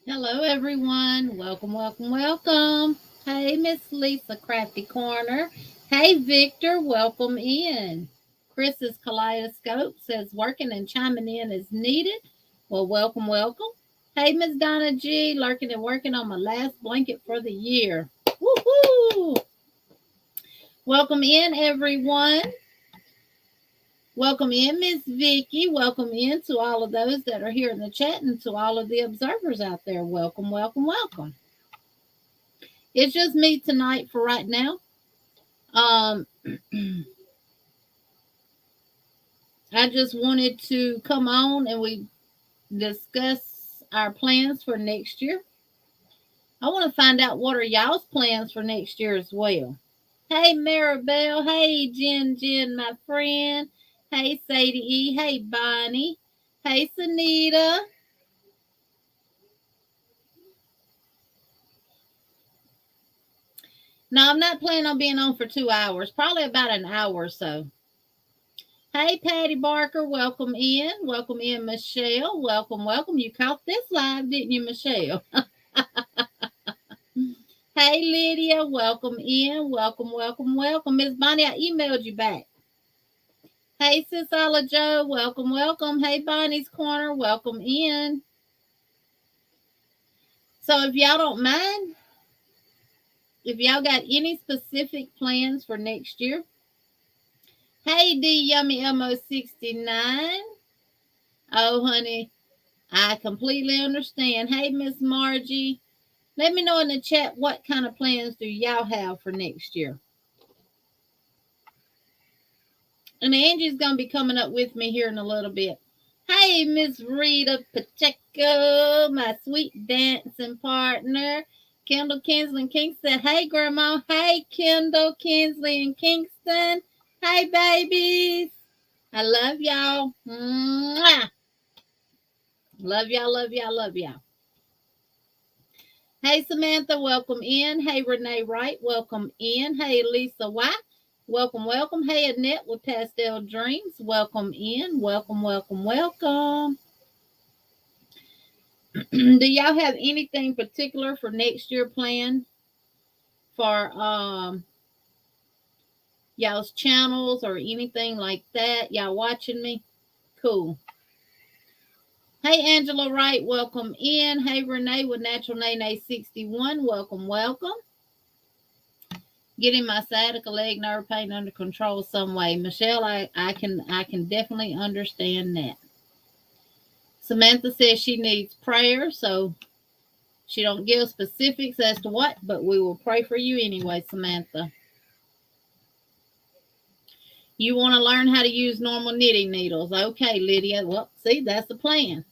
Hello, everyone. Welcome, welcome, welcome. Hey, Miss Lisa Crafty Corner. Hey, Victor. Welcome in. Chris's Kaleidoscope says working and chiming in is needed. Well, welcome, welcome. Hey, Miss Donna G. Lurking and working on my last blanket for the year. Woohoo! Welcome in, everyone. Welcome in, Miss Vicky. Welcome in to all of those that are here in the chat and to all of the observers out there. Welcome, welcome, welcome. It's just me tonight for right now. Um, I just wanted to come on and we discuss our plans for next year. I want to find out what are y'all's plans for next year as well. Hey Maribel, hey Jen, my friend. Hey Sadie E, hey Bonnie, hey Sunita. No, I'm not planning on being on for 2 hours, probably about an hour or so. Hey, Patty Barker, welcome in. Welcome in, Michelle. Welcome, welcome. You caught this live, didn't you, Michelle? Hey, Lydia, welcome in. Welcome, welcome, welcome. Miss Bonnie, I emailed you back. Hey, Sis Alla Joe, welcome, welcome. Hey, Bonnie's Corner, welcome in. So, if y'all don't mind, if y'all got any specific plans for next year, hey, D Yummy Mo 69. Oh, honey, I completely understand. Hey, Miss Margie. Let me know in the chat what kind of plans do y'all have for next year. And Angie's going to be coming up with me here in a little bit. Hey, Miss Rita Pacheco, my sweet dancing partner. Kendall Kinsley and Kingston. Hey, Grandma. Hey, Kendall Kinsley and Kingston. Hey, babies. I love y'all. Mwah. Love y'all, love y'all, love y'all. Hey, Samantha, welcome in. Hey, Renee Wright, welcome in. Hey, Lisa White, welcome, welcome. Hey, Annette with Pastel Dreams, welcome in. Welcome, welcome, welcome. Do y'all have anything particular for next year planned for y'all's channels or anything like that? Y'all watching me? Cool. Hey, Angela Wright, welcome in. Hey, Renee with Natural Nene 61, welcome, welcome. Getting my sciatica leg nerve pain under control some way. Michelle, I can definitely understand that. Samantha says she needs prayer, so she don't give specifics as to what, but we will pray for you anyway, Samantha. You want to learn how to use normal knitting needles. Okay, Lydia. Well, see, that's the plan.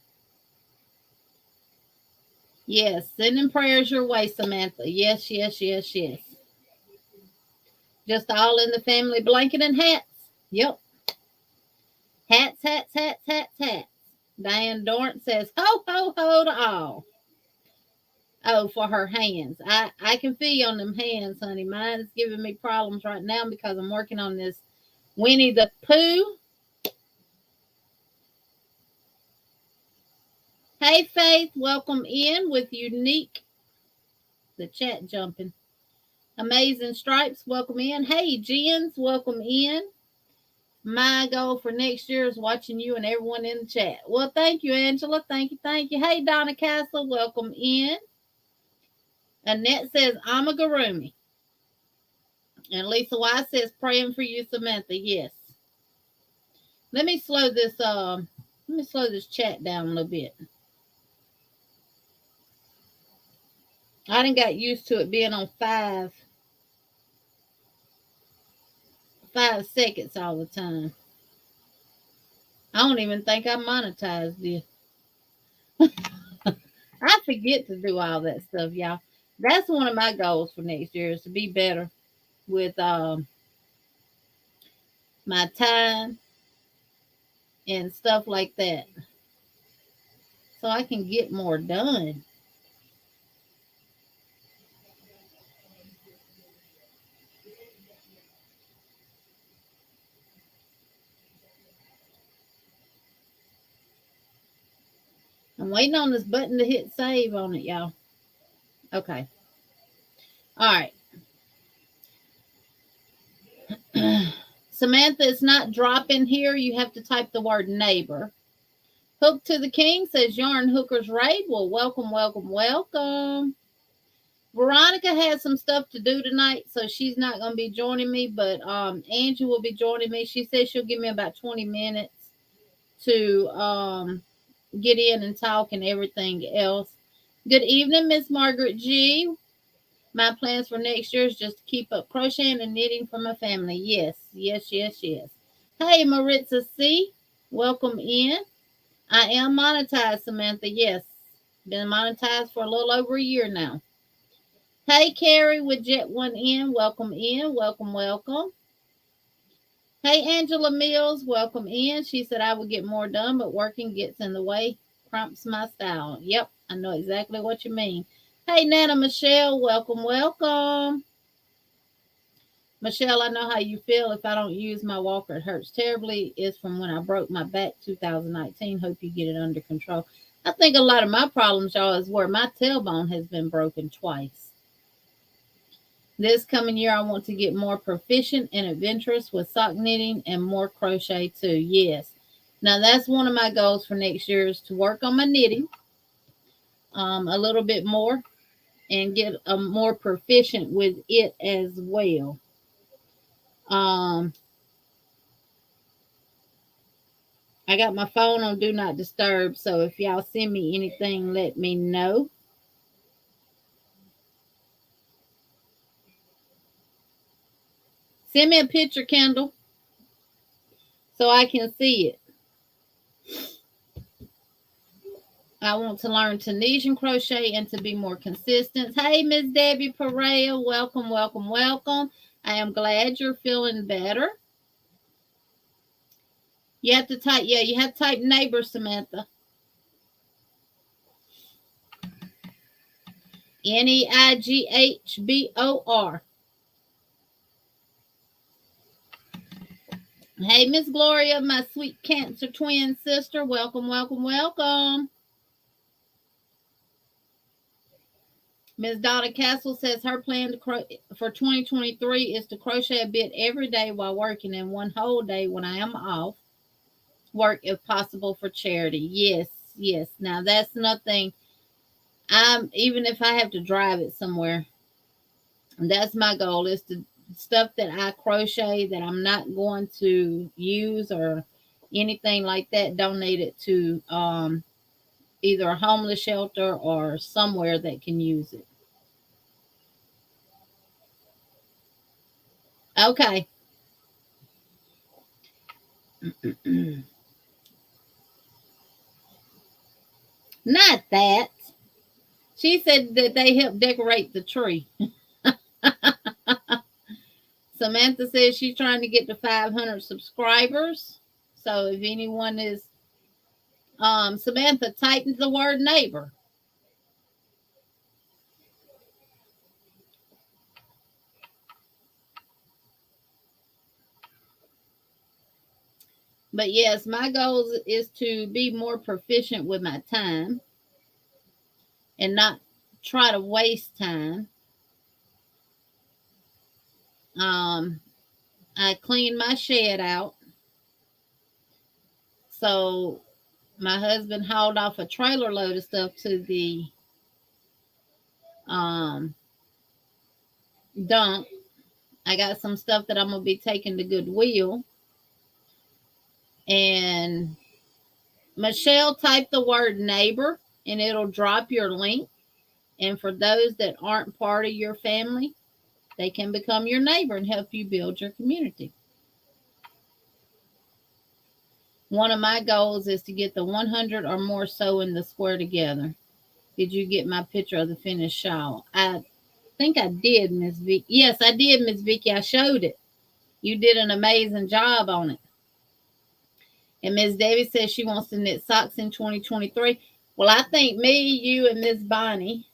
Yes, sending prayers your way, Samantha. Yes, yes, yes, yes. Just all in the family blanket and hats. Yep. Hats, hats, hats, hats, hats. Diane Dorrance says, ho, ho, ho to all. Oh, for her hands. I can feel you on them hands, honey. Mine's giving me problems right now because I'm working on this Winnie the Pooh. Hey, Faith, welcome in with Unique. The chat jumping. Amazing Stripes, welcome in. Hey, Jens, welcome in. My goal for next year is watching you and everyone in the chat. Well, thank you, Angela. Thank you, thank you. Hey, Donna Castle, welcome in. Annette says, I'm a Garumi. And Lisa Wise says, praying for you, Samantha. Yes. Let me slow this chat down a little bit. I done got used to it being on 5 seconds all the time. I don't even think I monetized this. I forget to do all that stuff, y'all. That's one of my goals for next year is to be better with my time and stuff like that, so I can get more done. I'm waiting on this button to hit save on it, y'all. Okay. All right. Samantha, it's not dropping here. You have to type the word neighbor. Hook to the King says Yarn Hooker's Raid. Well, welcome, welcome, welcome. Veronica has some stuff to do tonight, so she's not going to be joining me, but Angie will be joining me. She says she'll give me about 20 minutes to get in and talk and everything else. Good evening, Miss Margaret G. My plans for next year is just to keep up crocheting and knitting for my family. Yes, yes, yes, yes. Hey, Maritza C. Welcome in. I am monetized, Samantha. Yes, been monetized for a little over a year now. Hey, Carrie with Jet One in. Welcome in. Welcome, welcome. Hey, Angela Mills. Welcome in. She said I would get more done, but working gets in the way. Cramps my style. Yep, I know exactly what you mean. Hey, Nana Michelle. Welcome, welcome. Michelle, I know how you feel if I don't use my walker. It hurts terribly. It's from when I broke my back 2019. Hope you get it under control. I think a lot of my problems, y'all, is where my tailbone has been broken twice. This coming year, I want to get more proficient and adventurous with sock knitting and more crochet too. Yes. Now, that's one of my goals for next year is to work on my knitting a little bit more and get more proficient with it as well. I got my phone on Do Not Disturb, so if y'all send me anything, let me know. Send me a picture, Kendall, so I can see it. I want to learn Tunisian crochet and to be more consistent. Hey, Miss Debbie Perea, welcome, welcome, welcome. I am glad you're feeling better. You have to type, you have to type neighbor, Samantha. Neighbor. Hey, Miss Gloria, my sweet Cancer twin sister. Welcome, welcome, welcome. Miss Donna Castle says her plan for 2023 is to crochet a bit every day while working and one whole day when I am off work if possible for charity. Yes, yes. Now that's nothing. Even if I have to drive it somewhere, that's my goal is to stuff that I crochet that I'm not going to use or anything like that, donate it to either a homeless shelter or somewhere that can use it. Okay. Not that. She said that they help decorate the tree. Samantha says she's trying to get to 500 subscribers. So if anyone is, Samantha, type the word neighbor. But yes, my goal is to be more proficient with my time and not try to waste time. I cleaned my shed out. So my husband hauled off a trailer load of stuff to the dump. I got some stuff that I'm going to be taking to Goodwill. And Michelle, type the word neighbor and it'll drop your link. And for those that aren't part of your family, they can become your neighbor and help you build your community. One of my goals is to get the 100 or more sew in the square together. Did you get my picture of the finished shawl? I think I did, Miss Vicky. Yes, I did, Miss Vicky. I showed it. You did an amazing job on it. And Miss Debbie says she wants to knit socks in 2023. Well, I think me, you, and Miss Bonnie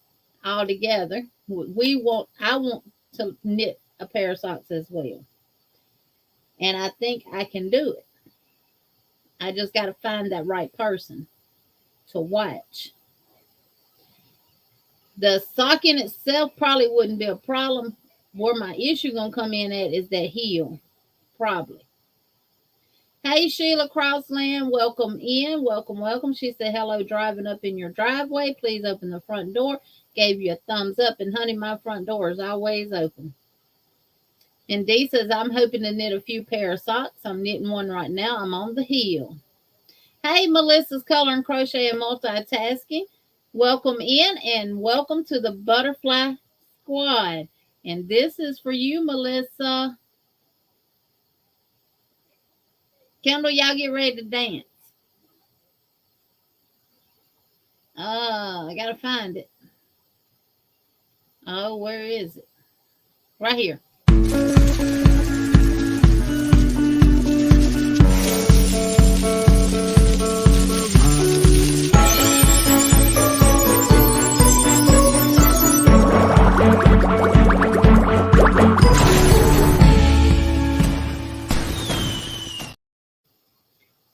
all together, I want to knit a pair of socks as well. And I think I can do it. I just got to find that right person. to watch. The sock in itself probably wouldn't be a problem. Where my issue gonna come in at is that heel, probably. Hey Sheila Crossland, welcome in, welcome. She said hello, driving up in your driveway. Please open the front door. Gave you a thumbs up, and honey, my front door is always open. And Dee says I'm hoping to knit a few pair of socks. I'm knitting one right now. I'm on the heel. Hey, Melissa's Color and Crochet and Multitasking. Welcome in and welcome to the Butterfly Squad. And this is for you, Melissa. Kendall, y'all get ready to dance. I gotta find it. Oh, where is it? Right here.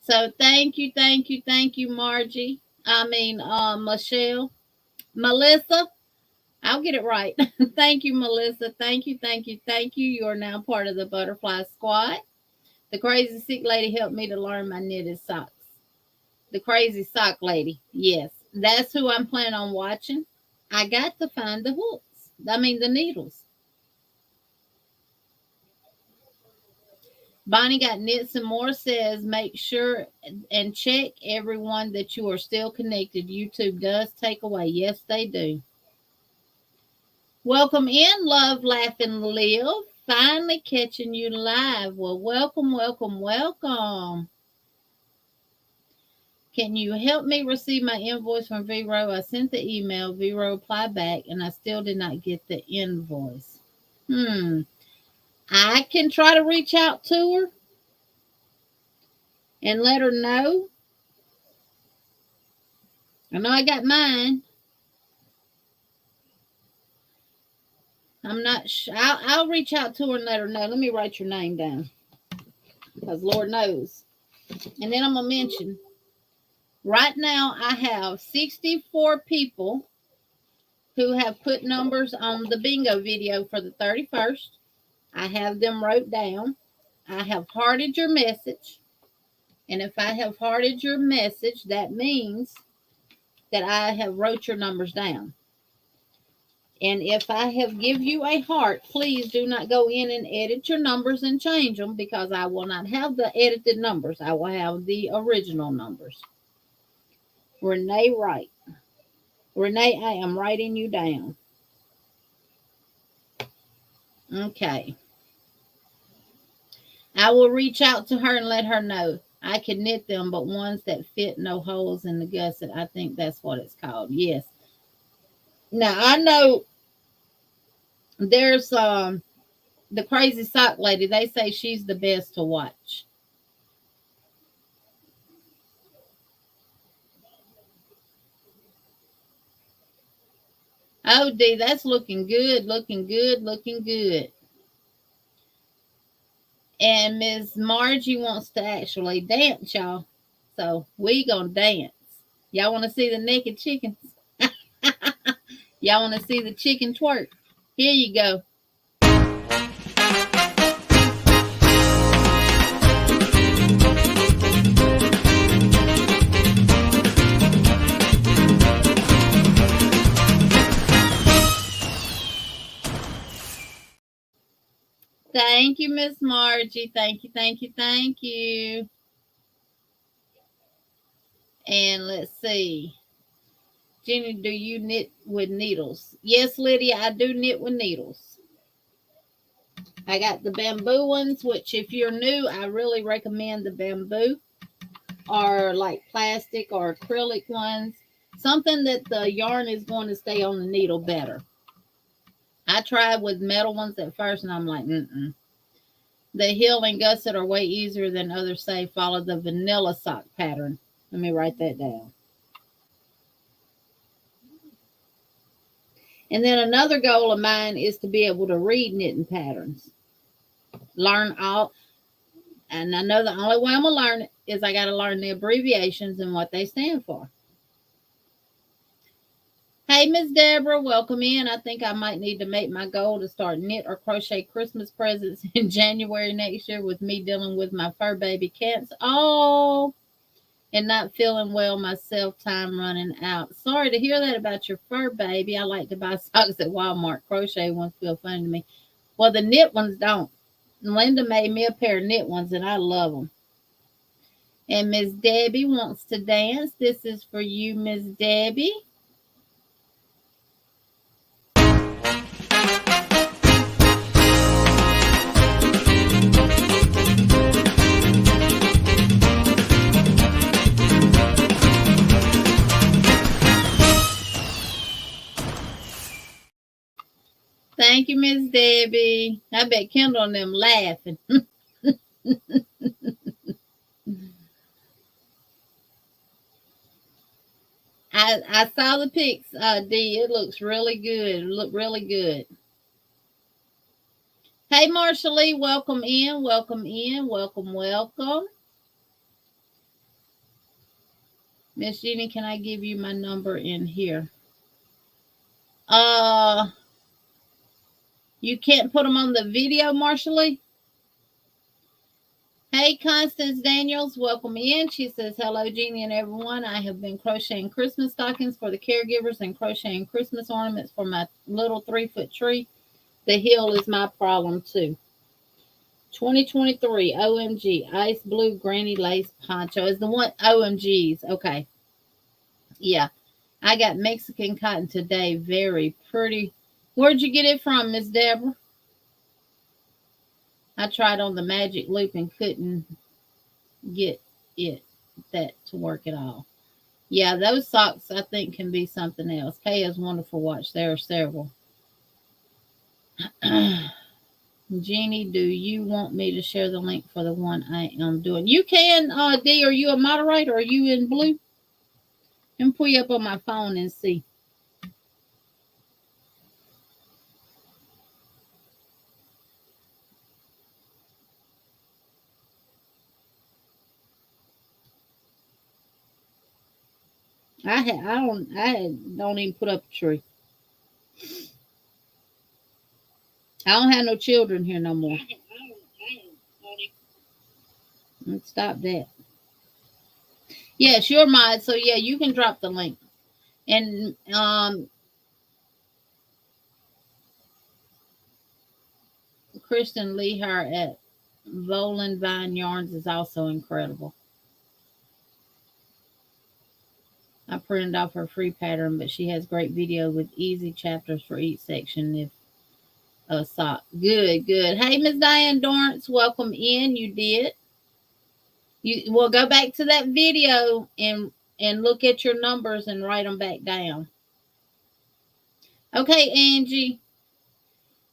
So thank you, Margie. Michelle. Melissa. I'll get it right. Thank you, Melissa. Thank you. You are now part of the Butterfly Squad. The Crazy Sick Lady helped me to learn my knitted socks. The Crazy Sock Lady. Yes, that's who I'm planning on watching. I got to find the hooks. The needles. Bonnie got knit some more, says make sure and check everyone that you are still connected. YouTube does take away. Yes, they do. Welcome in, Love, Laugh, and Live. Finally catching you live. Well, welcome. Can you help me receive my invoice from Vero? I sent the email. Vero replied back, and I still did not get the invoice. I can try to reach out to her and let her know. I know I got mine. I'm not sure. I'll reach out to her and let her know. Let me write your name down, because Lord knows. And then I'm going to mention, right now I have 64 people who have put numbers on the bingo video for the 31st. I have them wrote down. I have hearted your message. And if I have hearted your message, that means that I have wrote your numbers down. And if I have give you a heart, please do not go in and edit your numbers and change them, because I will not have the edited numbers. I will have the original numbers. Renee Wright. Renee, I am writing you down. Okay. I will reach out to her and let her know. I can knit them, but ones that fit, no holes in the gusset. I think that's what it's called. Yes. Now, I know there's the Crazy Sock Lady. They say she's the best to watch. Oh, Dee, that's looking good. And Miss Margie wants to actually dance, y'all. So we gonna dance. Y'all want to see the naked chickens? Y'all want to see the chicken twerk? Here you go. Thank you, Miss Margie. Thank you. And let's see. Jenny, do you knit with needles? Yes, Lydia, I do knit with needles. I got the bamboo ones, which if you're new, I really recommend the bamboo, or like plastic or acrylic ones. Something that the yarn is going to stay on the needle better. I tried with metal ones at first, and I'm like, The heel and gusset are way easier than others say. Follow the vanilla sock pattern. Let me write that down. And then another goal of mine is to be able to read knitting patterns. Learn all. And I know the only way I'm going to learn it is I got to learn the abbreviations and what they stand for. Hey, Miss Deborah, welcome in. I think I might need to make my goal to start knit or crochet Christmas presents in January next year with me dealing with my fur baby cats. Oh, and not feeling well myself, time running out. Sorry to hear that about your fur baby. I like to buy socks at Walmart. Crochet ones feel funny to me. Well, the knit ones don't. Linda made me a pair of knit ones, and I love them. And Miss Debbie wants to dance. This is for you, Miss Debbie. Thank you, Miss Debbie. I bet Kendall and them laughing. I saw the pics, D. It looks really good. It looked really good. Hey, Marsha Lee, welcome in, welcome in, welcome, welcome. Miss Jeannie, can I give you my number in here? You can't put them on the video, Marsha Lee? Hey, Constance Daniels, welcome in. She says, hello, Jeannie and everyone. I have been crocheting Christmas stockings for the caregivers and crocheting Christmas ornaments for my little 3-foot tree. The hill is my problem, too. 2023 OMG Ice Blue Granny Lace Poncho is the one. OMGs. Okay. Yeah. I got Mexican cotton today. Very pretty. Where'd you get it from, Miss Deborah? I tried on the magic loop and couldn't get that to work at all. Yeah, those socks I think can be something else. Kay is wonderful watch. There are several. Jeannie, do you want me to share the link for the one I am doing? You can, D. Are you a moderator? Are you in blue? Let me pull you up on my phone and see. I don't even put up a tree. I don't have no children here no more. Let's stop that. Yes, you're mod, so yeah, you can drop the link. And Kristen Lehar at Volan Vine Yarns is also incredible. I printed off her free pattern, but she has great video with easy chapters for each section. If a sock, good. Hey, Miss Diane Dorrance, welcome in. You did. You will go back to that video and look at your numbers and write them back down. Okay, Angie.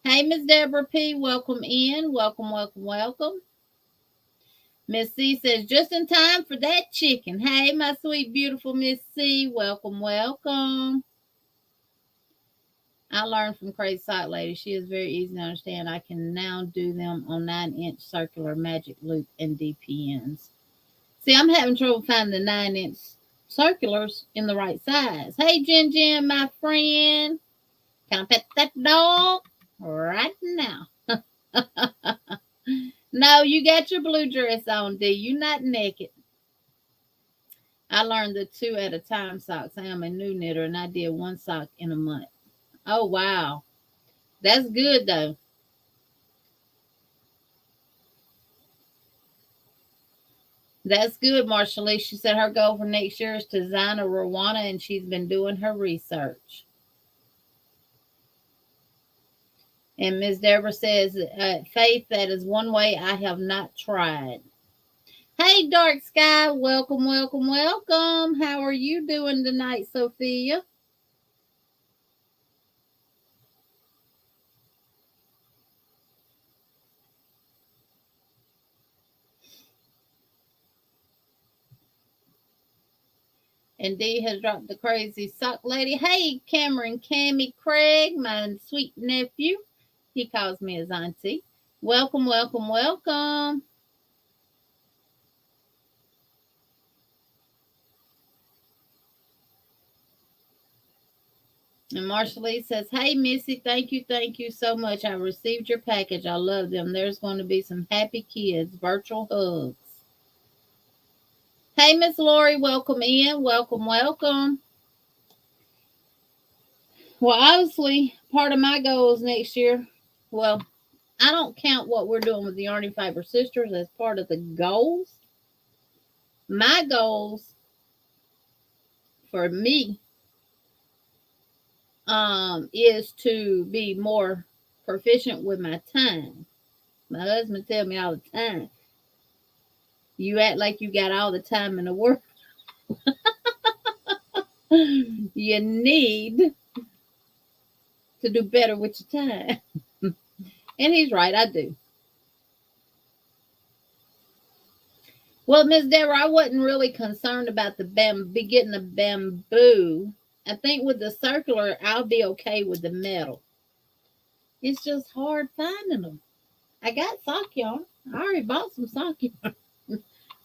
Hey, Miss Deborah P, welcome in. Welcome. Miss C says, just in time for that chicken. Hey, my sweet, beautiful Miss C, welcome. I learned from Crazy Sock Lady. She is very easy to understand. I can now do them on 9-inch circular magic loop and DPNs. See, I'm having trouble finding the 9-inch circulars in the right size. Hey, Jen, my friend. Can I pet that dog right now? No, you got your blue dress on, D. You're not naked. I learned the 2 at a time socks. I am a new knitter, and I did 1 sock in a month. Oh, wow. That's good, though. That's good, Marsha Lee. She said her goal for next year is to design a Rwanda, and she's been doing her research. And Ms. Deborah says, Faith, that is one way I have not tried. Hey, Dark Sky, welcome. How are you doing tonight, Sophia? And D has dropped the crazy sock lady. Hey, Cameron Cammy Craig, my sweet nephew. He calls me his auntie. Welcome. And Marsha Lee says, hey, Missy, thank you so much. I received your package. I love them. There's going to be some happy kids. Virtual hugs. Hey, Miss Lori, welcome in. Welcome, welcome. Well, obviously, part of my goals next year, well, I don't count what we're doing with the Yarny Fiber Sisters as part of the goals. My goals for me is to be more proficient with my time. My husband tells me all the time, you act like you got all the time in the world. You need to do better with your time. And he's right, I do. Well, Miss Deborah, I wasn't really concerned about the getting the bamboo. I think with the circular, I'll be okay with the metal. It's just hard finding them. I got sock yarn. I already bought some sock yarn.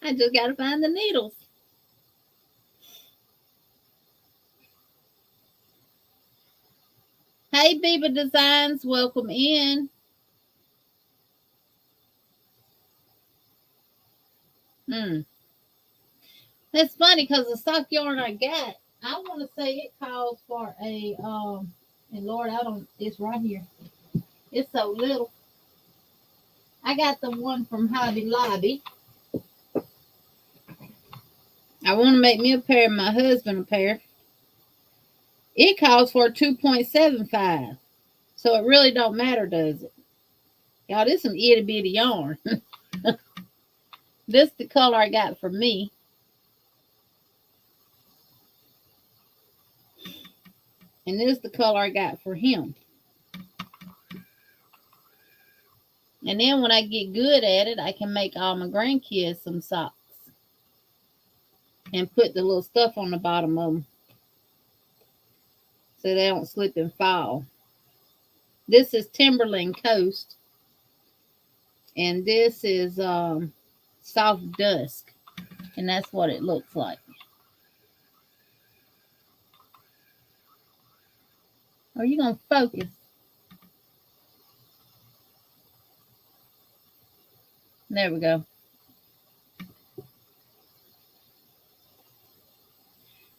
I just got to find the needles. Hey, Biba Designs, welcome in. That's funny because the sock yarn I got, I want to say it calls for a and Lord, I don't. It's right here. It's so little. I got the one from Hobby Lobby. I want to make me a pair and my husband a pair. It calls for 2.75. So it really don't matter, does it? Y'all, this some itty bitty yarn. This the color I got for me. And this is the color I got for him. And then when I get good at it, I can make all my grandkids some socks. And put the little stuff on the bottom of them. So they don't slip and fall. This is Timberland Coast. And this is Soft Dusk. And that's what it looks like. Are you going to focus? There we go.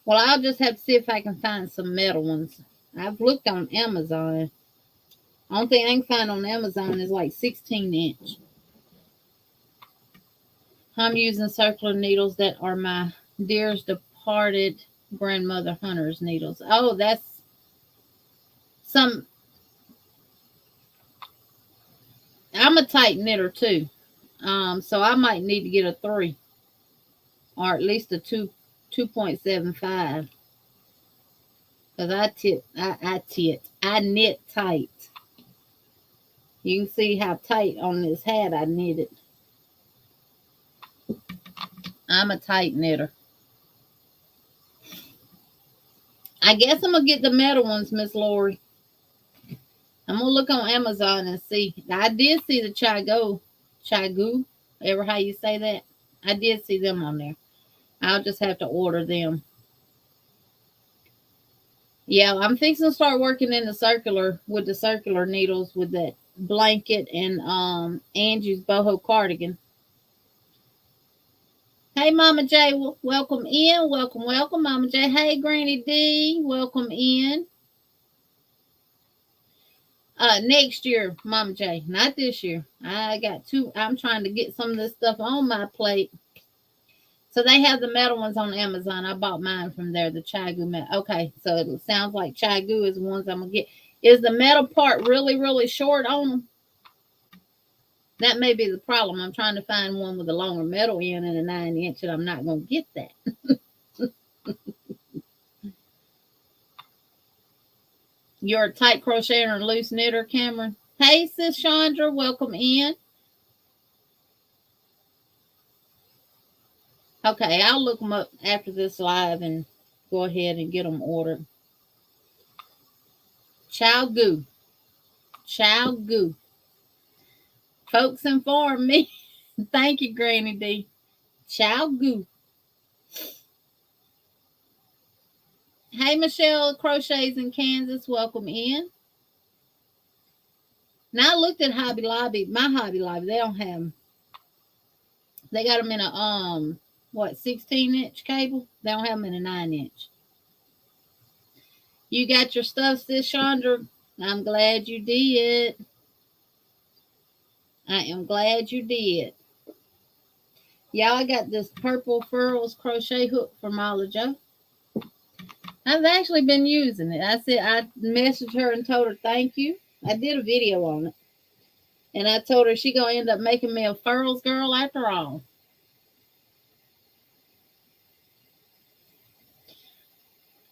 Well, I'll just have to see if I can find some metal ones. I've looked on Amazon. Only thing I can find on Amazon is like 16-inch. I'm using circular needles that are my dearest departed grandmother Hunter's needles. Oh, that's some. I'm a tight knitter too. So I might need to get a 3 or at least a 2.75 because I knit tight. You can see how tight on this hat I knitted. I'm a tight knitter. I guess I'm gonna get the metal ones, Miss Lori. I'm gonna look on Amazon and see. I did see the Chigu, ever how you say that. I did see them on there. I'll just have to order them. Yeah, I'm fixing to start working in the circular with the circular needles with that blanket and Angie's boho cardigan. Hey, Mama J, welcome in. Welcome, Mama J. Hey, Granny D, welcome in. Next year, Mama J, not this year. I got two. I'm trying to get some of this stuff on my plate. So they have the metal ones on Amazon. I bought mine from there, the Chigu metal. Okay, so it sounds like Chigu is the ones I'm gonna get. Is the metal part really, really short on them? That may be the problem. I'm trying to find one with a longer metal end and a 9-inch, and I'm not gonna get that. You're a tight crocheter and loose knitter, Cameron. Hey, Sis Chandra, welcome in. Okay, I'll look them up after this live and go ahead and get them ordered. Chigu. Folks inform me. Thank you, Granny D. Chigu. Hey, Michelle, Crochets in Kansas, welcome in. Now I looked at Hobby Lobby, my Hobby Lobby. They don't have them. They got them in a 16-inch cable. They don't have them in a 9-inch. You got your stuff, sis Chandra. I'm glad you did. I am glad you did. Y'all, I got this purple furls crochet hook from Mala Joe. I've actually been using it. I messaged her and told her thank you. I did a video on it. And I told her she gonna end up making me a furls girl after all.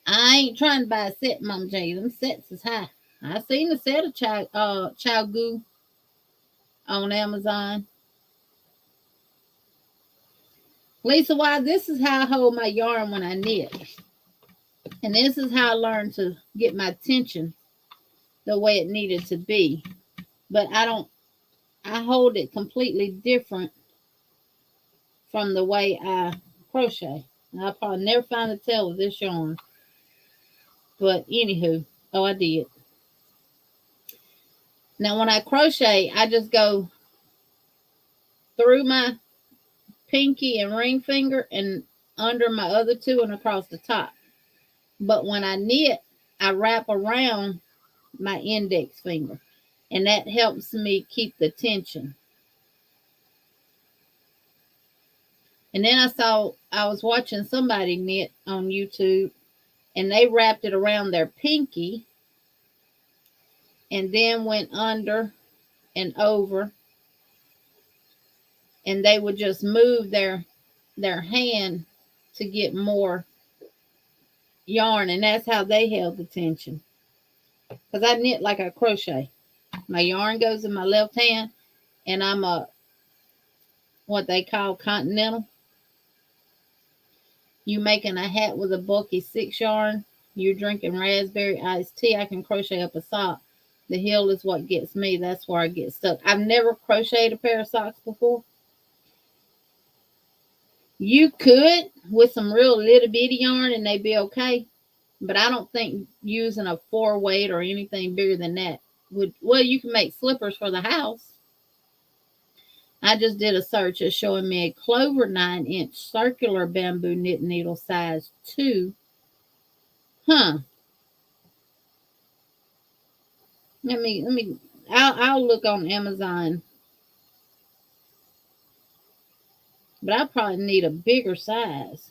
I ain't trying to buy a set, Mom J. Them sets is high. I seen a set of chow goo on Amazon. Lisa, why this is how I hold my yarn when I knit. And this is how I learned to get my tension the way it needed to be. But I hold it completely different from the way I crochet. And I'll probably never find a tail with this yarn. But anywho, I did. Now when I crochet, I just go through my pinky and ring finger and under my other two and across the top. But when I knit, I wrap around my index finger, and that helps me keep the tension. And then I was watching somebody knit on YouTube, and they wrapped it around their pinky and then went under and over, and they would just move their hand to get more yarn, and that's how they held the tension. Because I knit like I crochet. My yarn goes in my left hand, and I'm a what they call continental. You making a hat with a bulky 6 yarn. You're drinking raspberry iced tea. I can crochet up a sock. The heel is what gets me. That's where I get stuck. I've never crocheted a pair of socks before. You could with some real little bitty yarn and they'd be okay. But I don't think using a 4-weight or anything bigger than that would. Well, you can make slippers for the house. I just did a search. It's showing me a clover 9-inch circular bamboo knit needle size 2. Huh. I'll look on Amazon. But I probably need a bigger size.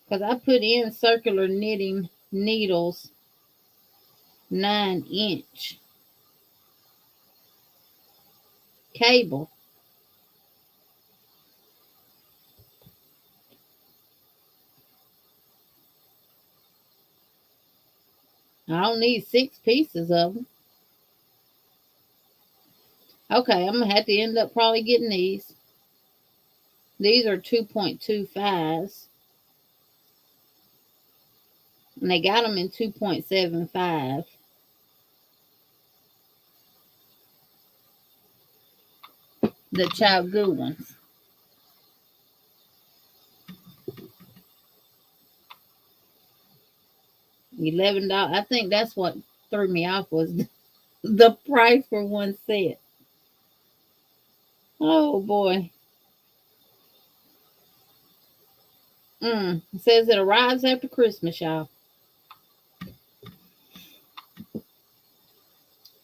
Because I put in circular knitting needles 9-inch cable. I don't need 6 pieces of them. Okay, I'm going to have to end up probably getting these. These are 2.25s. And they got them in 2.75. The chow goo ones. $11. I think that's what threw me off was the price for one set. Oh boy. It says it arrives after Christmas, y'all.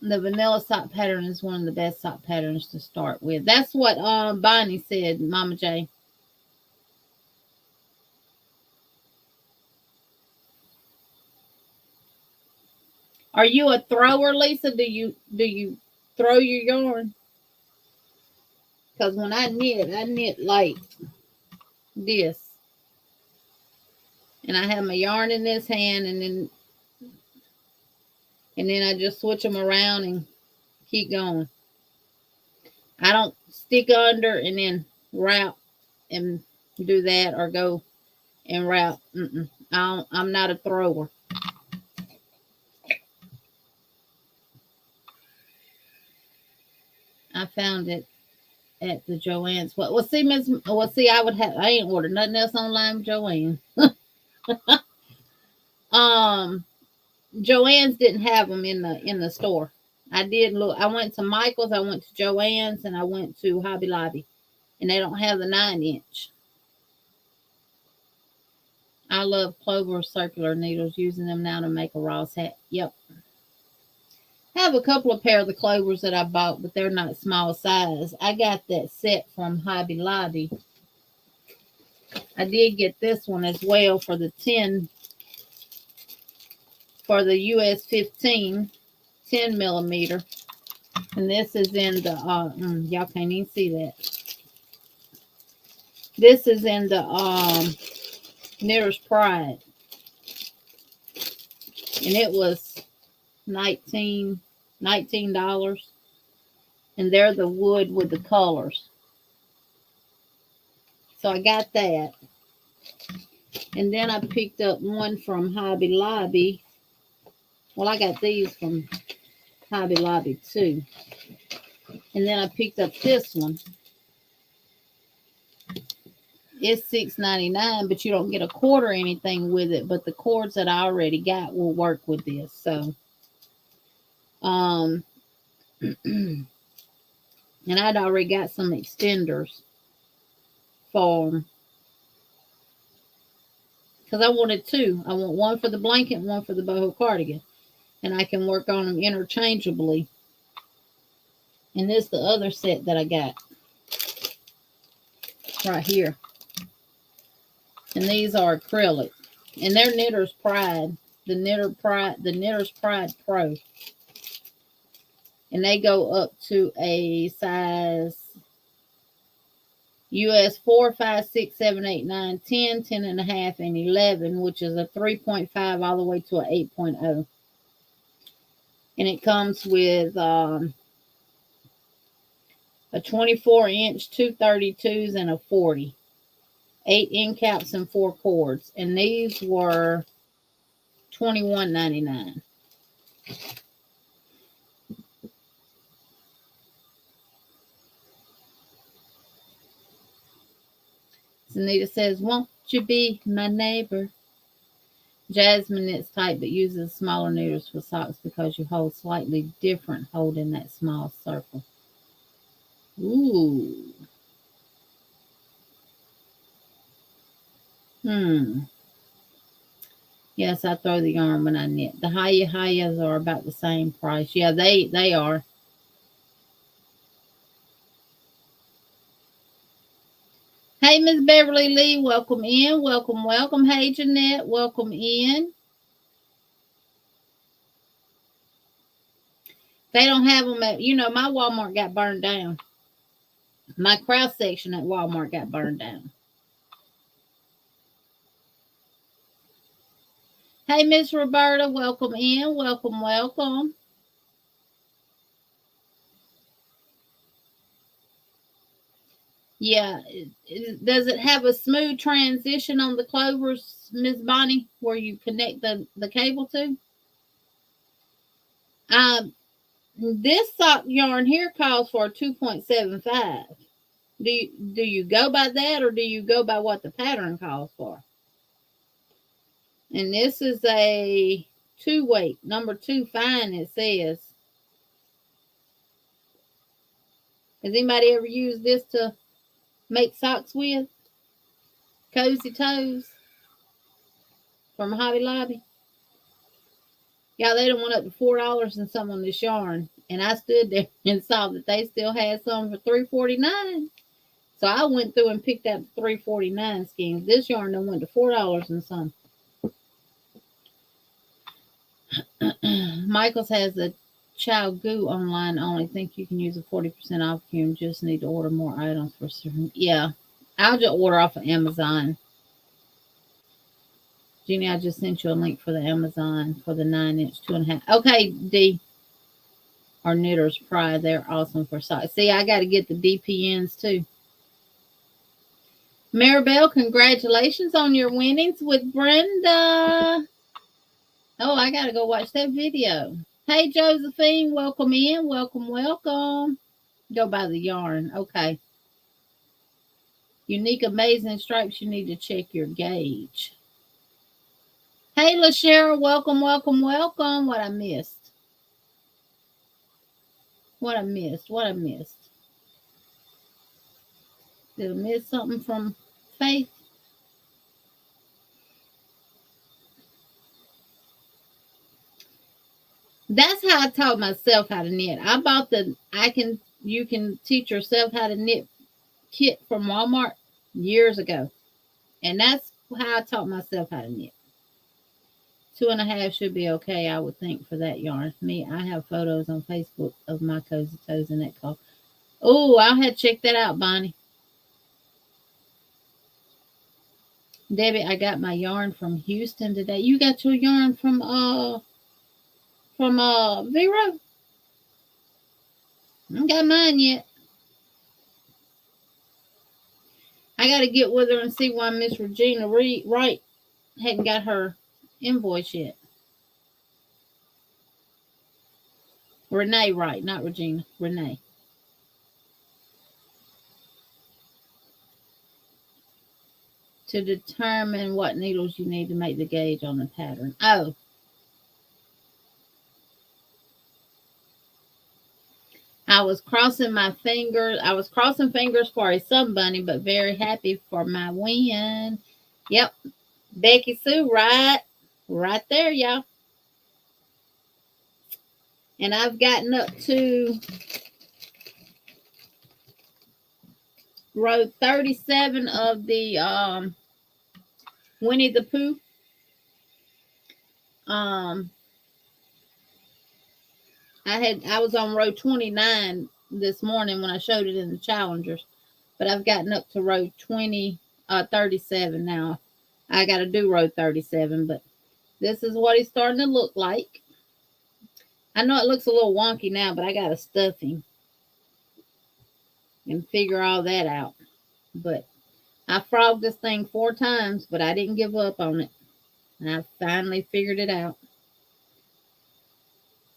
The vanilla sock pattern is one of the best sock patterns to start with. That's what Bonnie said, Mama J. Are you a thrower, Lisa? Do you throw your yarn? Because when I knit like this. And I have my yarn in this hand, and then I just switch them around and keep going. I don't stick under and then wrap and do that, or go and wrap. I'm not a thrower. I found it at the Joann's. Well, see, Miss. Well, see, I ain't ordered nothing else online with Joanne. Joann's didn't have them in the store. I did look. I went to Michael's. I went to Joann's, and I went to Hobby Lobby, and they don't have the 9-inch. I love Clover circular needles. Using them now to make a Ross hat. Yep. I have a couple of pair of the Clovers that I bought, but they're not small size. I got that set from Hobby Lobby. I did get this one as well for the 10, for the US 15, 10 millimeter. And this is in the, y'all can't even see that. This is in the Knitter's Pride. And it was $19. And they're the wood with the colors. So I got that. And then I picked up one from Hobby Lobby. Well, I got these from Hobby Lobby too. And then I picked up this one. It's $6.99, but you don't get a cord or anything with it. But the cords that I already got will work with this. So, and I'd already got some extenders for them. Because I wanted two. I want one for the blanket and one for the boho cardigan. And I can work on them interchangeably. And this is the other set that I got. Right here. And these are acrylic. And they're Knitter's Pride. The Knitter's Pride Pro. And they go up to a size US 4, 5, 6, 7, 8, 9, 10, 10 and a half, and 11, which is a 3.5 all the way to an 8.0. And it comes with a 24-inch, 2 32s, and a 40. 8 end caps and 4 cords. And these were $21.99. Anita says, won't you be my neighbor? Jasmine knits tight but uses smaller needles for socks because you hold slightly different holding that small circle. Ooh. Yes, I throw the yarn when I knit. The Hayas are about the same price. Yeah, they are. Hey, Miss Beverly Lee, welcome in. Welcome, welcome. Hey, Jeanette, welcome in. They don't have them at, my Walmart got burned down. My craft section at Walmart got burned down. Hey, Miss Roberta, welcome in. Welcome, welcome. Yeah. Does it have a smooth transition on the Clovers, Miss Bonnie, where you connect the cable to? This sock yarn here calls for 2.75. Do you go by that, or do you go by what the pattern calls for? And this is a 2-weight, number 2 fine, it says. Has anybody ever used this to make socks with? Cozy Toes from Hobby Lobby. Yeah, they done went up to $4 and some on this yarn. And I stood there and saw that they still had some for $3.49. So I went through and picked up $3.49 schemes. This yarn done went to $4 and some. Michael's has a child goo online only. Think you can use a 40% off here and just need to order more items for certain. Yeah, I'll just order off of Amazon. Jeannie, I just sent you a link for the Amazon for the 9-inch, 2.5. Okay, D. Or Knitter's Pride. They're awesome for socks. See, I got to get the DPNs too. Maribel, congratulations on your winnings with Brenda. Oh, I got to go watch that video. Hey, Josephine, welcome in. Welcome, welcome. Go buy the yarn. Okay. Unique, amazing stripes, you need to check your gauge. Hey, LaShara, welcome, welcome, welcome. What I missed? What I missed? What I missed? Did I miss something from Faith? That's how I taught myself how to knit. I bought the you can teach yourself how to knit kit from Walmart years ago. And that's how I taught myself how to knit. 2.5 should be okay, I would think, for that yarn. Me, I have photos on Facebook of my cozy toes in that cloth. Oh, I'll have to check that out, Bonnie. Debbie, I got my yarn from Houston today. You got your yarn from Vero? I haven't got mine yet. I got to get with her and see why Miss Regina Wright hadn't got her invoice yet. Renee Wright, not Regina. Renee. To determine what needles you need to make the gauge on the pattern. Oh. I was crossing my fingers. I was crossing fingers for a sun bunny, but very happy for my win. Yep. Becky Sue, right there, y'all. And I've gotten up to row 37 of the Winnie the Pooh. I was on row 29 this morning when I showed it in the challengers, but I've gotten up to row 37 now. I got to do row 37, but this is what he's starting to look like. I know it looks a little wonky now, but I got to stuff him and figure all that out. But I frogged this thing 4 times, but I didn't give up on it. And I finally figured it out.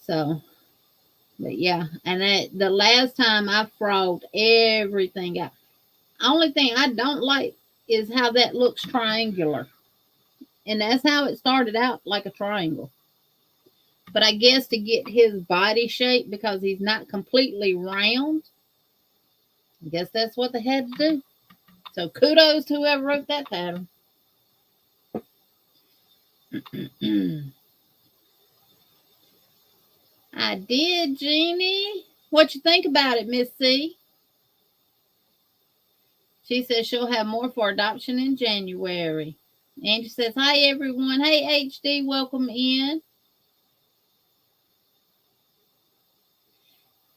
So, but yeah, and the last time I frogged everything out. Only thing I don't like is how that looks triangular. And that's how it started out, like a triangle. But I guess to get his body shape, because he's not completely round, I guess that's what they had to do. So kudos to whoever wrote that pattern. I did, Jeannie. What you think about it, Miss C? She says she'll have more for adoption in January. Angie says, hi, everyone. Hey, HD, welcome in.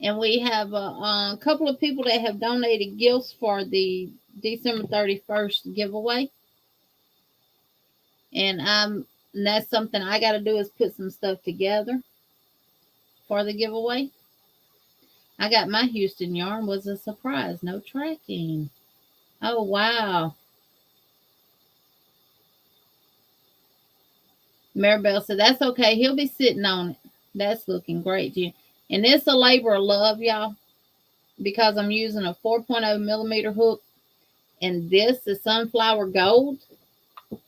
And we have a couple of people that have donated gifts for the December 31st giveaway. And that's something I got to do, is put some stuff together for the giveaway. I got my Houston yarn, was a surprise. No tracking. Oh, wow. Maribel said, that's okay. He'll be sitting on it. That's looking great, Jim. And it's a labor of love, y'all, because I'm using a 4.0 millimeter hook. And this is sunflower gold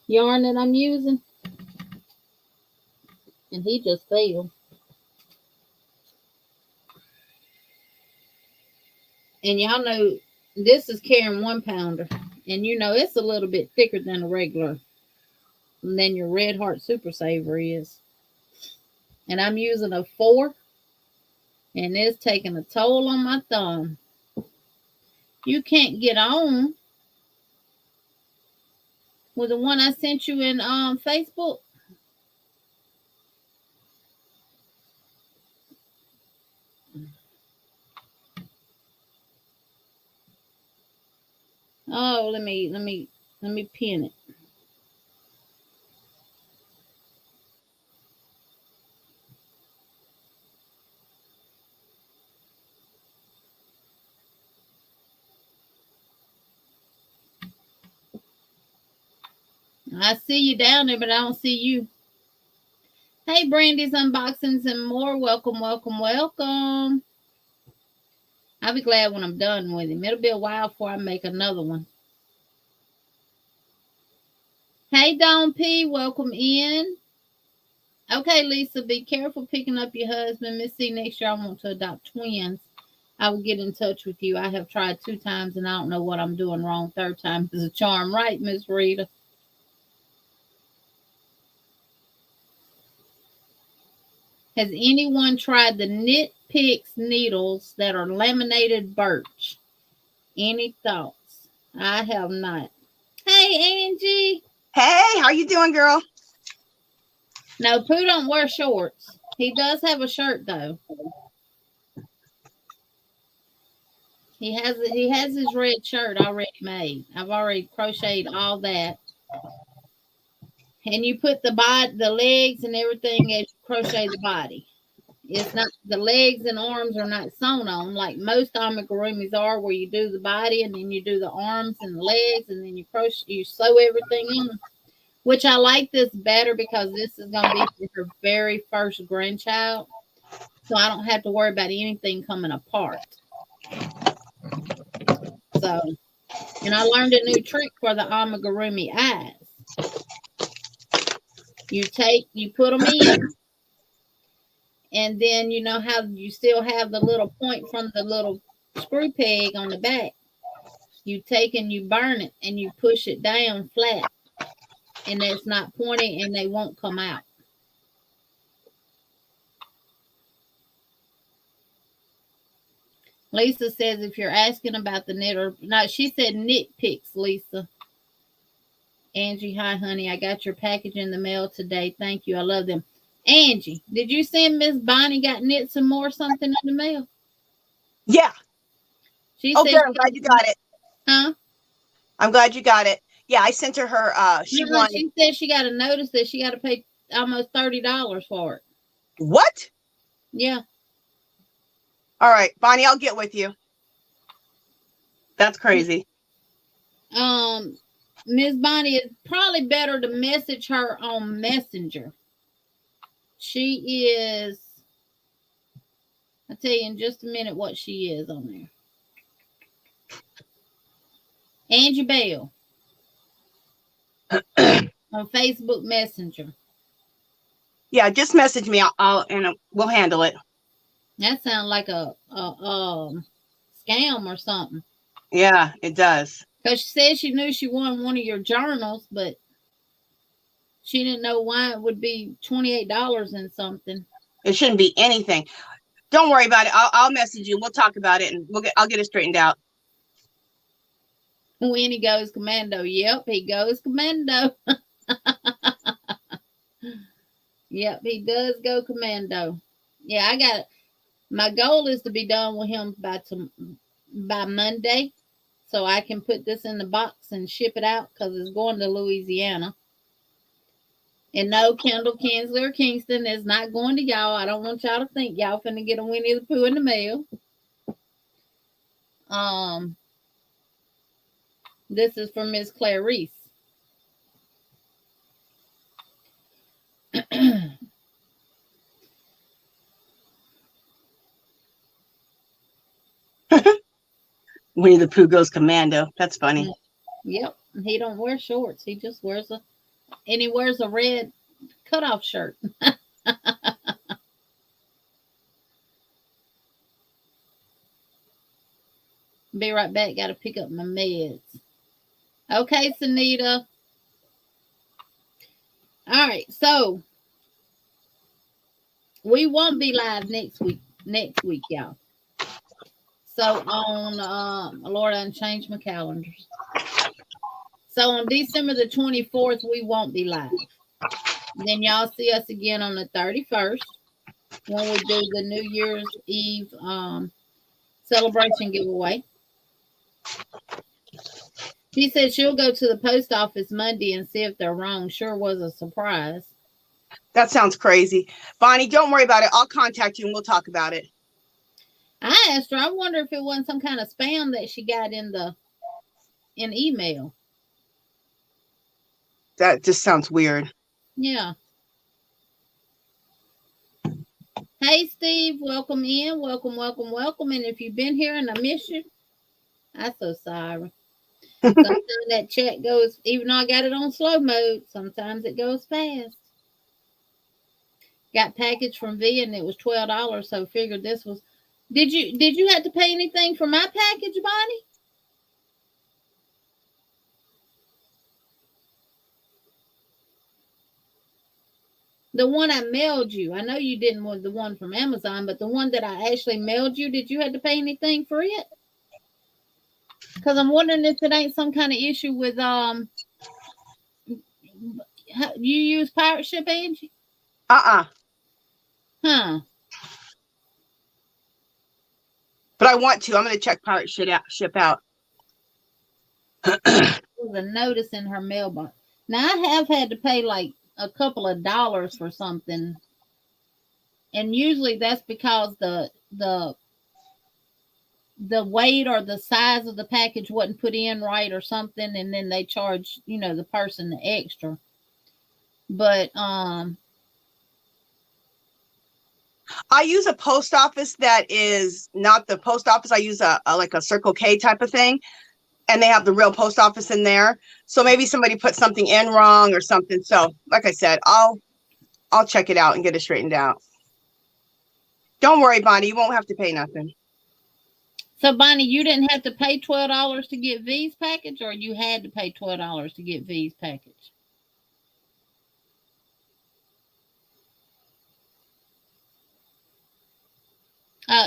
yarn that I'm using. And he just fell. And y'all know this is carrying 1 pounder. And you know it's a little bit thicker than a regular, than your Red Heart Super Saver is. And I'm using a 4. And it's taking a toll on my thumb. You can't get on with the one I sent you in Facebook. Oh, let me pin it. I see you down there, but I don't see you. Hey, Brandy's Unboxings and More. Welcome, welcome, welcome. I'll be glad when I'm done with him. It'll be a while before I make another one. Hey, Dawn P, welcome in. Okay, Lisa, be careful picking up your husband. Miss C, next year I want to adopt twins. I will get in touch with you. I have tried 2 times and I don't know what I'm doing wrong. 3rd time is a charm, right, Miss Rita? Has anyone tried the Knit Picks needles that are laminated birch? Any thoughts? I have not. Hey, Angie. Hey, how you doing, girl? No, Pooh don't wear shorts. He does have a shirt though. He has his red shirt already made. I've already crocheted all that. And you put the legs and everything as you crochet the body. It's not the legs and arms are not sewn on like most amigurumis are, where you do the body and then you do the arms and the legs and then you sew everything on. Which I like this better because this is going to be her very first grandchild. So I don't have to worry about anything coming apart. So, and I learned a new trick for the amigurumi eyes. You put them in, and then you know how you still have the little point from the little screw peg on the back. You take and you burn it, and you push it down flat, and it's not pointy, and they won't come out. Lisa says if you're asking about the knitter, no, she said knit picks, Lisa. Angie, hi, honey. I got your package in the mail today. Thank you. I love them. Angie, did you send Miss Bonnie got knit some more something in the mail? Yeah. She said good. I'm glad you got it. Huh? I'm glad you got it. Yeah, I sent her. She said she got a notice that she got to pay almost $30 for it. What? Yeah. All right, Bonnie, I'll get with you. That's crazy. Miss Bonnie, it's probably better to message her on Messenger. She is. I'll tell you in just a minute what she is on there. Angie Bell on Facebook Messenger. Yeah, just message me. And we'll handle it. That sounds like a scam or something. Yeah, it does. Because she said she knew she won one of your journals, but she didn't know why it would be $28 and something. It shouldn't be anything. Don't worry about it. I'll message you. We'll talk about it, and I'll get it straightened out. When he goes commando. Yep, he goes commando. Yep, he does go commando. Yeah, I got it. My goal is to be done with him by Monday, so I can put this in the box and ship it out because it's going to Louisiana. And no, Kendall, Kinsley, or Kingston is not going to y'all. I don't want y'all to think y'all finna get a Winnie the Pooh in the mail. This is from Miss Clarice. Winnie the Pooh goes commando. That's funny. Yep. He don't wear shorts. He just wears he wears a red cutoff shirt. Be right back. Got to pick up my meds. Okay, Sunita. All right. So we won't be live next week. Y'all. So on Lord, I changed my calendars. So on December the 24th, we won't be live. Then y'all see us again on the 31st when we do the New Year's Eve celebration giveaway. She said she'll go to the post office Monday and see if they're wrong. Sure was a surprise. That sounds crazy. Bonnie, don't worry about it. I'll contact you and we'll talk about it. I asked her, I wonder if it wasn't some kind of spam that she got in email. That just sounds weird. Yeah. Hey, Steve, welcome in. Welcome. And if you've been here and I miss you, I'm so sorry. Sometimes that check goes, even though I got it on slow mode, sometimes it goes fast. Got package from V and it was $12, so figured this was. Did you have to pay anything for my package, Bonnie? The one I mailed you. I know you didn't want the one from Amazon, but the one that I actually mailed you, did you have to pay anything for it? Because I'm wondering if it ain't some kind of issue with you use pirate ship, Angie? Huh. But I want to. I'm going to check pirate ship out. There was a notice in her mailbox. Now I have had to pay like a couple of dollars for something, and usually that's because the weight or the size of the package wasn't put in right or something, and then they charge the person the extra. But I use a post office that is not the post office. I use a like a Circle K type of thing, and they have the real post office in there. So maybe somebody put something in wrong or something. So like I said, I'll check it out and get it straightened out. Don't worry, Bonnie, you won't have to pay nothing. So Bonnie, you didn't have to pay $12 to get V's package, or you had to pay $12 to get V's package?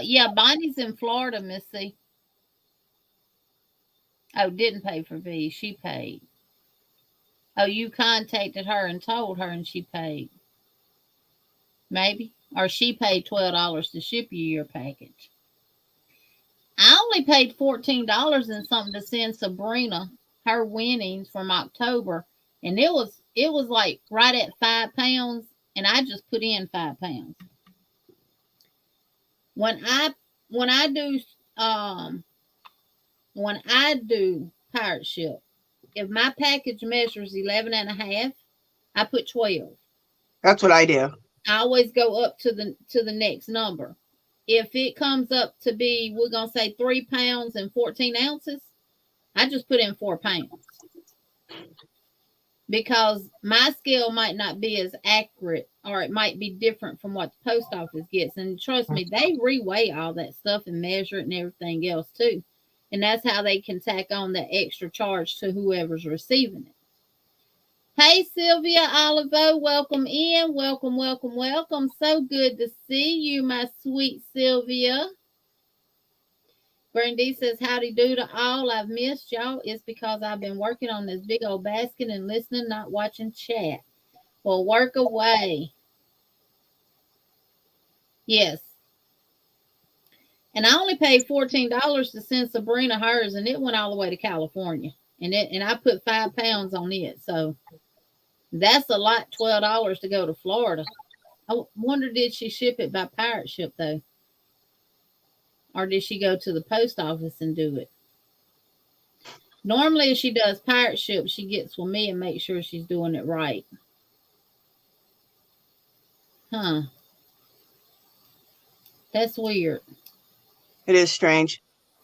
Yeah, Bonnie's in Florida, Miss C. Oh, didn't pay for V. She paid. Oh, you contacted her and told her, and she paid. Maybe, or she paid $12 to ship you your package. I only paid $14 and something to send Sabrina her winnings from October, and it was like right at 5 pounds, and I just put in 5 pounds. When I do pirate ship, if my package measures 11 and a half, I put 12. That's what I do. I always go up to the next number. If it comes up to be, we're gonna say 3 pounds and 14 ounces, I just put in 4 pounds, because my scale might not be as accurate, or it might be different from what the post office gets. And trust me, they reweigh all that stuff and measure it and everything else too. And that's how they can tack on the extra charge to whoever's receiving it. Hey, Sylvia Olivo, welcome in. Welcome, welcome, welcome. So good to see you, my sweet Sylvia. Brandy says, howdy do to all. I've missed y'all. It's because I've been working on this big old basket and listening, not watching chat. Well, work away. Yes. And I only paid $14 to send Sabrina hers, and it went all the way to California. And I put 5 pounds on it. So that's a lot, $12 to go to Florida. I wonder, did she ship it by pirate ship, though? Or did she go to the post office and do it? Normally, if she does pirate ship, she gets with me and makes sure she's doing it right. Huh. That's weird. It is strange.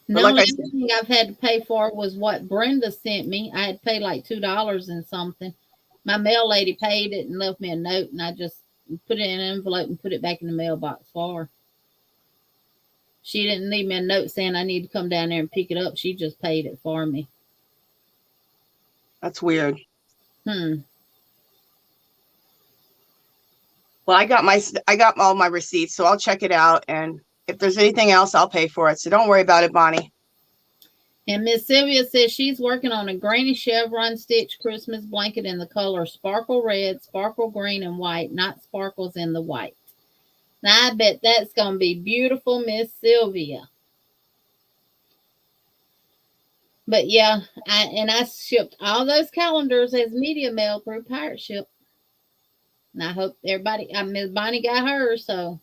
The only thing I've had to pay for was what Brenda sent me. I had to pay like $2 and something. My mail lady paid it and left me a note, and I just put it in an envelope and put it back in the mailbox for her. She didn't leave me a note saying I need to come down there and pick it up. She just paid it for me. That's weird. Well, I got all my receipts, so I'll check it out, and if there's anything else, I'll pay for it. So don't worry about it, Bonnie. And Miss Sylvia says she's working on a granny chevron stitch Christmas blanket in the color sparkle red, sparkle green, and white, not sparkles in the white. Now, I bet that's going to be beautiful, Miss Sylvia. But yeah, I shipped all those calendars as media mail through pirate ship. And I hope everybody, Miss Bonnie got hers, so.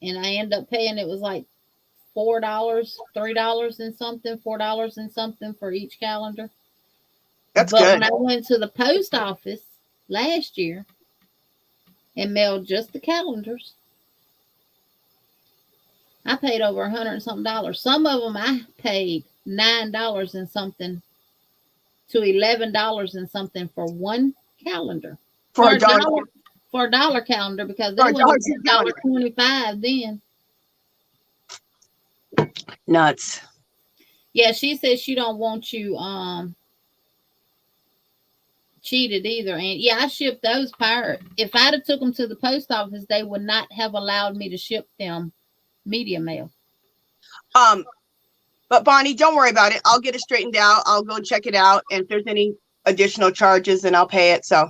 And I ended up paying, it was like $4, $3 and something, $4 and something for each calendar. That's but good. When I went to the post office last year and mailed just the calendars, I paid over $100 and something. Some of them I paid $9 and something to $11 and something for one calendar. For a dollar. For a dollar calendar, because they For a went dollar $1.25 then. Nuts. Yeah, she says she don't want you cheated either. And yeah, I shipped those pirate. If I'd have took them to the post office, they would not have allowed me to ship them media mail. But Bonnie, don't worry about it. I'll get it straightened out. I'll go check it out. And if there's any additional charges, then I'll pay it. So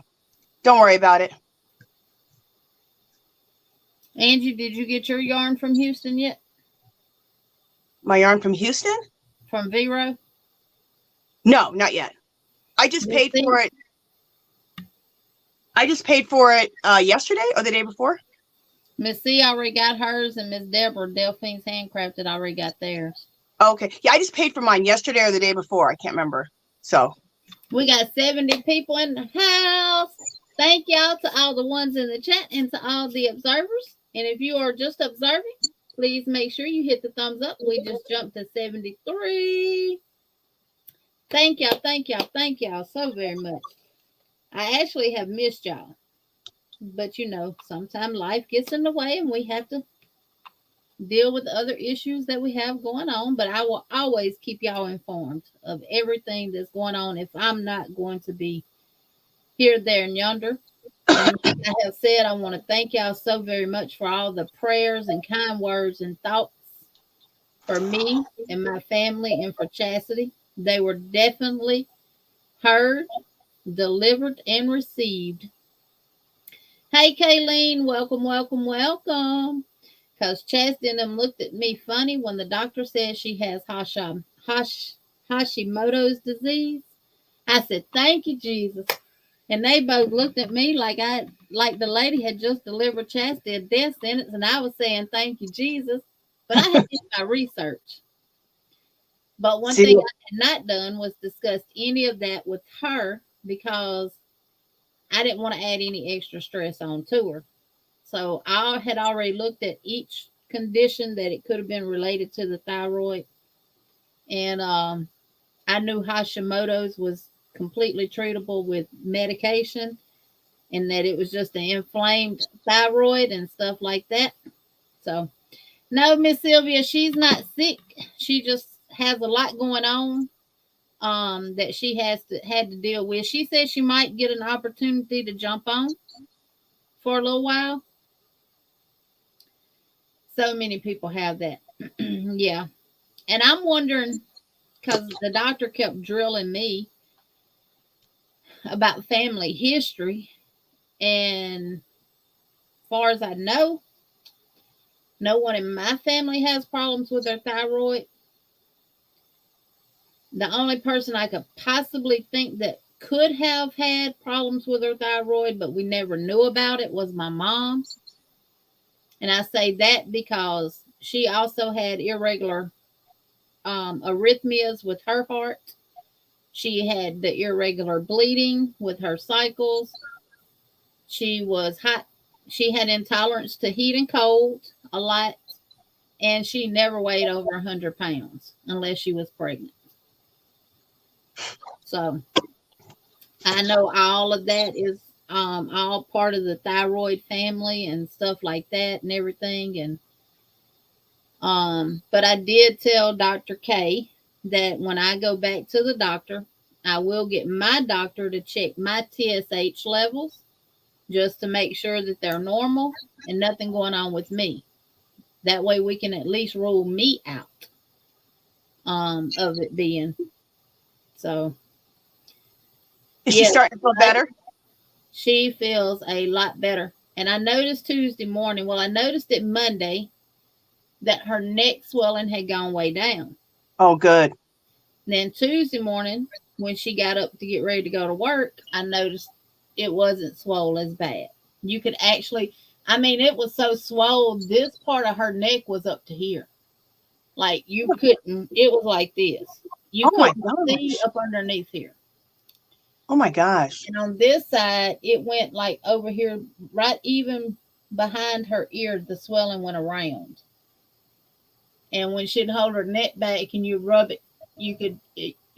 don't worry about it. Angie, did you get your yarn from Houston yet? My yarn from Houston? From Vero? No, not yet. I just paid for it. I just paid for it yesterday or the day before. Miss C already got hers, and Miss Deborah, Delphine's Handcrafted, already got theirs. Okay. Yeah, I just paid for mine yesterday or the day before. I can't remember. So we got 70 people in the house. Thank y'all to all the ones in the chat and to all the observers. And if you are just observing, please make sure you hit the thumbs up. We just jumped to 73. Thank y'all, thank y'all, thank y'all so very much. I actually have missed y'all. But you know, sometimes life gets in the way and we have to deal with other issues that we have going on. But I will always keep y'all informed of everything that's going on if I'm not going to be here, there, and yonder. And like I have said, I want to thank y'all so very much for all the prayers and kind words and thoughts for me and my family and for Chastity. They were definitely heard, delivered, and received. Hey, Kayleen, welcome, welcome, welcome. Because Chastity and them looked at me funny when the doctor said she has Hashimoto's disease. I said, thank you, Jesus. And they both looked at me like the lady had just delivered Chastity a death sentence, and I was saying, thank you, Jesus. But I had to do my research. But one thing I had not done was discuss any of that with her because I didn't want to add any extra stress on to her. So I had already looked at each condition that it could have been related to the thyroid. And I knew Hashimoto's was completely treatable with medication and that it was just an inflamed thyroid and stuff like that. So, no, Miss Sylvia, she's not sick. She just has a lot going on that she had to deal with. She said she might get an opportunity to jump on for a little while. So many people have that. Yeah. And I'm wondering, because the doctor kept drilling me about family history. And as far as I know, no one in my family has problems with their thyroid. The only person I could possibly think that could have had problems with her thyroid, but we never knew about it, was my mom. And I say that because she also had irregular arrhythmias with her heart. She had the irregular bleeding with her cycles. She was hot. She had intolerance to heat and cold a lot. And she never weighed over 100 pounds unless she was pregnant. So I know all of that is all part of the thyroid family and stuff like that and everything. And but I did tell Dr. K that when I go back to the doctor, I will get my doctor to check my TSH levels just to make sure that they're normal and nothing going on with me. That way we can at least rule me out of it being. So. Is she starting to feel better? She feels a lot better. And I noticed Tuesday morning, I noticed it Monday, that her neck swelling had gone way down. Oh, good. Then Tuesday morning, when she got up to get ready to go to work, I noticed it wasn't swollen as bad. You could actually, it was so swollen, this part of her neck was up to here. Like you couldn't, it was like this. You couldn't see up underneath here. Oh my gosh. And on this side, it went like over here, right even behind her ear, the swelling went around. And when she'd hold her neck back and you rub it you could,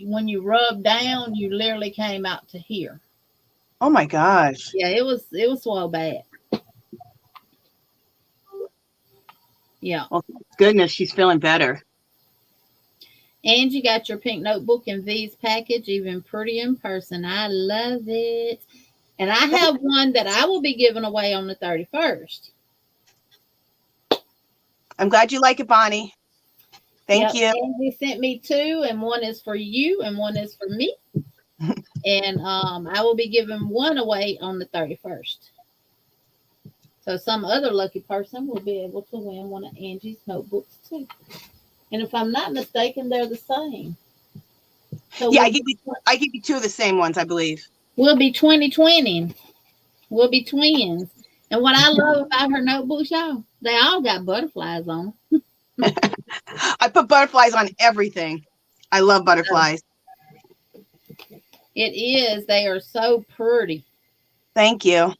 when you rubbed down, you literally came out to here. Oh my gosh. Yeah, it was so bad. Yeah. Well, goodness, she's feeling better. And you got your pink notebook in V's package, even pretty in person. I love it. And I have one that I will be giving away on the 31st. I'm glad you like it, Bonnie. Thank you. Angie sent me two, and one is for you, and one is for me. And I will be giving one away on the 31st. So some other lucky person will be able to win one of Angie's notebooks too. And if I'm not mistaken, they're the same. So yeah, I give you two of the same ones, I believe. We'll be 2020. We'll be twins. And what I love about her notebooks, y'all, they all got butterflies on them. I put butterflies on everything. I love butterflies. It is. They are so pretty. Thank you.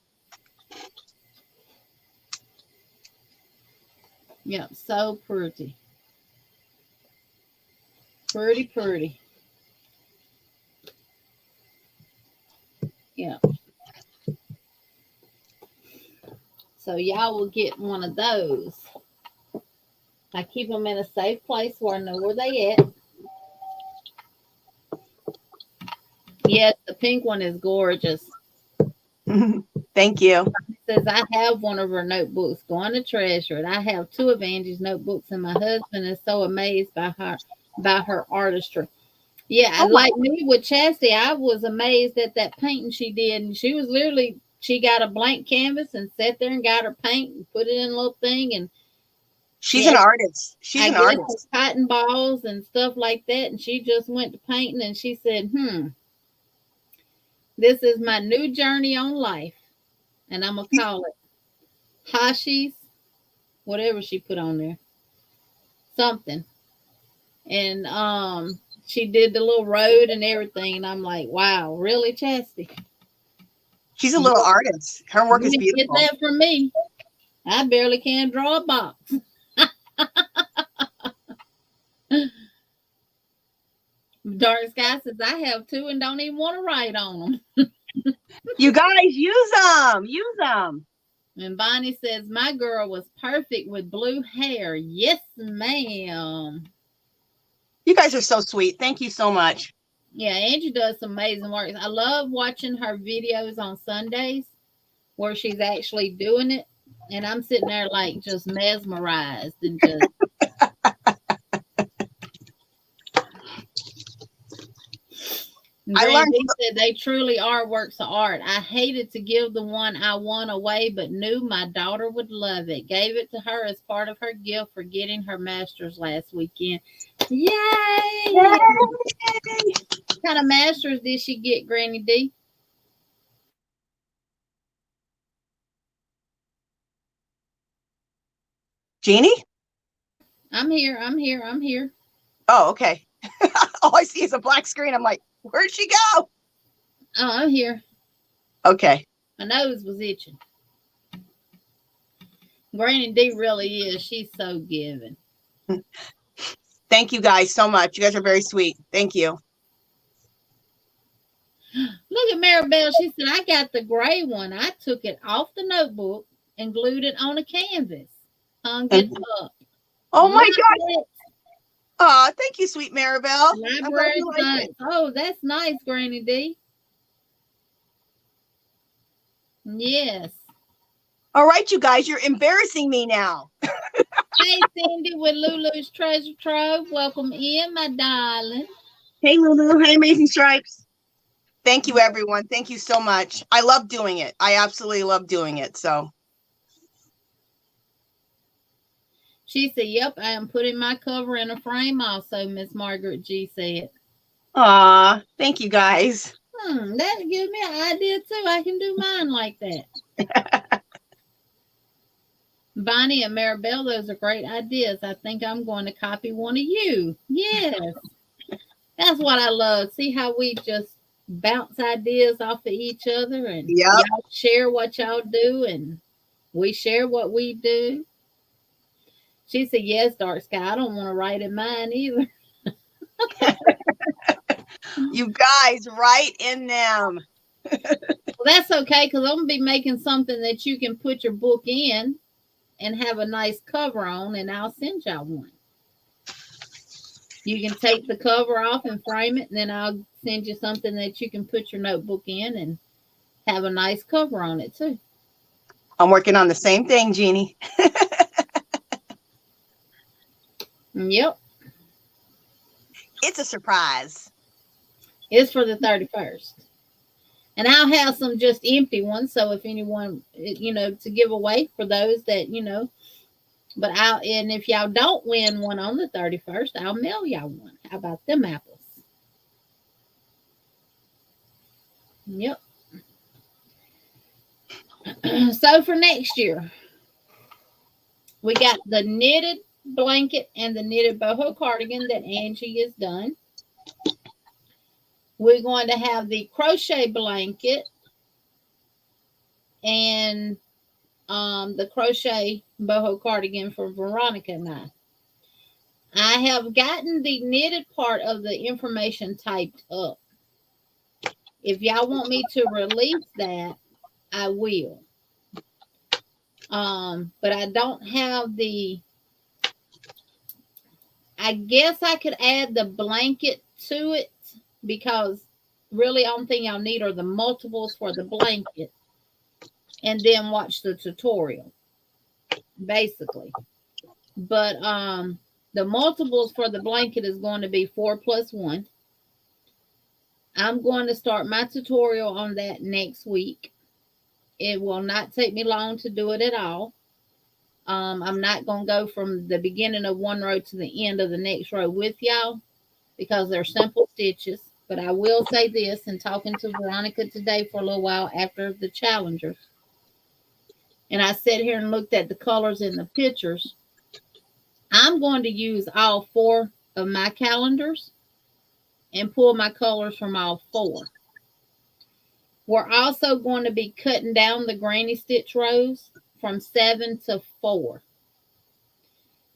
Yep, so pretty. Pretty, pretty. Yeah. So y'all will get one of those. I keep them in a safe place where I know where they at. Yes, the pink one is gorgeous. Thank you. It says I have one of her notebooks. Going to treasure it. I have two of Angie's notebooks, and my husband is so amazed by her artistry. Yeah, like me with Chastity, I was amazed at that painting she did. And she was literally, she got a blank canvas and sat there and got her paint and put it in a little thing. And she's an artist. She's an artist. Cotton balls and stuff like that. And she just went to painting, and she said, this is my new journey on life. And I'm going to call it Hashi's, whatever she put on there. Something. And she did the little road and everything. And I'm like, wow, really, Chastity? She's a little artist. Her work is beautiful. Get that from me. I barely can draw a box. Dark Sky says I have two and don't even want to write on them. You guys use them. Use them. And Bonnie says my girl was perfect with blue hair. Yes, ma'am. You guys are so sweet. Thank you so much. Yeah, Angie does some amazing work. I love watching her videos on Sundays where she's actually doing it. And I'm sitting there like just mesmerized and just. Brandy said they truly are works of art. I hated to give the one I won away, but knew my daughter would love it. Gave it to her as part of her gift for getting her master's last weekend. Yay! Yay! What kind of master's did she get, Granny D? Jeannie? I'm here. I'm here. I'm here. Oh, okay. All I see is a black screen. I'm like, where'd she go? Oh, I'm here. Okay. My nose was itching. Granny D really is. She's so giving. Thank you guys so much. You guys are very sweet. Thank you. Look at Maribel. She said, I got the gray one. I took it off the notebook and glued it on a canvas. Hung it up. Oh, my God. Oh, thank you, sweet Maribel. Library science. Oh, that's nice, Granny D. Yes. All right, you guys, you're embarrassing me now. Hey, Cindy with Lulu's Treasure Trove. Welcome in, my darling. Hey, Lulu. Hey, Amazing Stripes. Thank you, everyone. Thank you so much. I love doing it. I absolutely love doing it. So. She said, yep, I am putting my cover in a frame also, Miss Margaret G said. Aw, thank you guys. That gives me an idea too. I can do mine like that. Bonnie and Maribel, those are great ideas. I think I'm going to copy one of you. Yes. That's what I love. See how we just bounce ideas off of each other and y'all share what y'all do and we share what we do. She said, yes, Dark Sky. I don't want to write in mine either. You guys, write in them. Well, that's okay because I'm gonna be making something that you can put your book in and have a nice cover on, and I'll send y'all one. You can take the cover off and frame it, and then I'll send you something that you can put your notebook in and have a nice cover on it too. I'm working on the same thing, Jeannie. Yep. It's a surprise. It's for the 31st. And I'll have some just empty ones. So if anyone, to give away for those that, and if y'all don't win one on the 31st, I'll mail y'all one. How about them apples? Yep. So for next year, we got the knitted blanket and the knitted boho cardigan that Angie has done. We're going to have the crochet blanket and the crochet boho cardigan for Veronica and I. I have gotten the knitted part of the information typed up. If y'all want me to release that, I will. But I don't have I guess I could add the blanket to it because really only thing y'all need are the multiples for the blanket and then watch the tutorial basically. But the multiples for the blanket is going to be 4 plus 1. I'm going to start my tutorial on that next week. It will not take me long to do it at all. I'm not going to go from the beginning of one row to the end of the next row with y'all because they're simple stitches. But I will say this, in talking to Veronica today for a little while after the challengers, and I sat here and looked at the colors in the pictures, I'm going to use all 4 of my calendars and pull my colors from all 4. We're also going to be cutting down the granny stitch rows from 7 to 4.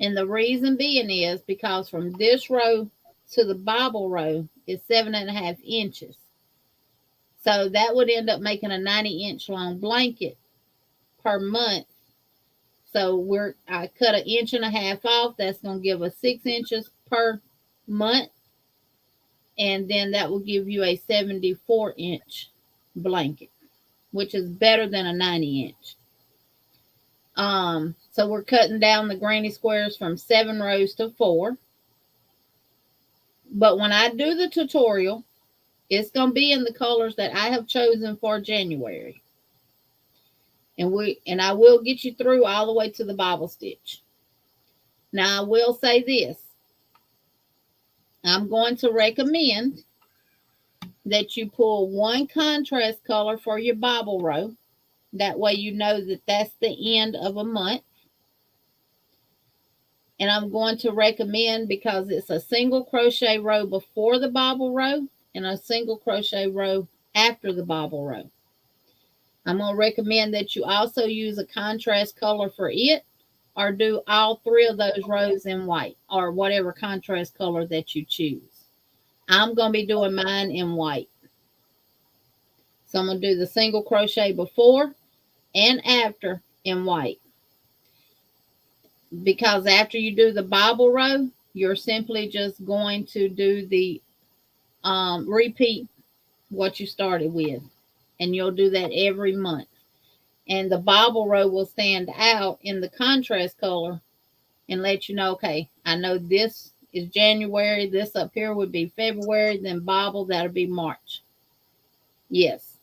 And the reason being is because from this row to the bobble row is 7.5 inches. So that would end up making a 90-inch long blanket per month. So I cut 1.5 inches off. That's going to give us 6 inches per month. And then that will give you a 74-inch blanket, which is better than a 90-inch. So we're cutting down the granny squares from 7 rows to 4. But when I do the tutorial, it's going to be in the colors that I have chosen for January. And I will get you through all the way to the bobble stitch. Now I will say this. I'm going to recommend that you pull 1 contrast color for your bobble row. That way you know that that's the end of a month. And I'm going to recommend, because it's a single crochet row before the bobble row and a single crochet row after the bobble row. I'm going to recommend that you also use a contrast color for it, or do all 3 of those rows in white, or whatever contrast color that you choose. I'm going to be doing mine in white. So I'm going to do the single crochet before and after in white. Because after you do the bobble row, you're simply just going to do the repeat what you started with. And you'll do that every month. And the bobble row will stand out in the contrast color and let you know, okay, I know this is January, this up here would be February, then bobble, that'll be March. Yes.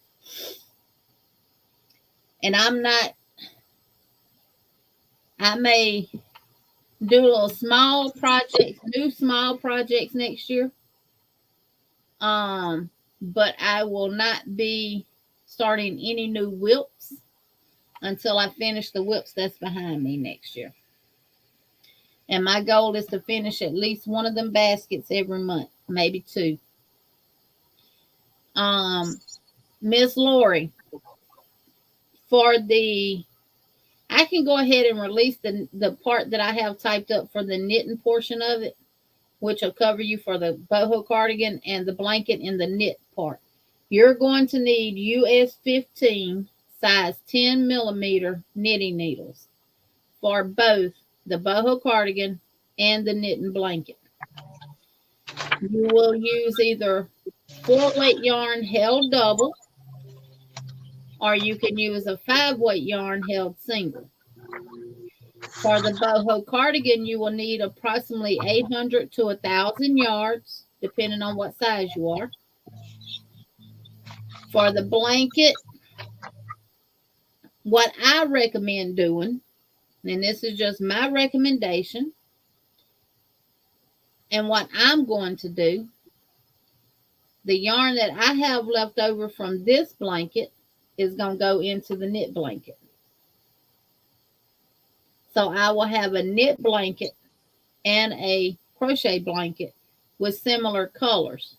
And I may do little small projects, new small projects next year. But I will not be starting any new whips until I finish the whips that's behind me next year. And my goal is to finish at least one of them baskets every month, maybe 2. Miss Lori, I can go ahead and release the part that I have typed up for the knitting portion of it. which will cover you for the boho cardigan and the blanket and the knit part. You're going to need US 15 size 10 millimeter knitting needles for both the boho cardigan and the knitting blanket. You will use either 4-weight yarn held double, or you can use a 5-weight yarn held single. For the boho cardigan, you will need approximately 800 to 1,000 yards, depending on what size you are. For the blanket, what I recommend doing, and this is just my recommendation, and what I'm going to do, the yarn that I have left over from this blanket is going to go into the knit blanket. So I will have a knit blanket and a crochet blanket with similar colors.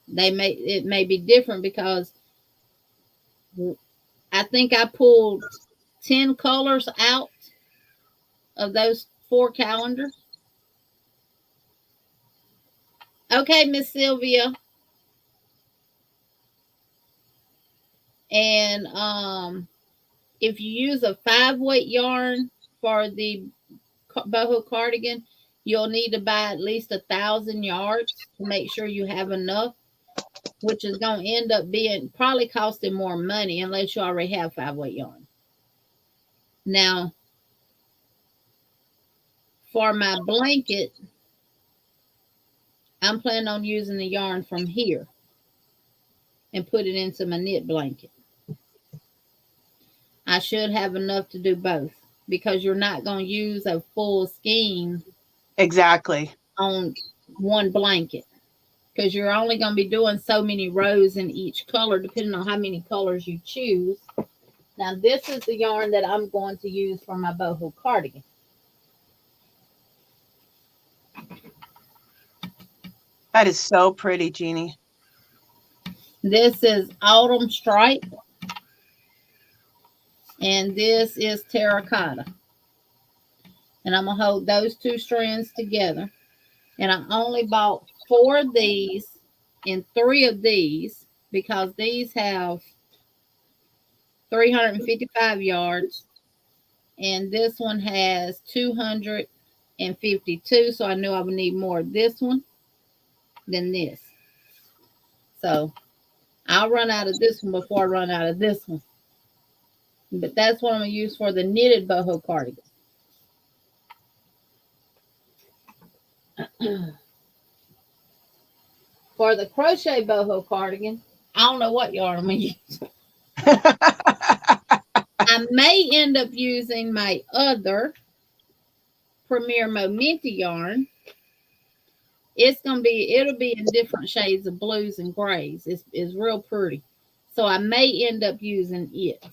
It may be different because I think I pulled 10 colors out of those 4 calendars. Okay, Miss Sylvia. And if you use a 5-weight yarn for the boho cardigan, you'll need to buy at least 1,000 yards to make sure you have enough, which is going to end up being probably costing more money unless you already have 5-weight yarn. Now, for my blanket, I'm planning on using the yarn from here and put it into my knit blanket. I should have enough to do both because you're not going to use a full skein exactly on one blanket because you're only going to be doing so many rows in each color depending on how many colors you choose. Now, this is the yarn that I'm going to use for my boho cardigan. That is so pretty, Jeannie. This is Autumn Stripe. And this is Terracotta. And I'm going to hold those 2 strands together. And I only bought 4 of these and 3 of these because these have 355 yards. And this one has 252. So I knew I would need more of this one than this. So I'll run out of this one before I run out of this one. But that's what I'm going to use for the knitted boho cardigan. For the crochet boho cardigan, I don't know what yarn I'm going to use. I may end up using my other Premier Momenti yarn. It'll be in different shades of blues and grays. It's real pretty. So I may end up using it.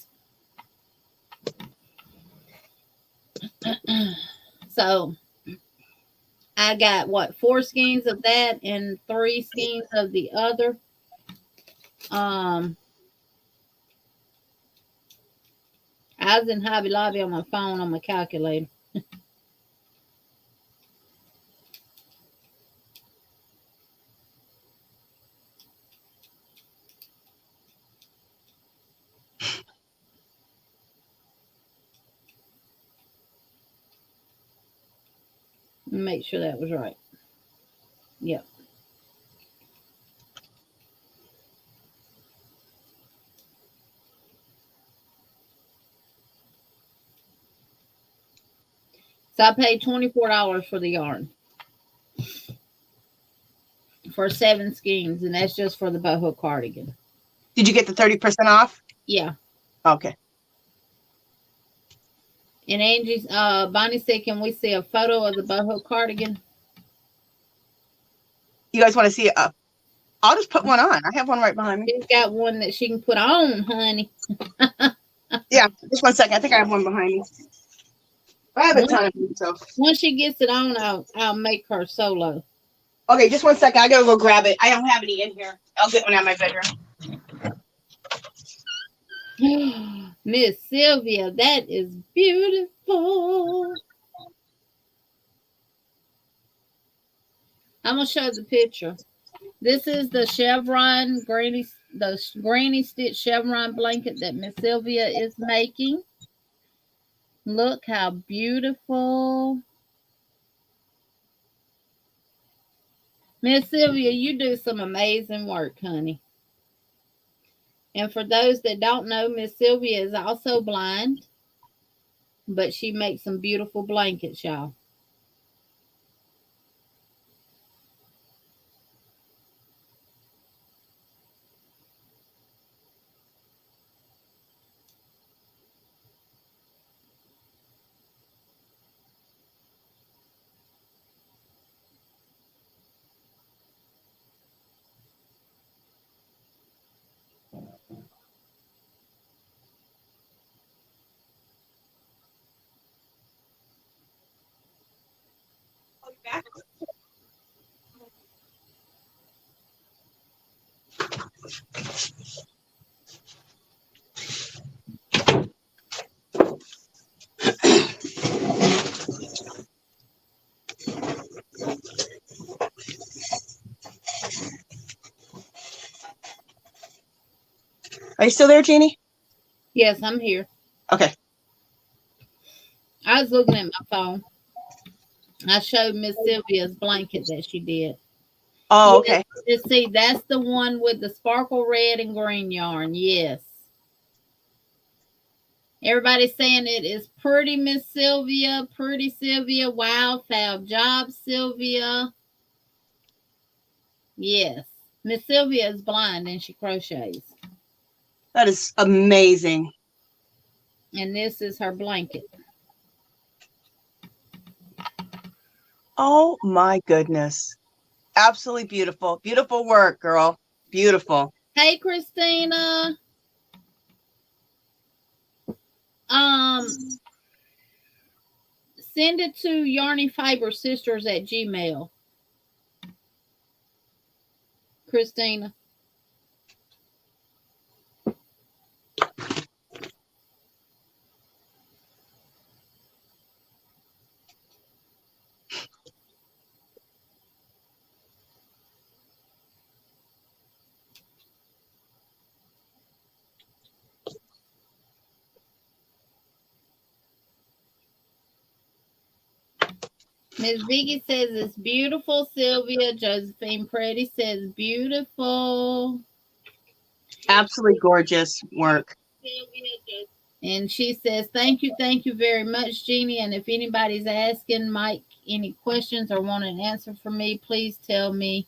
So I got 4 skeins of that and 3 skeins of the other. I was in Hobby Lobby on my phone on my calculator. Make sure that was right. Yep. So I paid $24 for the yarn for 7 skeins, and that's just for the boho cardigan. Did you get the 30% off? Yeah. Okay. And Angie's Bonnie said, can we see a photo of the boho cardigan? You guys want to see it? I'll just put one on. I have one right behind me. She's got one that she can put on, honey. Yeah, just 1 second. I think I have one behind me. I have a ton of them, so. Once she gets it on, I'll make her solo. Okay, just 1 second. I gotta go grab it. I don't have any in here. I'll get one out of my bedroom. Miss Sylvia, that is beautiful. I'm gonna show the picture. This is the granny stitch chevron blanket that Miss Sylvia is making. Look how beautiful. Miss Sylvia, you do some amazing work, honey. And for those that don't know, Miss Sylvia is also blind, but she makes some beautiful blankets, y'all. Are you still there, Jeannie? Yes, I'm here. Okay. I was looking at my phone. I showed Miss Sylvia's blanket that she did. Oh, Yes, okay. see, that's the one with the sparkle red and green yarn. Yes. Everybody's saying it is pretty, Miss Sylvia. Pretty, Sylvia. Wow, fab job, Sylvia. Yes. Miss Sylvia is blind and she crochets. That is amazing. And this is her blanket. Oh my goodness. Absolutely beautiful. Beautiful work, girl. Beautiful. Hey, Christina. Send it to Yarny Fiber Sisters at Gmail. Christina. Miss Vicky says it's beautiful, Sylvia. Josephine Pretty says beautiful. Absolutely gorgeous work. And she says, thank you very much, Jeannie. And if anybody's asking Mike any questions or want an answer from me, please tell me.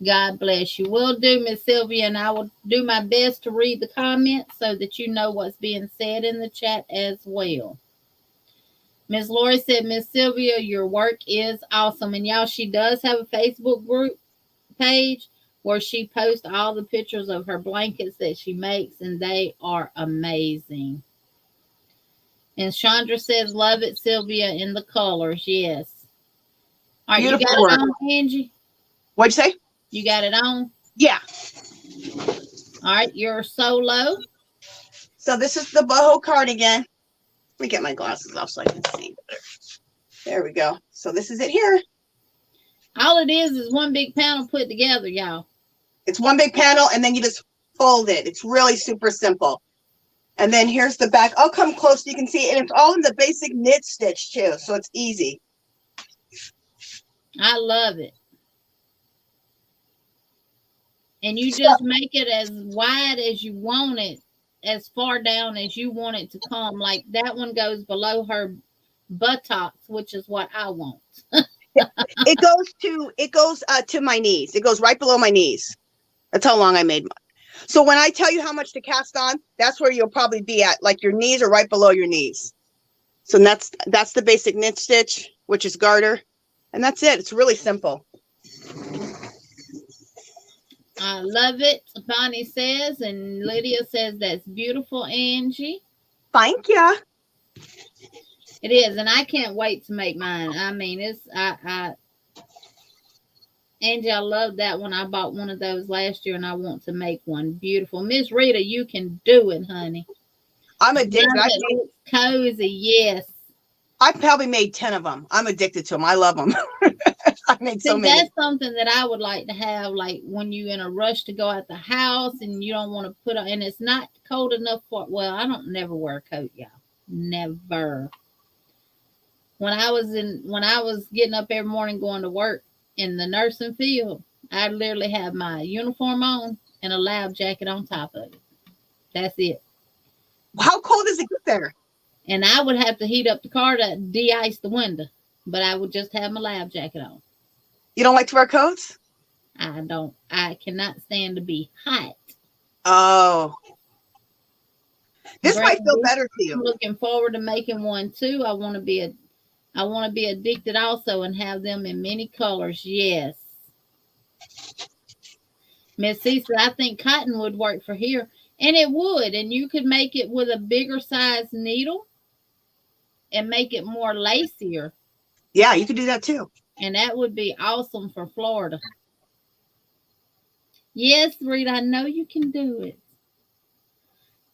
God bless you. Will do, Miss Sylvia, and I will do my best to read the comments so that you know what's being said in the chat as well. Miss Lori said, Miss Sylvia, your work is awesome. And y'all, she does have a Facebook group page where she posts all the pictures of her blankets that she makes, and they are amazing. And Chandra says, love it, Sylvia, in the colors. Yes. All right, beautiful, you got work. It on, Angie? What'd you say? You got it on? Yeah. All right, you're solo. So this is the boho cardigan. Let me get my glasses off so I can see better. There we go. So this is it here. All it is one big panel put together, y'all. It's one big panel, and then you just fold it. It's really super simple. And then here's the back. I'll come close so you can see it. And it's all in the basic knit stitch, too, so it's easy. I love it. And you just make it as wide as you want it, as far down as you want it to come. Like that one goes below her buttocks, which is what I want. It goes to my knees. It goes right below my knees. That's how long I made mine. So when I tell you how much to cast on, that's where you'll probably be at. Like your knees are right below your knees. So that's the basic knit stitch, which is garter. And that's it. It's really simple. I love it, Bonnie says, and Lydia says that's beautiful, Angie. Thank you. It is, and I can't wait to make mine. I mean, Angie, I love that one. I bought one of those last year, and I want to make one. Beautiful. Miss Rita, you can do it, honey. I'm addicted. It's cozy, yes. I probably made 10 of them. I'm addicted to them. I love them. I made so See, many. that's something that I would like to have, like when you're in a rush to go out the house and you don't want to put on, and it's not cold enough for. Well, I don't never wear a coat, y'all. Never. When I was getting up every morning going to work in the nursing field, I literally have my uniform on and a lab jacket on top of it. That's it. How cold does it get there? And I would have to heat up the car to de-ice the window, but I would just have my lab jacket on. You don't like to wear coats? I don't. I cannot stand to be hot. Oh. This might feel better to I'm you. looking forward to making one too. I want to be addicted also and have them in many colors. Yes. Miss Cecil, I think cotton would work for here. And it would. And you could make it with a bigger size needle and make it more lacier. Yeah, you could do that too. And that would be awesome for Florida. Yes, Rita, I know you can do it.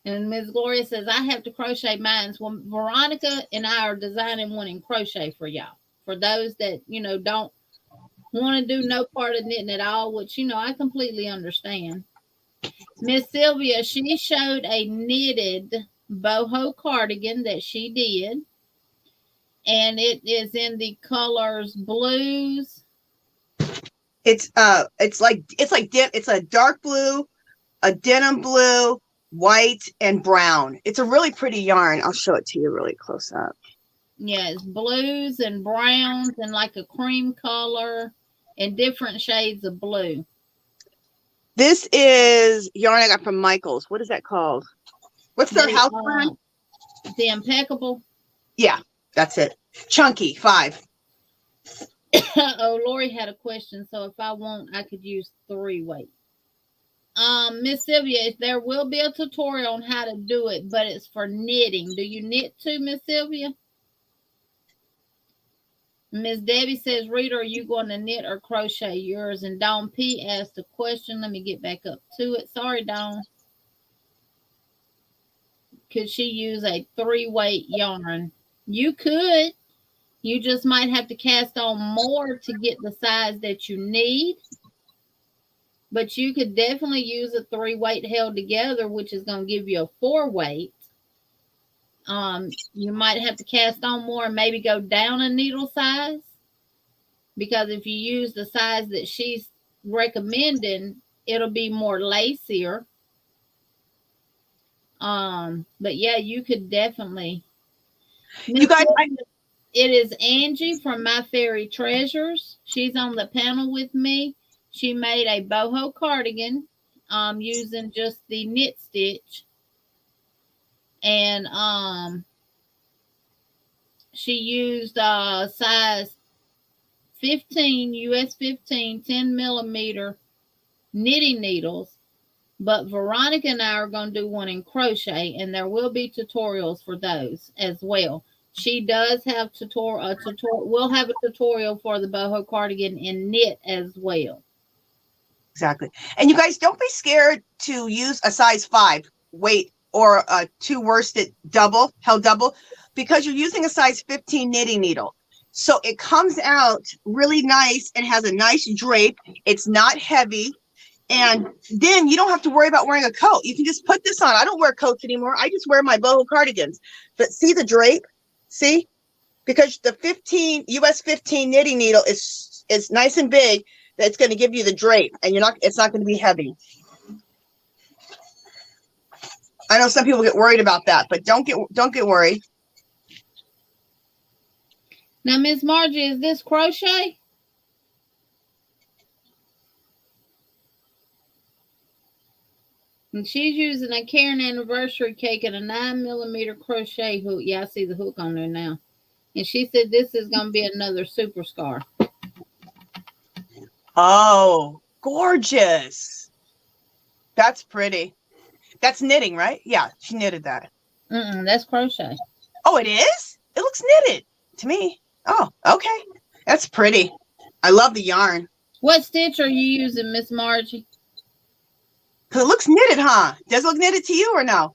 And Miss Gloria says, I have to crochet mine. Well, Veronica and I are designing one in crochet for y'all. For those that, don't want to do no part of knitting at all, which, I completely understand. Miss Sylvia, she showed a knitted boho cardigan that she did. And it is in the colors blues. It's a dark blue, a denim blue, white, and brown. It's a really pretty yarn. I'll show it to you really close up. Yeah, it's blues and browns and like a cream color and different shades of blue. This is yarn I got from Michael's. What is that called? What's their house brand? The Impeccable. Yeah, that's it. Chunky 5. Oh, Lori had a question. So if I want, I could use 3 weight. Miss Sylvia, there will be a tutorial on how to do it, but it's for knitting. Do you knit too, Miss Sylvia? Miss Debbie says, Rita, are you going to knit or crochet yours? And Dawn P asked a question. Let me get back up to it. Sorry, Dawn. Could she use a 3 weight yarn? You could. You just might have to cast on more to get the size that you need. But you could definitely use a 3 weight held together, which is going to give you a 4 weight. You might have to cast on more and maybe go down a needle size. Because if you use the size that she's recommending, it'll be more lacier. But yeah, you could definitely. You guys, it is Angie from My Fairy Treasures. She's on the panel with me. She made a boho cardigan using just the knit stitch. And she used size 15, US 15, 10 millimeter knitting needles. But Veronica and I are going to do one in crochet, and there will be tutorials for those as well. She does have we'll have a tutorial for the boho cardigan in knit as well. Exactly. And you guys, don't be scared to use a size 5 weight or a 2 worsted held double, because you're using a size 15 knitting needle. So it comes out really nice and has a nice drape. It's not heavy. And then you don't have to worry about wearing a coat. You can just put this on. I don't wear coats anymore. I just wear my boho cardigans. But see the drape? See? Because the US 15 knitting needle is nice and big. It's going to give you the drape, and it's not going to be heavy. I know some people get worried about that, but don't get worried. Now, Miss Margie, is this crochet? And she's using a Karen anniversary cake and a 9 millimeter crochet hook. Yeah, I see the hook on there now. And she said this is going to be another super scar. Oh, gorgeous. That's pretty. That's knitting, right? Yeah, she knitted that. That's crochet. Oh, it is? It looks knitted to me. Oh, okay. That's pretty. I love the yarn. What stitch are you using, Miss Margie? Because it looks knitted, huh? Does it look knitted to you or no?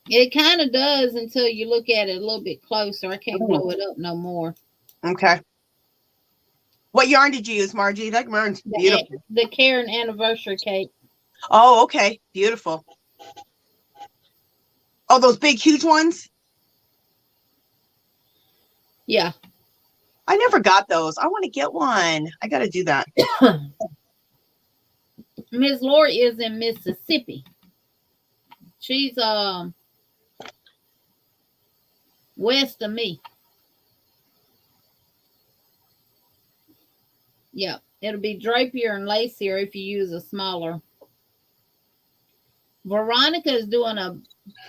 It kind of does until you look at it a little bit closer. I can't blow it up no more. Okay. What yarn did you use, Margie? That yarn's beautiful. The Karen anniversary cake. Oh, okay. Beautiful. Oh, those big, huge ones? Yeah. I never got those. I want to get one. I got to do that. Miss Lori is in Mississippi. She's west of me. Yep. It'll be drapier and lacier if you use a smaller. Veronica is doing a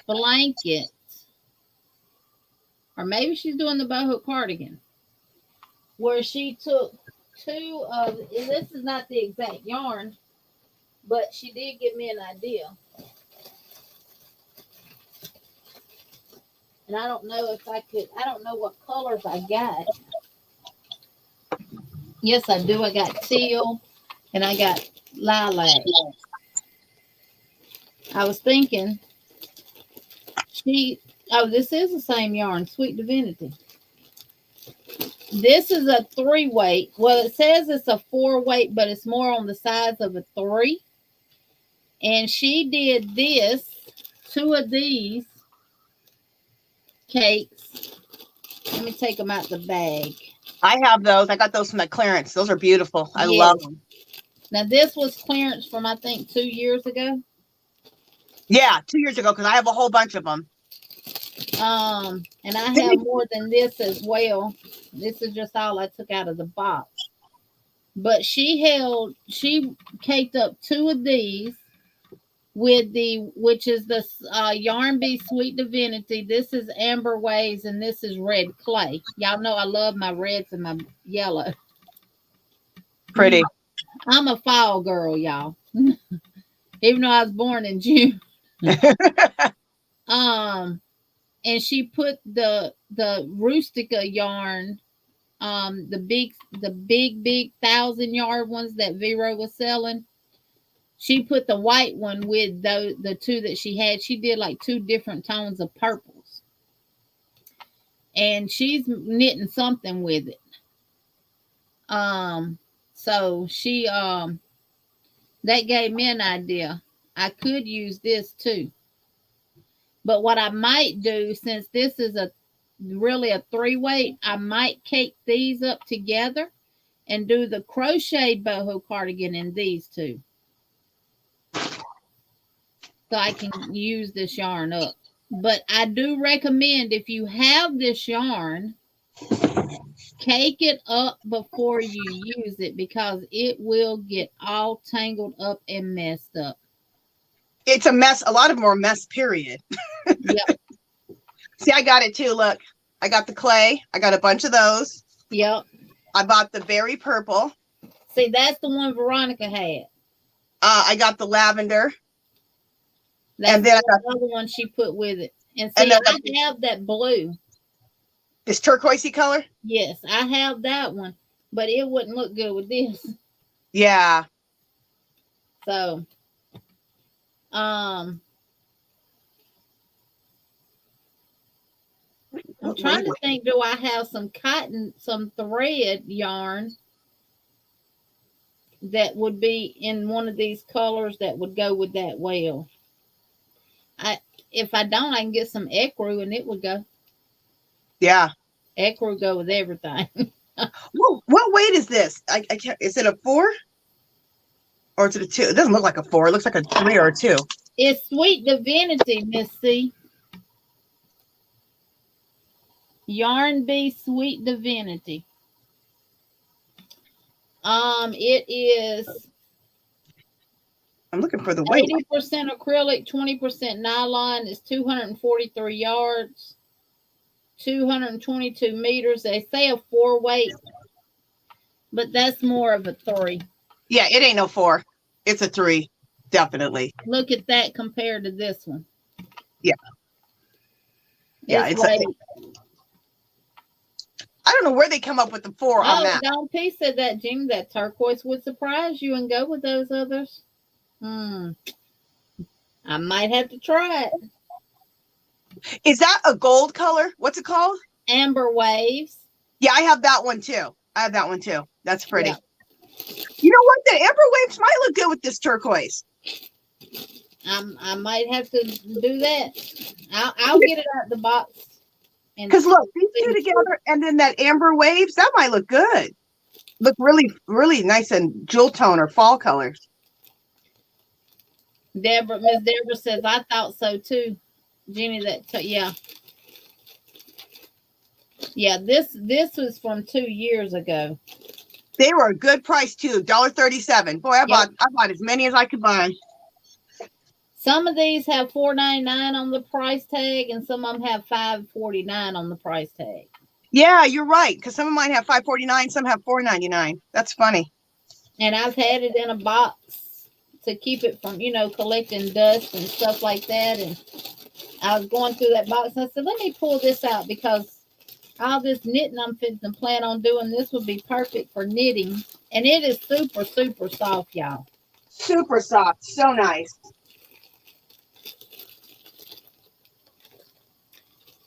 blanket. Or maybe she's doing the boho cardigan. Where she took two of, this is not the exact yarn, but she did give me an idea. And I don't know if I could, I don't know what colors I got. Yes, I do. I got teal and I got lilac. I was thinking, this is the same yarn, Sweet Divinity. This is a 3-weight. Well, it says it's a 4-weight, but it's more on the size of a 3. And she did this, 2 of these cakes. Let me take them out the bag. I have those. I got those from the clearance. Those are beautiful. I love them. Now, this was clearance from, I think, 2 years ago. Yeah, 2 years ago, because I have a whole bunch of them. And I have more than this as well. This is just all I took out of the box. But she caked up 2 of these with which is the Yarn Bee Sweet Divinity. This is Amber Waves and this is Red Clay. Y'all know I love my reds and my yellow. Pretty. I'm a fall girl, y'all. Even though I was born in June. And she put the Rustica yarn, the big 1,000-yard ones that Vero was selling. She put the white one with the 2 that she had. She did like 2 different tones of purples. And she's knitting something with it. So she that gave me an idea. I could use this too. But what I might do, since this is really a 3-weight, I might cake these up together and do the crocheted boho cardigan in these 2. So I can use this yarn up. But I do recommend, if you have this yarn, cake it up before you use it, because it will get all tangled up and messed up. It's a mess. A lot of them are a mess, period. Yep. See, I got it too. Look, I got the clay. I got a bunch of those. Yep. I bought the berry purple. See, that's the one Veronica had. I got the lavender. That's and then I got the other one she put with it. And see, I have that blue. This turquoisey color? Yes, I have that one, but it wouldn't look good with this. Yeah. So, I'm trying to think, do I have some cotton, some thread yarn that would be in one of these colors that would go with that well? If I don't, I can get some ecru and it would go. Yeah. Ecru go with everything. What weight is this? I can't. Is it a 4? Or is it a 2? It doesn't look like a 4. It looks like a 3 or a 2. It's Sweet Divinity, Miss C. Yarn Bee Sweet Divinity. It is. I'm looking for the weight. 80% acrylic, 20% nylon. Is 243 yards, 222 meters. They say a 4-weight, but that's more of a 3. Yeah, it ain't no 4. It's a 3, definitely. Look at that compared to this one. Yeah. Yeah, it's like, I don't know where they come up with the 4 on that. Don P said that, Jim, that turquoise would surprise you and go with those others. I might have to try it. Is that a gold color? What's it called? Amber Waves. Yeah, I have that one too. That's That's pretty. Yeah. You know what? The amber waves might look good with this turquoise. I might have to do that. I'll get it out the box. Because look, these two together and then that amber waves, that might look good. Look really, really nice and jewel tone or fall colors. Miss Deborah says, I thought so too. Jenny, yeah. Yeah, this was from 2 years ago. They were a good price too, $1.37. Boy, I bought as many as I could buy. Some of these have $4.99 on the price tag, and some of them have $5.49 on the price tag. Yeah, you're right. Because some of mine have $5.49, some have $4.99. That's funny. And I've had it in a box to keep it from, collecting dust and stuff like that. And I was going through that box and I said, let me pull this out because all this knitting I'm fixing to plan on doing, this would be perfect for knitting. And it is super, super soft, y'all. Super soft. So nice.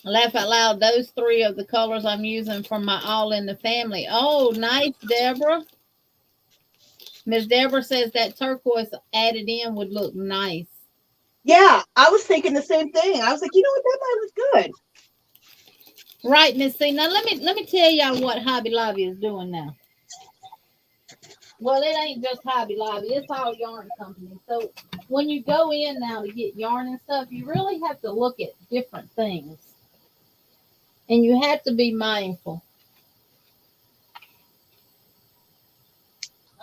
Laugh out loud. Those 3 of the colors I'm using for my All in the Family. Oh, nice, Deborah. Miss Deborah says that turquoise added in would look nice. Yeah, I was thinking the same thing. I was like, you know what, that might look good. Right, Miss C. Now let me tell y'all what Hobby Lobby is doing now. Well, it ain't just Hobby Lobby; it's all yarn companies. So when you go in now to get yarn and stuff, you really have to look at different things, and you have to be mindful.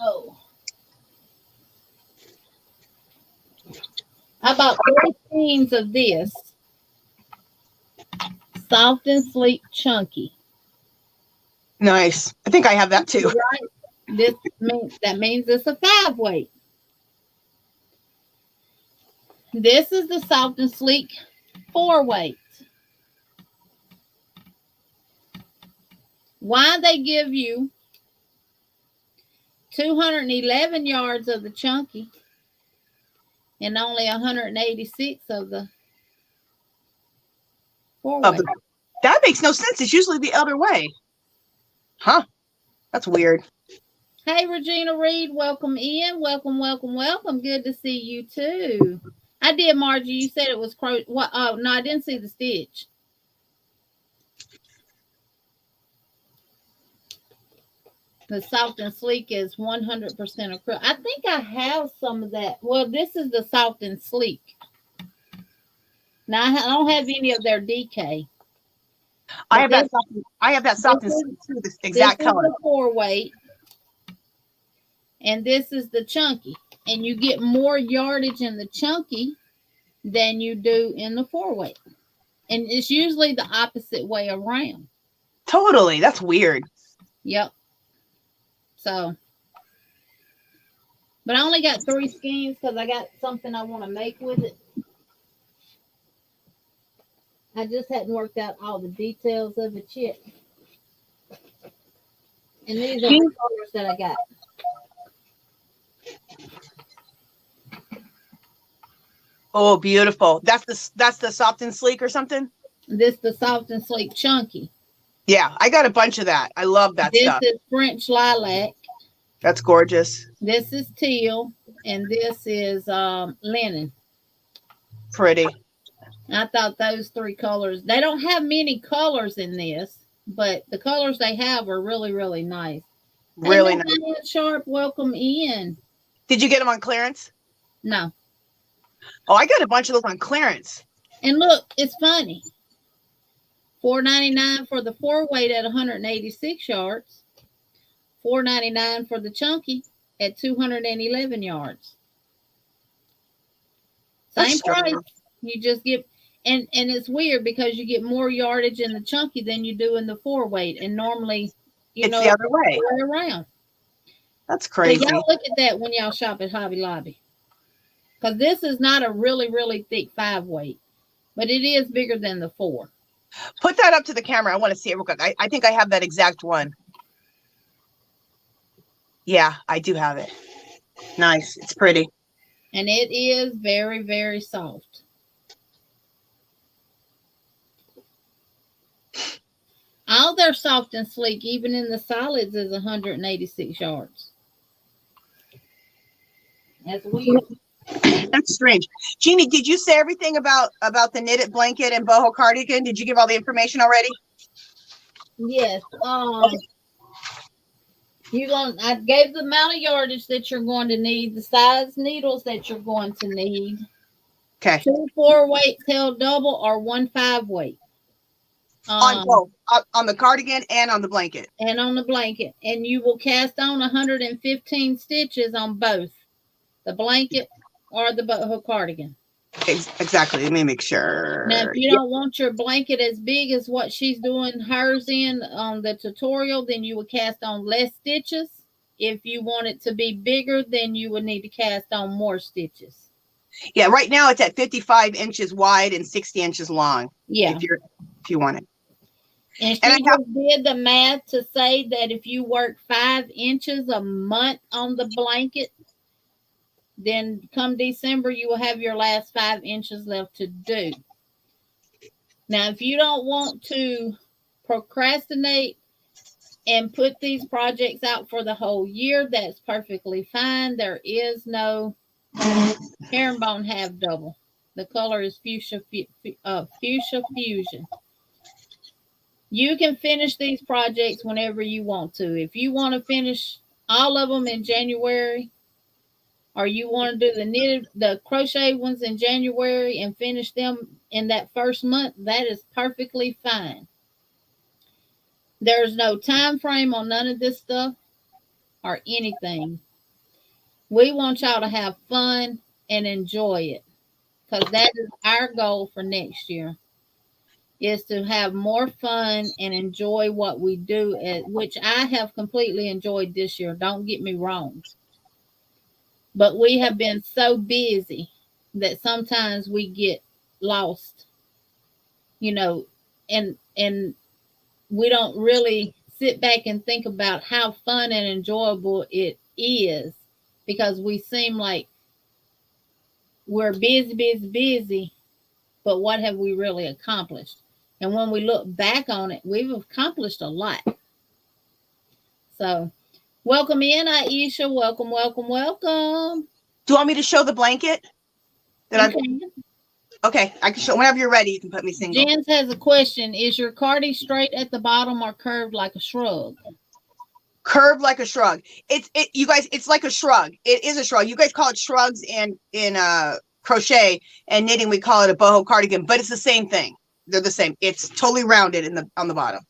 Oh. I bought 3 skeins of this. Soft and sleek chunky. Nice. I think I have that too. Right. That means it's a 5 weight. This is the soft and sleek 4 weight. Why they give you 211 yards of the chunky and only 186 of the 4 weight. That makes no sense. It's usually the other way. Huh? That's weird. Hey, Regina Reed, welcome in. Welcome, welcome, welcome. Good to see you too. I did, Margie. You said it was crochet. What? Oh, no, I didn't see the stitch. The soft and sleek is 100% acrylic. I think I have some of that. Well, this is the soft and sleek. Now, I don't have any of their DK. I have that soft and sleek too, this exact color. This is the 4 weight. And this is the chunky. And you get more yardage in the chunky than you do in the 4 weight. And it's usually the opposite way around. Totally. That's weird. Yep. So, but I only got 3 skeins because I got something I want to make with it. I just hadn't worked out all the details of it yet. And these are the colors that I got. Oh, beautiful. That's the soft and sleek or something? This the soft and sleek chunky. Yeah, I got a bunch of that. I love that stuff. This is French lilac. That's gorgeous. This is teal. And this is linen. Pretty. I thought those 3 colors, they don't have many colors in this, but the colors they have are really, really nice. Really nice. Sharp, welcome in. Did you get them on clearance? No. Oh, I got a bunch of those on clearance. And look, it's funny. $4.99 for the 4 weight at 186 yards. $4.99 for the chunky at 211 yards. Same price. You just get, and it's weird because you get more yardage in the chunky than you do in the 4 weight, and normally, it's the other way around. That's crazy. So y'all look at that when y'all shop at Hobby Lobby, because this is not a really, really thick 5 weight, but it is bigger than the 4. Put that up to the camera. I want to see it real quick. I think I have that exact one. Yeah, I do have it. Nice. It's pretty. And it is very, very soft. All their They're soft and sleek. Even in the solids is 186 yards. That's weird. That's strange. Jeannie, did you say everything about the knitted blanket and boho cardigan? Did you give all the information already? Yes. I gave the amount of yardage that you're going to need, the size needles that you're going to need. Okay. 2 4 weights held double or 1 5 weight. On both, on the cardigan and on the blanket. And on the blanket. And you will cast on 115 stitches on both the blanket or the boho cardigan. Exactly. Let me make sure. Now, if you don't want your blanket as big as what she's doing hers in on the tutorial, then you would cast on less stitches. If you want it to be bigger, then you would need to cast on more stitches. Yeah, right now it's at 55 inches wide and 60 inches long. Yeah. If you want it. And she just did the math to say that if you work 5 inches a month on the blanket, then come December, you will have your last 5 inches left to do. Now, if you don't want to procrastinate and put these projects out for the whole year, that's perfectly fine. There is no herringbone half double. The color is fuchsia fusion. You can finish these projects whenever you want to. If you want to finish all of them in January, or you want to do the crochet ones in January and finish them in that first month, that is perfectly fine. There's no time frame on none of this stuff or anything. We want y'all to have fun and enjoy it, because that is our goal for next year, is to have more fun and enjoy what we do, which I have completely enjoyed this year. Don't get me wrong. But we have been so busy that sometimes we get lost, and we don't really sit back and think about how fun and enjoyable it is, because we seem like we're busy, but what have we really accomplished? And when we look back on it, we've accomplished a lot. So, welcome in, Aisha. Welcome. Do you want me to show the blanket? Okay, I can show whenever you're ready. You can put me single. Jens has a question. Is your cardi straight at the bottom or curved like a shrug? Curved like a shrug. You guys, it's like a shrug. It is a shrug. You guys call it shrugs in crochet, and knitting we call it a boho cardigan, but it's the same thing. They're the same. It's totally rounded on the bottom.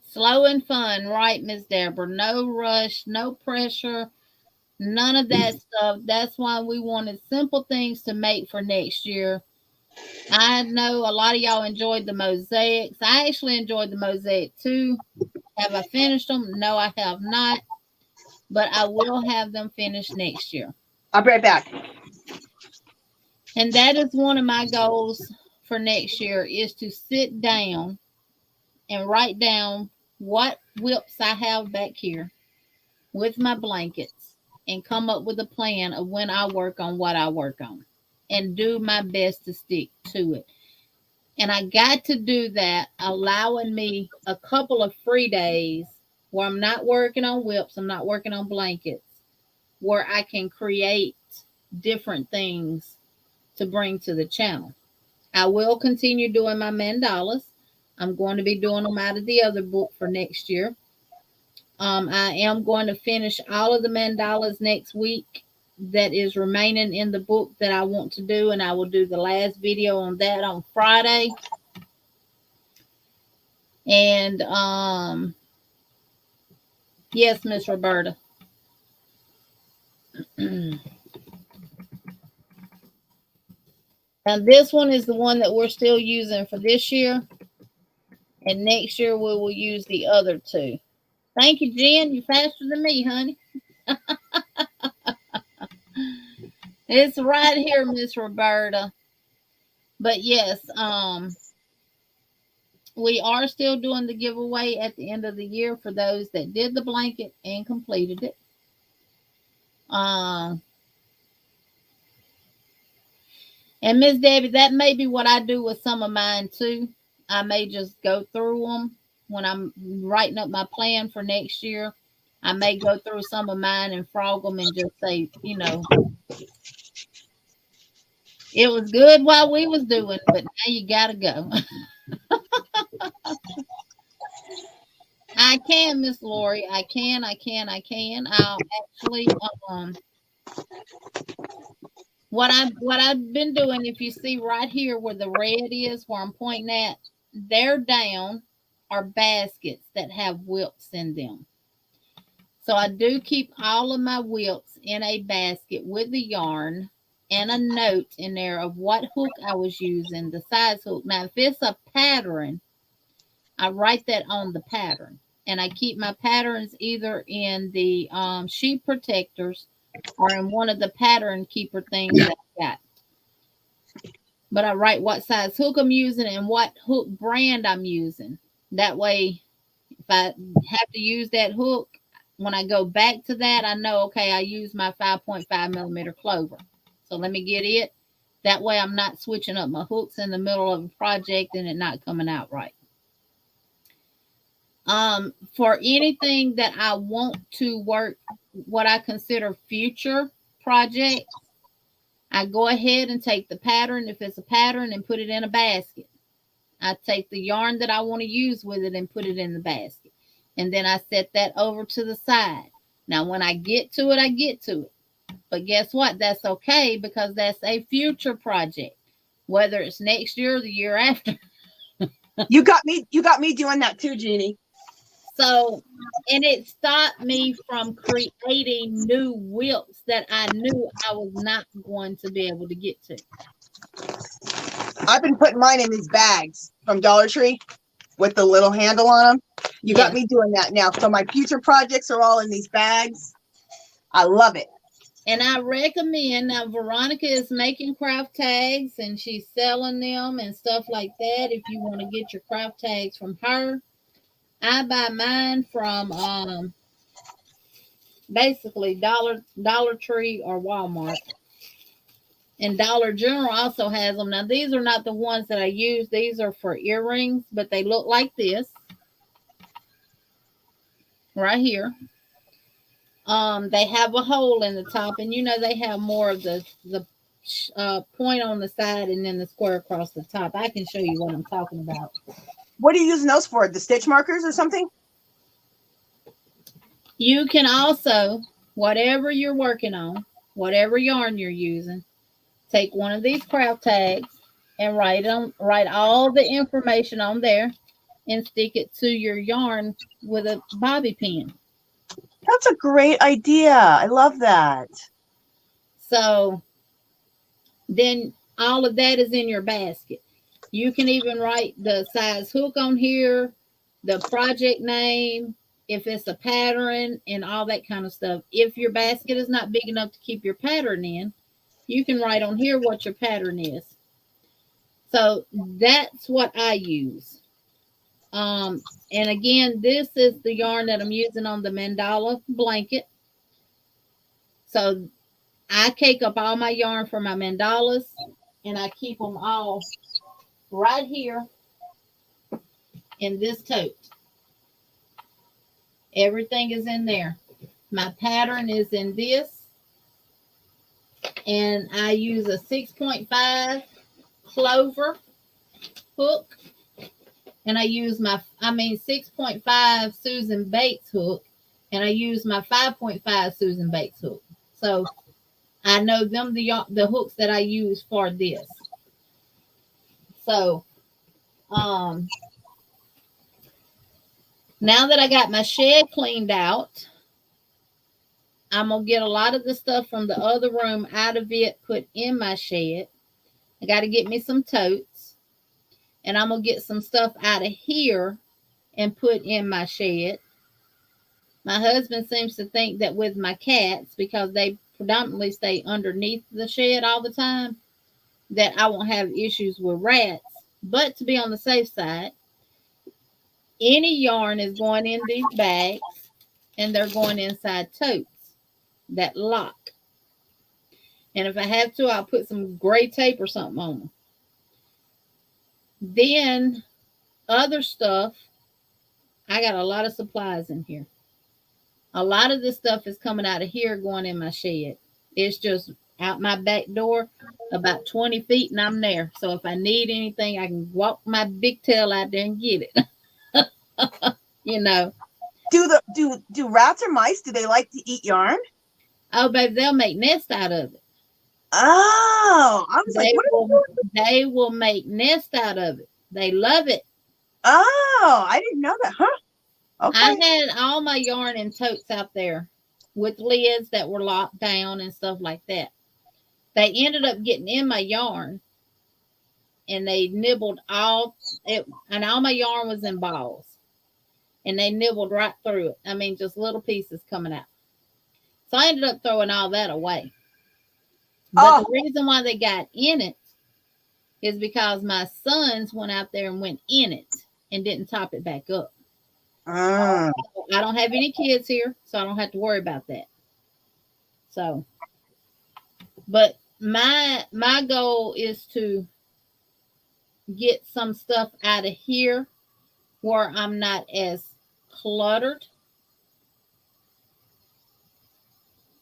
Slow and fun, right, Miss Deborah? No rush, no pressure, none of that stuff. That's why we wanted simple things to make for next year. I know a lot of y'all enjoyed the mosaics. I actually enjoyed the mosaic too. Have I finished them? No, I have not. But I will have them finished next year. I'll be right back. And that is one of my goals for next year, is to sit down and write down what whips I have back here with my blankets and come up with a plan of when I work on what I work on and do my best to stick to it. And I got to do that, allowing me a couple of free days where I'm not working on whips, I'm not working on blankets, where I can create different things to bring to the channel. I will continue doing my mandalas. I'm going to be doing them out of the other book for next year. I am going to finish all of the mandalas next week that is remaining in the book that I want to do, and I will do the last video on that on Friday. And yes, Miss Roberta. Now this one is the one that we're still using for this year, and next year we will use the other two. Thank you, Jen. You're faster than me, honey. It's right here, Miss Roberta. But yes, we are still doing the giveaway at the end of the year for those that did the blanket and completed it. And Miss Debbie, that may be what I do with some of mine too. I may just go through them when I'm writing up my plan for next year. I may go through some of mine and frog them and just say, it was good while we was doing, but now you gotta go. I can, Miss Lori. I can. I'll actually what I've been doing, if you see right here where the red is, where I'm pointing at, they're down are baskets that have wilts in them. So I do keep all of my wilts in a basket with the yarn and a note in there of what hook I was using, the size hook. Now, if it's a pattern, I write that on the pattern. And I keep my patterns either in the sheep protectors or in one of the pattern keeper things that I got. But I write what size hook I'm using and what hook brand I'm using. That way, if I have to use that hook, when I go back to that, I know, okay, I use my 5.5 millimeter clover. So let me get it. That way I'm not switching up my hooks in the middle of a project and it not coming out right. For anything that I want to work, what I consider future projects, I go ahead and take the pattern, if it's a pattern, and put it in a basket. I take the yarn that I want to use with it and put it in the basket. And then I set that over to the side. Now, when I get to it, I get to it. But guess what? That's okay because that's a future project, whether it's next year or the year after. You got me doing that too, Jeannie. So, and it stopped me from creating new wilts that I knew I was not going to be able to get to. I've been putting mine in these bags from Dollar Tree with the little handle on them. You got me doing that now. So my future projects are all in these bags. I love it. And I recommend, now Veronica is making craft tags and she's selling them and stuff like that. If you want to get your craft tags from her, I buy mine from basically Dollar Tree or Walmart. And Dollar General also has them. Now, these are not the ones that I use. These are for earrings, but they look like this. Right here. They have a hole in the top, and they have more of the point on the side and then the square across the top. I can show you what I'm talking about. What are you using those for? The stitch markers or something? You can also, whatever you're working on, whatever yarn you're using, take one of these craft tags and write all the information on there and stick it to your yarn with a bobby pin. That's a great idea. I love that. So then all of that is in your basket. You can even write the size hook on here, the project name, if it's a pattern, and all that kind of stuff. If your basket is not big enough to keep your pattern in, you can write on here what your pattern is. So that's what I use. And again, this is the yarn that I'm using on the mandala blanket. So I cake up all my yarn for my mandalas and I keep them all right here in this tote. Everything is in there. My pattern is in this. And I use a 6.5 clover hook. And I use 6.5 Susan Bates hook. And I use my 5.5 Susan Bates hook. So I know them the hooks that I use for this. So now that I got my shed cleaned out, I'm going to get a lot of the stuff from the other room out of it, put in my shed. I got to get me some totes. And I'm going to get some stuff out of here and put in my shed. My husband seems to think that with my cats, because they predominantly stay underneath the shed all the time, that I won't have issues with rats. But to be on the safe side, any yarn is going in these bags and they're going inside totes that lock. And if I have to, I'll put some gray tape or something on them. Then other stuff, I got a lot of supplies in here. A lot of this stuff is coming out of here going in my shed. It's just out my back door about 20 feet and I'm there. So if I need anything, I can walk my big tail out there and get it. You know. Do rats or mice, do they like to eat yarn? Oh, baby, they'll make nests out of it. Oh, I was like, what are they doing? They will make nests out of it. They love it. Oh, I didn't know that, huh? Okay. I had all my yarn in totes out there with lids that were locked down and stuff like that. They ended up getting in my yarn and they nibbled all it, and all my yarn was in balls. And they nibbled right through it. I mean, just little pieces coming out. So I ended up throwing all that away. But the reason why they got in it is because my sons went out there and went in it and didn't top it back up. I don't have any kids here, so I don't have to worry about that. So, but my goal is to get some stuff out of here where I'm not as cluttered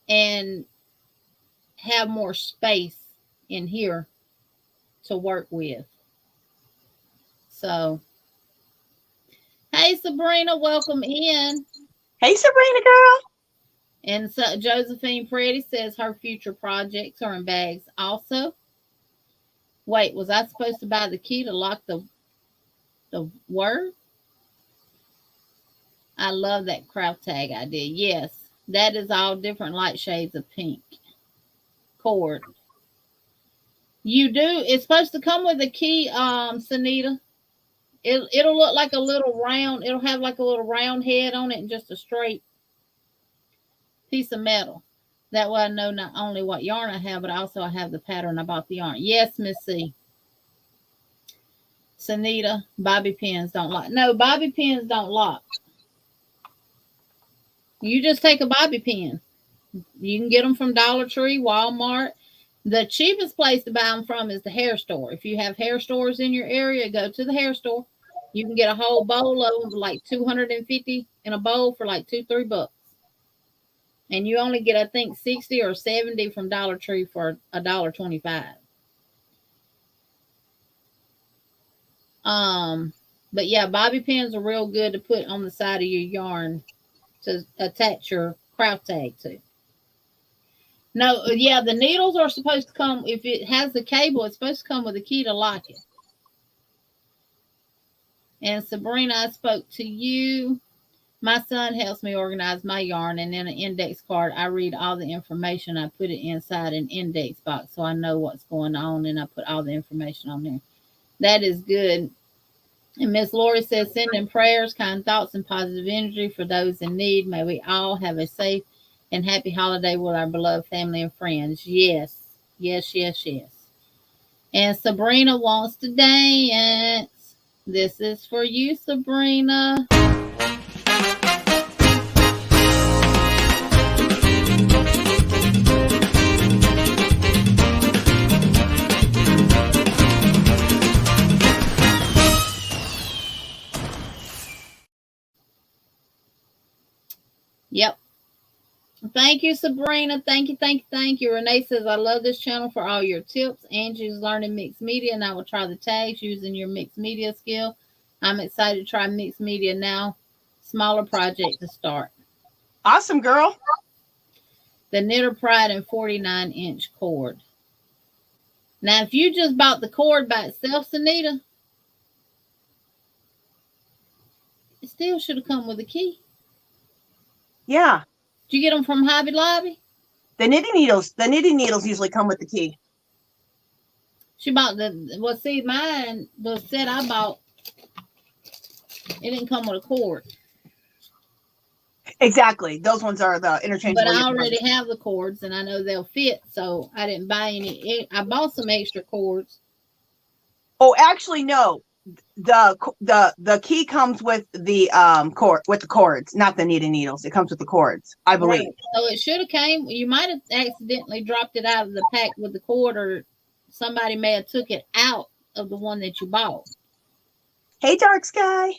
and have more space in here to work with. So, hey Sabrina, welcome in. Hey Sabrina, girl. And so Josephine Pretty says her future projects are in bags also. Wait, was I supposed to buy the key to lock the word? I love that craft tag idea. Yes, that is all different light shades of pink cord. You do. It's supposed to come with a key, Sanita. It'll look like a little round. It'll have like a little round head on it and just a straight piece of metal. That way I know not only what yarn I have, but also I have the pattern I bought the yarn. Yes, Miss C. Sanita, bobby pins don't lock. No, bobby pins don't lock. You just take a bobby pin. You can get them from Dollar Tree, Walmart. The cheapest place to buy them from is the hair store. If you have hair stores in your area, go to the hair store. You can get a whole bowl of them for like $250 in a bowl for like $2-3. And you only get, I think, 60 or 70 from Dollar Tree for $1.25. But yeah, bobby pins are real good to put on the side of your yarn to attach your craft tag to. No, yeah, the needles are supposed to come, if it has the cable, it's supposed to come with a key to lock it. And Sabrina, I spoke to you. My son helps me organize my yarn, and in an index card, I read all the information. I put it inside an index box so I know what's going on, and I put all the information on there. That is good. And Miss Lori says, sending prayers, kind thoughts, and positive energy for those in need. May we all have a safe and happy holiday with our beloved family and friends. Yes, yes, yes, yes. And Sabrina wants to dance. This is for you, Sabrina. Yep. Thank you, Sabrina. Thank you, thank you, thank you. Renee says, I love this channel for all your tips. Angie's learning mixed media, and I will try the tags using your mixed media skill. I'm excited to try mixed media now. Smaller project to start. Awesome, girl. The Knitter Pride and 49-inch cord. Now, if you just bought the cord by itself, Sanita, it still should have come with a key. Yeah. Did you get them from Hobby Lobby? The knitting needles usually come with the key. She bought mine, the set I bought, it didn't come with a cord. Exactly. Those ones are the interchangeable. But I already have the cords and I know they'll fit, so I didn't buy any. I bought some extra cords. Oh, actually, no. the key comes with the cord, with the cords, not the knitting needles. It comes with the cords, I believe. Right. So it should have came. You might have accidentally dropped it out of the pack with the cord, or somebody may have took it out of the one that you bought. Hey, Dark Sky.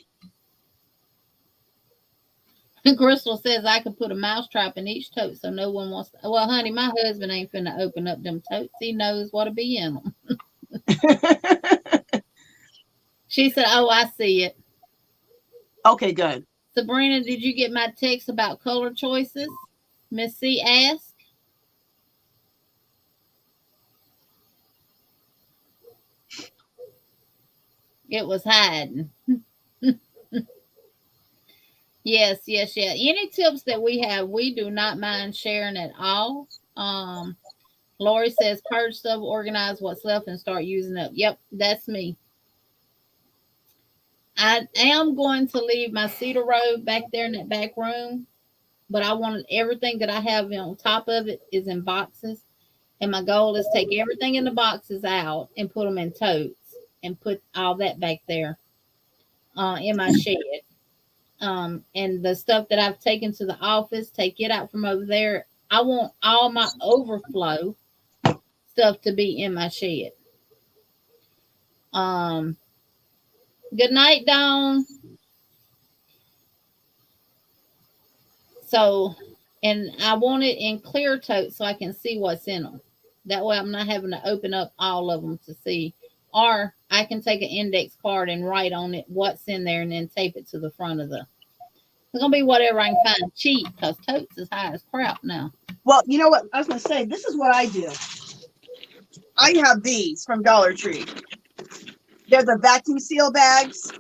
Crystal says I could put a mouse trap in each tote so no one wants to. Well, honey, my husband ain't finna open up them totes. He knows what'll be in them. She said, "Oh, I see it." Okay, good. Sabrina, did you get my text about color choices? Miss C asked. It was hiding. Yes. Any tips that we have, we do not mind sharing at all. Lori says, purge stuff, organize what's left, and start using up. Yep, that's me. I am going to leave my cedar robe back there in that back room, but I want everything that I have on top of it is in boxes. And my goal is take everything in the boxes out and put them in totes and put all that back there in my shed. And the stuff that I've taken to the office, take it out from over there. I want all my overflow stuff to be in my shed. Good night, Dawn. So, and I want it in clear totes so I can see what's in them. That way I'm not having to open up all of them to see. Or I can take an index card and write on it what's in there and then tape it to the front of the. It's going to be whatever I can find cheap because totes is high as crap now. Well, you know what? I was going to say, this is what I do. I have these from Dollar Tree. They're the vacuum seal bags.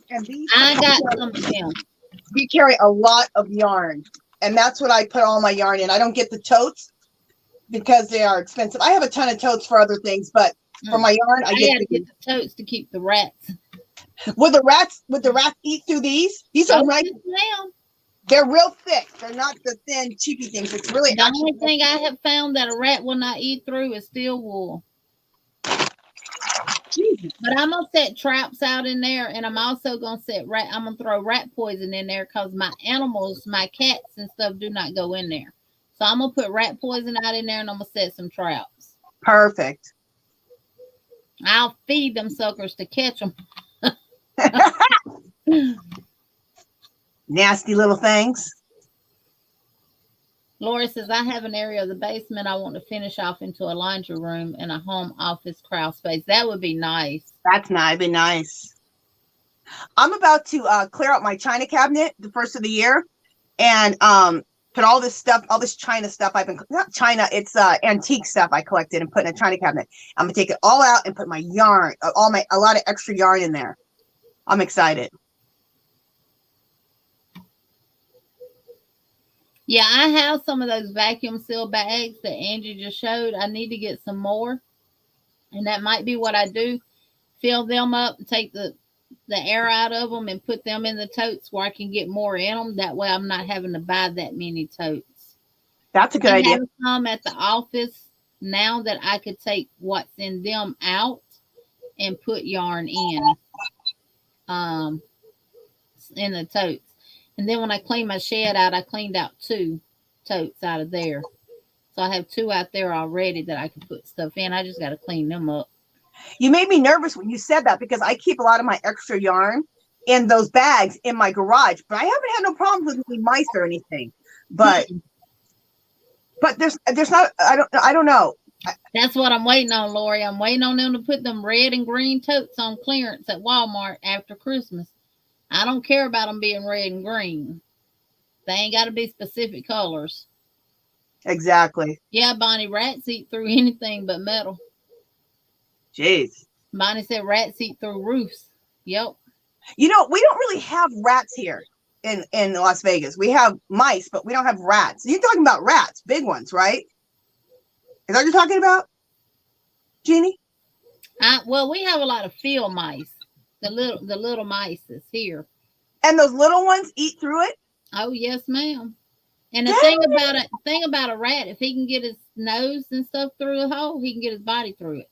And these I got some of them. You carry a lot of yarn. And that's what I put all my yarn in. I don't get the totes because they are expensive. I have a ton of totes for other things, but for my yarn, I get the totes to keep the rats. Would the rats eat through these? These are nice. They're real thick. They're not the thin cheapy things. It's really the only thing I have found that a rat will not eat through is steel wool. Jesus. But I'm gonna set traps out in there, and I'm also gonna I'm gonna throw rat poison in there because my animals, my cats and stuff, do not go in there. So I'm gonna put rat poison out in there, and I'm gonna set some traps. Perfect. I'll feed them suckers to catch them. Nasty little things. Laura says, I have an area of the basement I want to finish off into a laundry room and a home office crawl space. That would be nice. That's nice. Be nice. I'm about to clear out my china cabinet the first of the year and put all this stuff, all this china stuff not china, it's antique stuff I collected and put in a china cabinet. I'm gonna take it all out and put my yarn, a lot of extra yarn in there. I'm excited. Yeah, I have some of those vacuum seal bags that Angie just showed. I need to get some more. And that might be what I do. Fill them up and take the air out of them and put them in the totes where I can get more in them. That way I'm not having to buy that many totes. That's a good idea. I have some at the office now that I could take what's in them out and put yarn in the totes. And then when I clean my shed out, I cleaned out 2 totes out of there. So I have 2 out there already that I can put stuff in. I just got to clean them up. You made me nervous when you said that because I keep a lot of my extra yarn in those bags in my garage, but I haven't had no problems with any mice or anything. But there's not. I don't know. That's what I'm waiting on, Lori. I'm waiting on them to put them red and green totes on clearance at Walmart after Christmas. I don't care about them being red and green. They ain't got to be specific colors. Exactly. Yeah, Bonnie, rats eat through anything but metal. Jeez. Bonnie said rats eat through roofs. Yep. You know, we don't really have rats here in Las Vegas. We have mice, but we don't have rats. You're talking about rats, big ones, right? Is that what you're talking about, Jeannie? Well, we have a lot of field mice. The little mice is here. And those little ones eat through it? Oh, yes, ma'am. And the thing about a rat, if he can get his nose and stuff through the hole, he can get his body through it.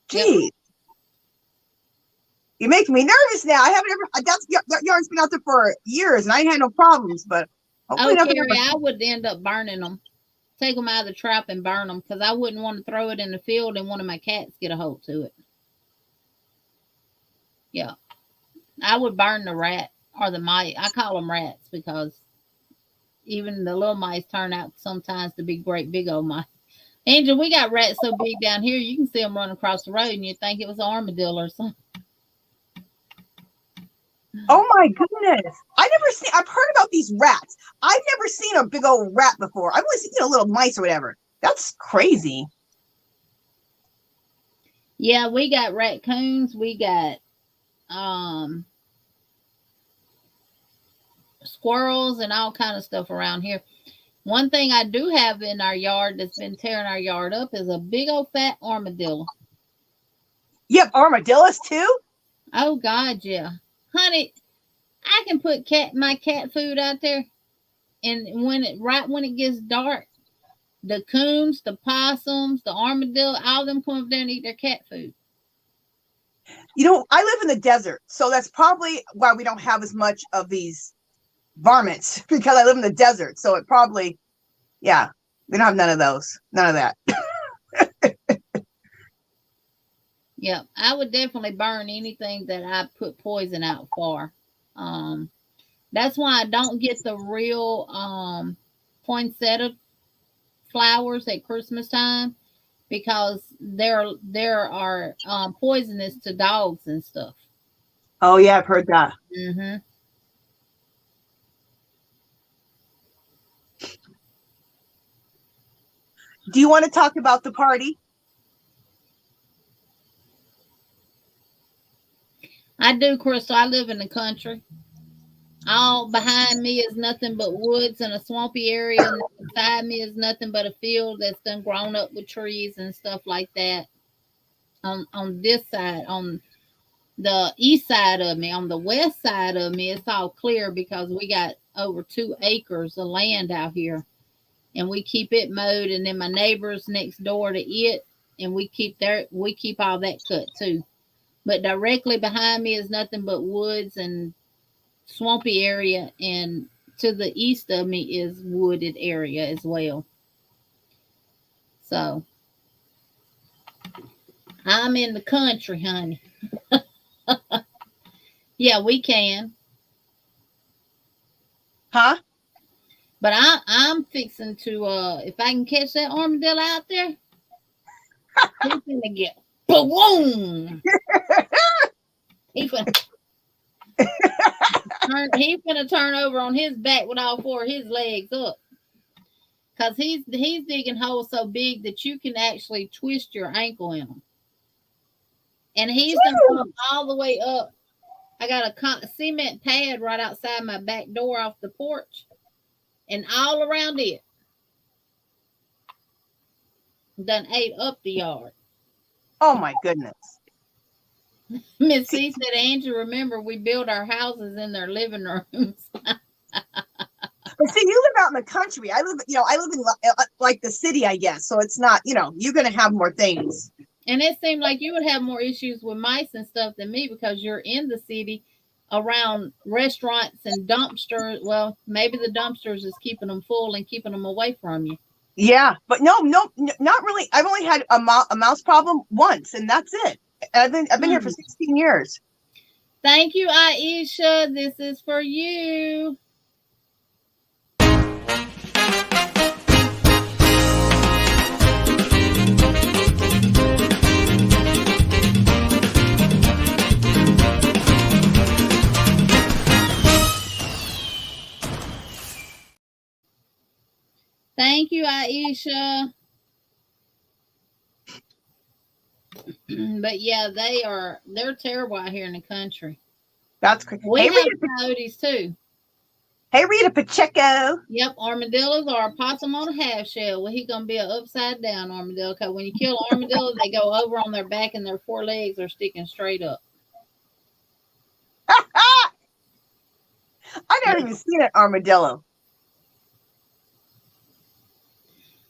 Gee. You're making me nervous now. I haven't ever. That yarn's been out there for years, and I ain't had no problems. But hopefully, nothing Carrie, ever. I would end up burning them. Take them out of the trap and burn them because I wouldn't want to throw it in the field and one of my cats get a hold to it. Yeah, I would burn the rat or the mice. I call them rats because even the little mice turn out sometimes to be great big old mice. Angel, we got rats so big down here you can see them running across the road and you think it was an armadillo or something. Oh my goodness! I've heard about these rats. I've never seen a big old rat before. I've only seen little mice or whatever. That's crazy. Yeah, we got raccoons. We got squirrels and all kind of stuff around here. One thing I do have in our yard that's been tearing our yard up is a big old fat armadillo. You have armadillos too? Oh God, yeah, honey. I can put my cat food out there, and when it gets dark, the coons, the possums, the armadillo, all of them come up there and eat their cat food. You know, I live in the desert, so that's probably why we don't have as much of these varmints because I live in the desert. So it probably, yeah, we don't have none of those, none of that. Yeah, I would definitely burn anything that I put poison out for. That's why I don't get the real poinsettia flowers at Christmas time because there are poisonous to dogs and stuff. Oh yeah, I've heard that. Mm-hmm. Do you want to talk about the party? I do, Crystal. I live in the country. All behind me is nothing but woods and a swampy area, and beside me is nothing but a field that's done grown up with trees and stuff like that. On this side, on the east side of me, on the west side of me, it's all clear because we got over 2 acres of land out here, and we keep it mowed. And then my neighbors next door to it, and we keep all that cut too. But directly behind me is nothing but woods and swampy area, and to the east of me is wooded area as well. So I'm in the country, honey. Yeah, we can. Huh? But I'm fixing to if I can catch that armadillo out there, he's gonna get boom. He's gonna turn over on his back with all 4 of his legs up. Cause he's digging holes so big that you can actually twist your ankle in them. And he's gonna come all the way up. I got a cement pad right outside my back door off the porch, and all around it, done ate up the yard. Oh my goodness. Miss C said, Angie, remember we build our houses in their living rooms. But see, you live out in the country. I live in like the city, I guess. So it's not, you're going to have more things. And it seemed like you would have more issues with mice and stuff than me because you're in the city around restaurants and dumpsters. Well, maybe the dumpsters is keeping them full and keeping them away from you. Yeah, but no, not really. I've only had a mouse problem once, and that's it. I've been here for 16 years. Thank you, Aisha. This is for you. Thank you, Aisha. But yeah, they're terrible out here in the country. That's crazy. We have coyotes too. Hey, Rita Pacheco. Yep, armadillos are a possum on a half shell. Well, he's gonna be an upside down armadillo because when you kill an armadillo, they go over on their back and their 4 legs are sticking straight up. I never even seen an armadillo.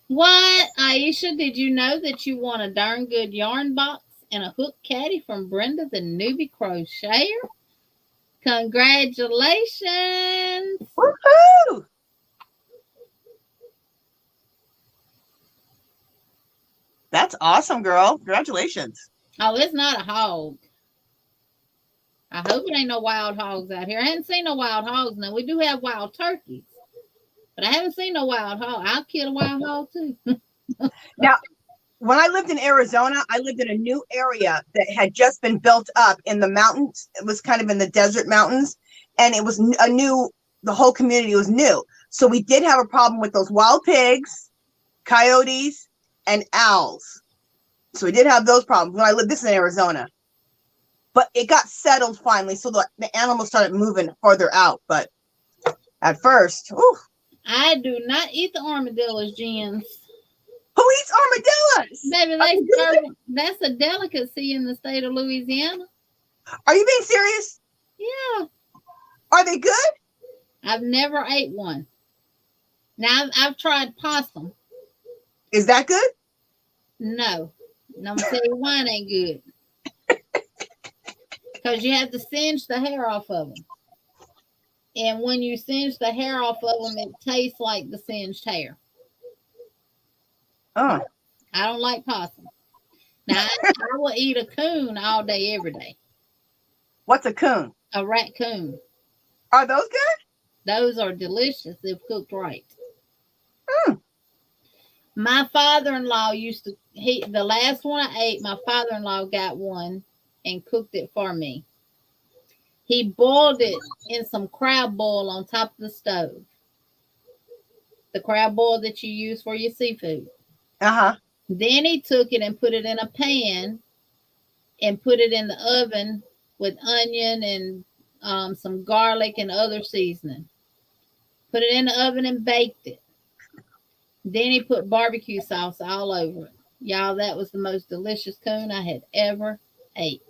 What, Aisha? Did you know that you won a darn good yarn box and a hook caddy from Brenda, the newbie crocheter. Congratulations. Woohoo! That's awesome, girl. Congratulations. Oh, it's not a hog. I hope it ain't no wild hogs out here. I haven't seen no wild hogs. Now, we do have wild turkeys, but I haven't seen no wild hog. I'll kill a wild hog, too. Now, when I lived in Arizona, I lived in a new area that had just been built up in the mountains. It was kind of in the desert mountains, and it was the whole community was new. So we did have a problem with those wild pigs, coyotes, and owls. So we did have those problems when I lived. This is in Arizona, but it got settled finally. So the animals started moving further out. But at first, whew. I do not eat the armadillos, Jens. Who eats armadillos? Baby, that's a delicacy in the state of Louisiana. Are you being serious? Yeah. Are they good? I've never ate one. Now, I've tried possum. Is that good? No. And I'm going to tell you why it ain't good. Because you have to singe the hair off of them. And when you singe the hair off of them, it tastes like the singed hair. Oh. I don't like possum. Now, I will eat a coon all day, every day. What's a coon? A raccoon. Are those good? Those are delicious if cooked right. Mm. My father-in-law the last one I ate, my father-in-law got one and cooked it for me. He boiled it in some crab boil on top of the stove. The crab boil that you use for your seafood. Uh-huh. Then he took it and put it in a pan and put it in the oven with onion and some garlic and other seasoning. Put it in the oven and baked it. Then he put barbecue sauce all over it. Y'all, that was the most delicious coon I had ever ate.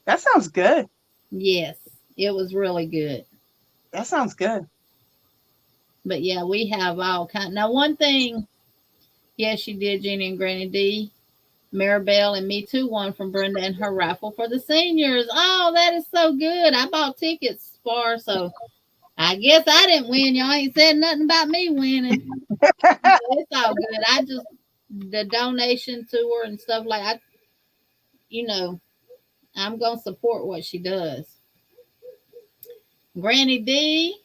That sounds good. Yes, it was really good. That sounds good. But yeah, we have all kinds. Now, one thing, yes, you did, Jeannie and Granny D. Maribel and me too won from Brenda and her raffle for the seniors. Oh, that is so good. I bought tickets for, so I guess I didn't win. Y'all ain't said nothing about me winning. It's all good. The donation to her and stuff I'm going to support what she does. Granny D,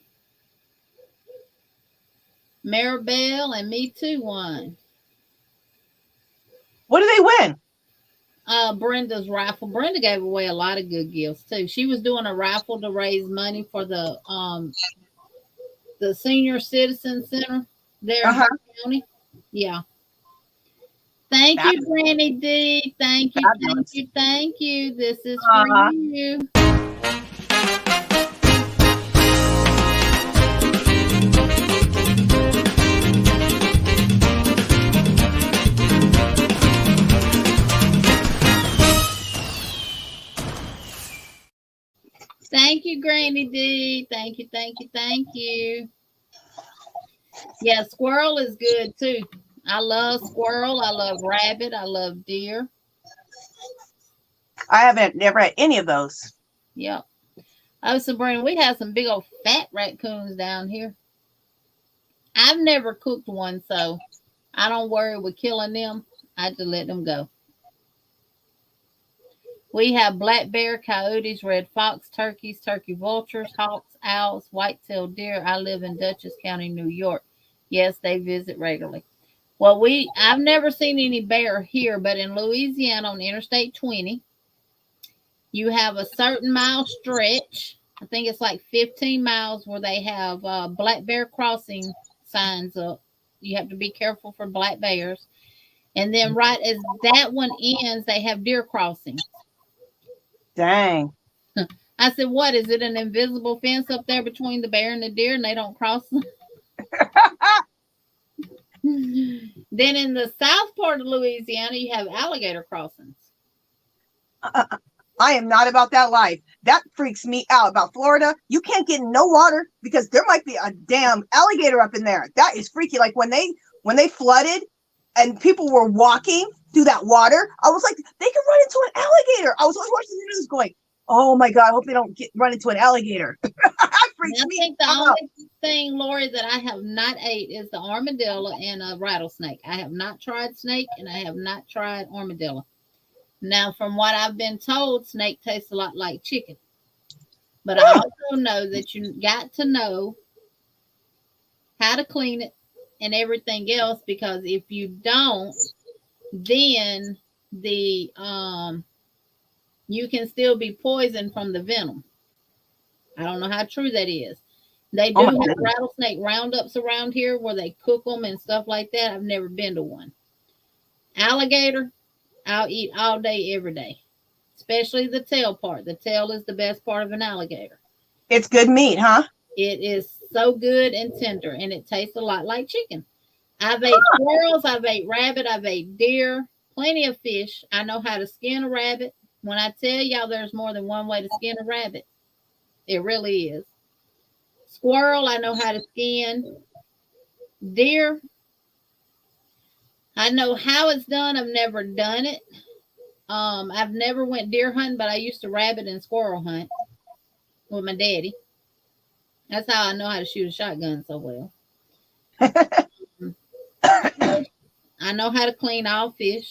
Maribel, and me too won. What did they win? Brenda's raffle. Brenda gave away a lot of good gifts too. She was doing a raffle to raise money for the Senior Citizen Center there in Cook County. Yeah. Thank you, Granny D. Thank you, thank you, thank you. This is for you. Thank you, Granny D. Thank you, thank you, thank you. Yeah, squirrel is good too. I love squirrel. I love rabbit. I love deer. I haven't never had any of those. Yep. Oh, Sabrina, we have some big old fat raccoons down here. I've never cooked one, so I don't worry with killing them. I just let them go. We have black bear, coyotes, red fox, turkeys, turkey vultures, hawks, owls, white-tailed deer. I live in Dutchess County, New York. Yes, they visit regularly. Well, I've never seen any bear here, but in Louisiana on Interstate 20, you have a certain mile stretch. I think it's like 15 miles where they have black bear crossing signs up. You have to be careful for black bears. And then right as that one ends, they have deer crossings. Dang. I said, what? Is it an invisible fence up there between the bear and the deer and they don't cross them? Then in the south part of Louisiana, you have alligator crossings. I am not about that life. That freaks me out. About Florida, you can't get in no water because there might be a damn alligator up in there. That is freaky. Like when they flooded and people were walking through that water, I was like, they could run into an I was always watching the news going, oh my God, I hope they don't run into an alligator. I think the only thing, Lori, that I have not ate is the armadillo and a rattlesnake. I have not tried snake and I have not tried armadillo. Now, from what I've been told, snake tastes a lot like chicken. But I also know that you got to know how to clean it and everything else, because if you don't, then the you can still be poisoned from the venom. I don't know how true that is. They do have rattlesnake roundups around here where they cook them and stuff like that. I've never been to one. Alligator, I'll eat all day, every day, especially the tail part. The tail is the best part of an alligator. It's good meat, huh? It is so good and tender, and it tastes a lot like chicken. I've ate squirrels, I've ate rabbit, I've ate deer, plenty of fish. I know how to skin a rabbit. When I tell y'all there's more than one way to skin a rabbit, it really is. Squirrel, I know how to skin. Deer, I know how it's done. I've never done it. I've never went deer hunting, but I used to rabbit and squirrel hunt with my daddy. That's how I know how to shoot a shotgun so well. I know how to clean all fish.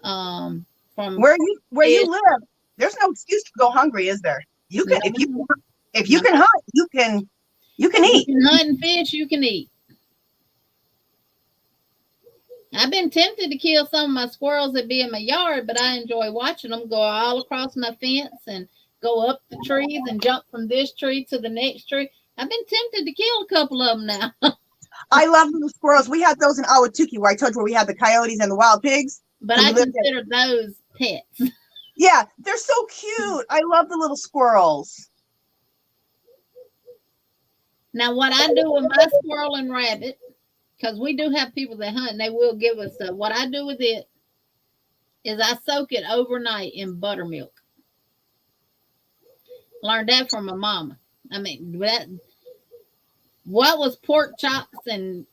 From where you live, there's no excuse to go hungry, is there? You can if you can hunt, you can eat. You can hunt and fish, you can eat. I've been tempted to kill some of my squirrels that be in my yard, but I enjoy watching them go all across my fence and go up the trees and jump from this tree to the next tree. I've been tempted to kill a couple of them now. I love little squirrels. We had those in Awatuki, where I told you where we had the coyotes and the wild pigs. But I consider those pets. Yeah, they're so cute. I love the little squirrels. Now, what I do with my squirrel and rabbit, because we do have people that hunt, and they will give us stuff. What I do with it is I soak it overnight in buttermilk. Learned that from my mama. I mean, what was pork chops and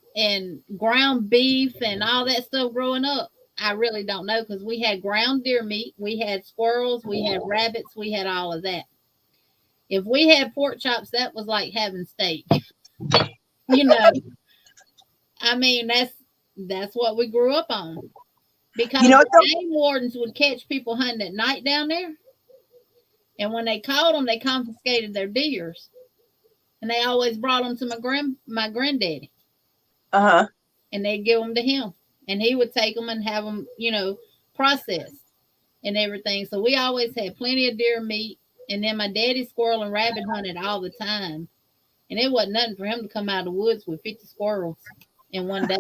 ground beef and all that stuff growing up? I really don't know, because we had ground deer meat, we had squirrels, we had rabbits, we had all of that. If we had pork chops, that was like having steak. You know, I mean, that's what we grew up on. Because the game wardens would catch people hunting at night down there. And when they caught them, they confiscated their deers. And they always brought them to my granddaddy. Uh-huh. And they'd give them to him. And he would take them and have them, processed and everything. So we always had plenty of deer meat. And then my daddy squirrel and rabbit hunted all the time. And it wasn't nothing for him to come out of the woods with 50 squirrels in one day.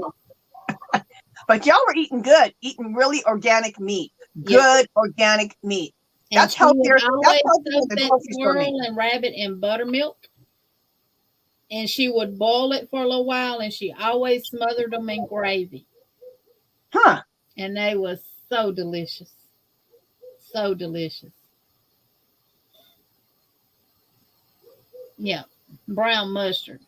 But y'all were eating good, eating really organic meat. Good organic meat. That's healthier. That's healthier than grocery store meat. Squirrel and rabbit in buttermilk. And she would boil it for a little while, and she always smothered them in gravy. Huh. And they were so delicious. So delicious. Yeah. Brown mustard.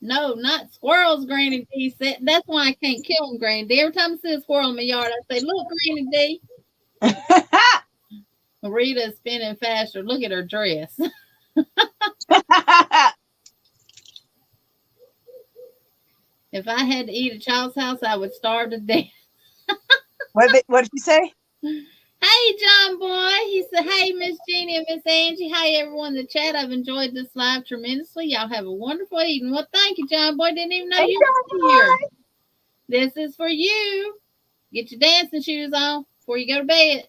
No, not squirrels, Granny D said. That's why I can't kill them, Granny D. Every time I see a squirrel in my yard, I say, look, Granny D. Marita's spinning faster. Look at her dress. If I had to eat at Child's house, I would starve to death. What did you say? Hey, John Boy. He said, hey, Miss Jeannie and Miss Angie. Hey, everyone in the chat. I've enjoyed this live tremendously. Y'all have a wonderful evening. Well, thank you, John Boy. Didn't even know you were here. This is for you. Get your dancing shoes on before you go to bed.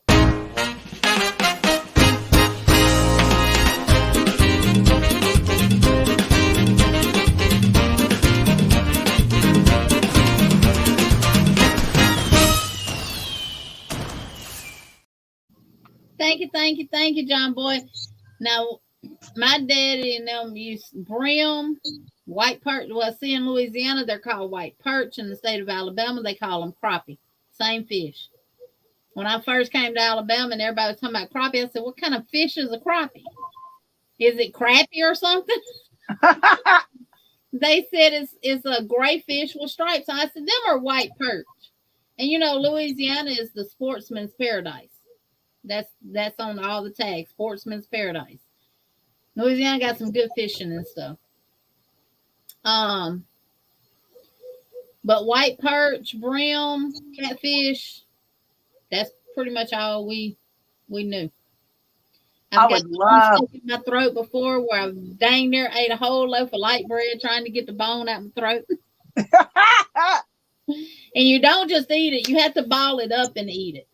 Thank you, John Boy. Now, my daddy and them used brim, white perch. Well, see, in Louisiana, they're called white perch. In the state of Alabama, they call them crappie. Same fish. When I first came to Alabama and everybody was talking about crappie, I said, what kind of fish is a crappie? Is it crappie or something? They said it's a gray fish with stripes. I said, them are white perch. And, Louisiana is the sportsman's paradise. That's on all the tags. Sportsman's Paradise. Louisiana got some good fishing and stuff. But white perch, brim, catfish, that's pretty much all we knew. I I've got would bones love. stuck in my throat before where I dang near ate a whole loaf of light bread trying to get the bone out my throat. And you don't just eat it, you have to ball it up and eat it.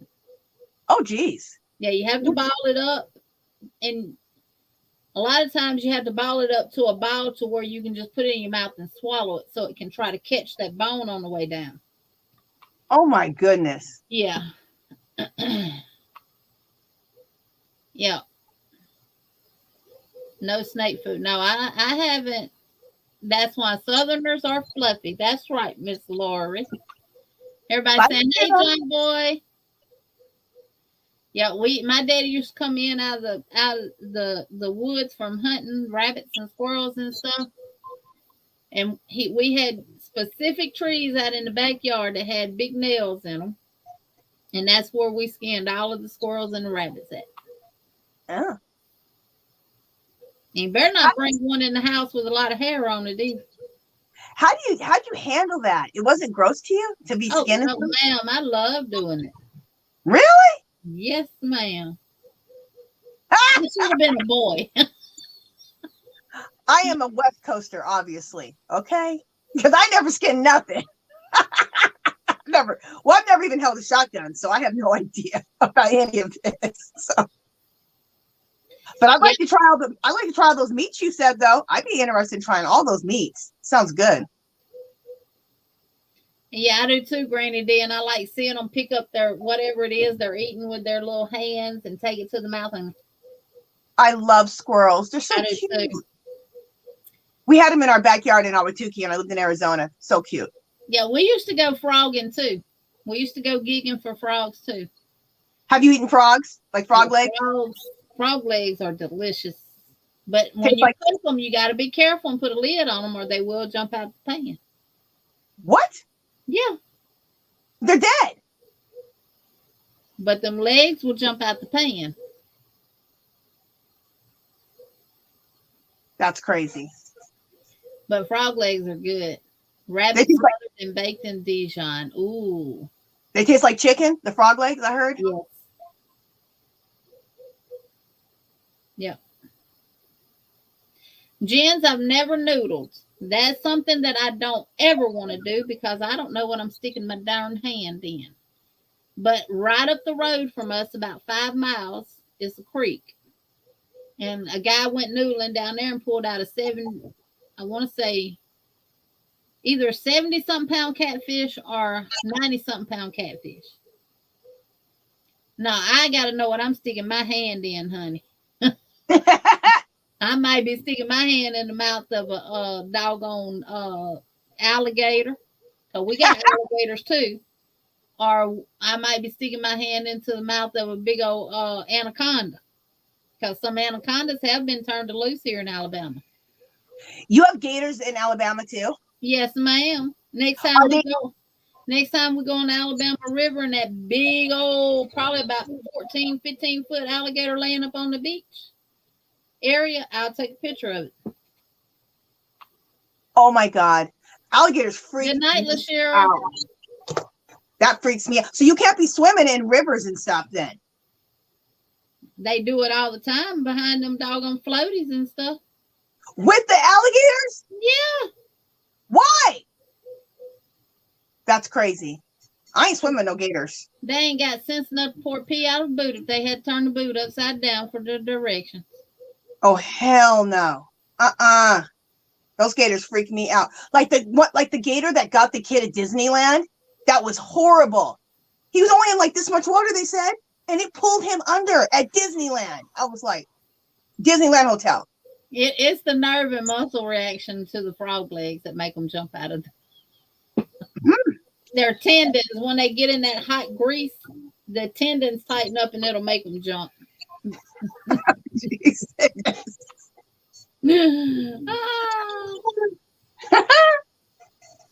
Oh, geez. Yeah, you have to ball it up. And a lot of times you have to ball it up to a ball to where you can just put it in your mouth and swallow it so it can try to catch that bone on the way down. Oh, my goodness. Yeah. Yeah. No snake food. No, I haven't. That's why Southerners are fluffy. That's right, Miss Lori. Everybody saying, "Hey, John boy." Yeah, my daddy used to come in out of the woods from hunting rabbits and squirrels and stuff, and we had specific trees out in the backyard that had big nails in them, and that's where we skinned all of the squirrels and the rabbits at. Yeah. You better not bring one in the house with a lot of hair on it either. How'd you handle that? It wasn't gross to you to be skinning? Oh, ma'am, I love doing it. Really? Yes, ma'am. I should have been a boy. I am a West Coaster, obviously. Okay, because I never skinned nothing. Never. Well, I've never even held a shotgun, so I have no idea about any of this. So. But I'd like to try all those meats you said, though. I'd be interested in trying all those meats. Sounds good. Yeah, I do too, Granny D. And I like seeing them pick up their whatever it is they're eating with their little hands and take it to the mouth. And I love squirrels. They're so cute. Too. We had them in our backyard in Ahwatukee, and I lived in Arizona. So cute. Yeah, we used to go frogging too. We used to go gigging for frogs too. Have you eaten frogs? Like frog legs? Frog legs are delicious. But when you cook them, you got to be careful and put a lid on them or they will jump out the pan. What? Yeah. They're dead. But them legs will jump out the pan. That's crazy. But frog legs are good. Rabbit smothered and baked in Dijon. Ooh. They taste like chicken, the frog legs, I heard? Yes. Yep. Jens, I've never noodled. That's something that I don't ever want to do because I don't know what I'm sticking my darn hand in. But right up the road from us, about 5 miles, is a creek. And a guy went noodling down there and pulled out I want to say, either 70-something pound catfish or 90-something pound catfish. Now, I got to know what I'm sticking my hand in, honey. I might be sticking my hand in the mouth of a doggone alligator. So we got alligators too. Or I might be sticking my hand into the mouth of a big old anaconda. Because some anacondas have been turned loose here in Alabama. You have gators in Alabama too? Yes, ma'am. Next time we go on the Alabama River and that big old, probably about 14, 15-foot alligator laying up on the beach area, I'll take a picture of it. Oh my God. Alligators freak Good night, LaShira. That freaks me out. So you can't be swimming in rivers and stuff then? They do it all the time behind them doggone floaties and stuff. With the alligators? Yeah. Why? That's crazy. I ain't swimming no gators. They ain't got sense enough to pour pee out of the boot if they had turned the boot upside down for the directions. Oh, hell no. Those gators freak me out. Like the gator that got the kid at Disneyland? That was horrible. He was only in like this much water, they said, and it pulled him under at Disneyland. I was like, Disneyland Hotel. It's the nerve and muscle reaction to the frog legs that make them jump out of their tendons. When they get in that hot grease, the tendons tighten up and it'll make them jump.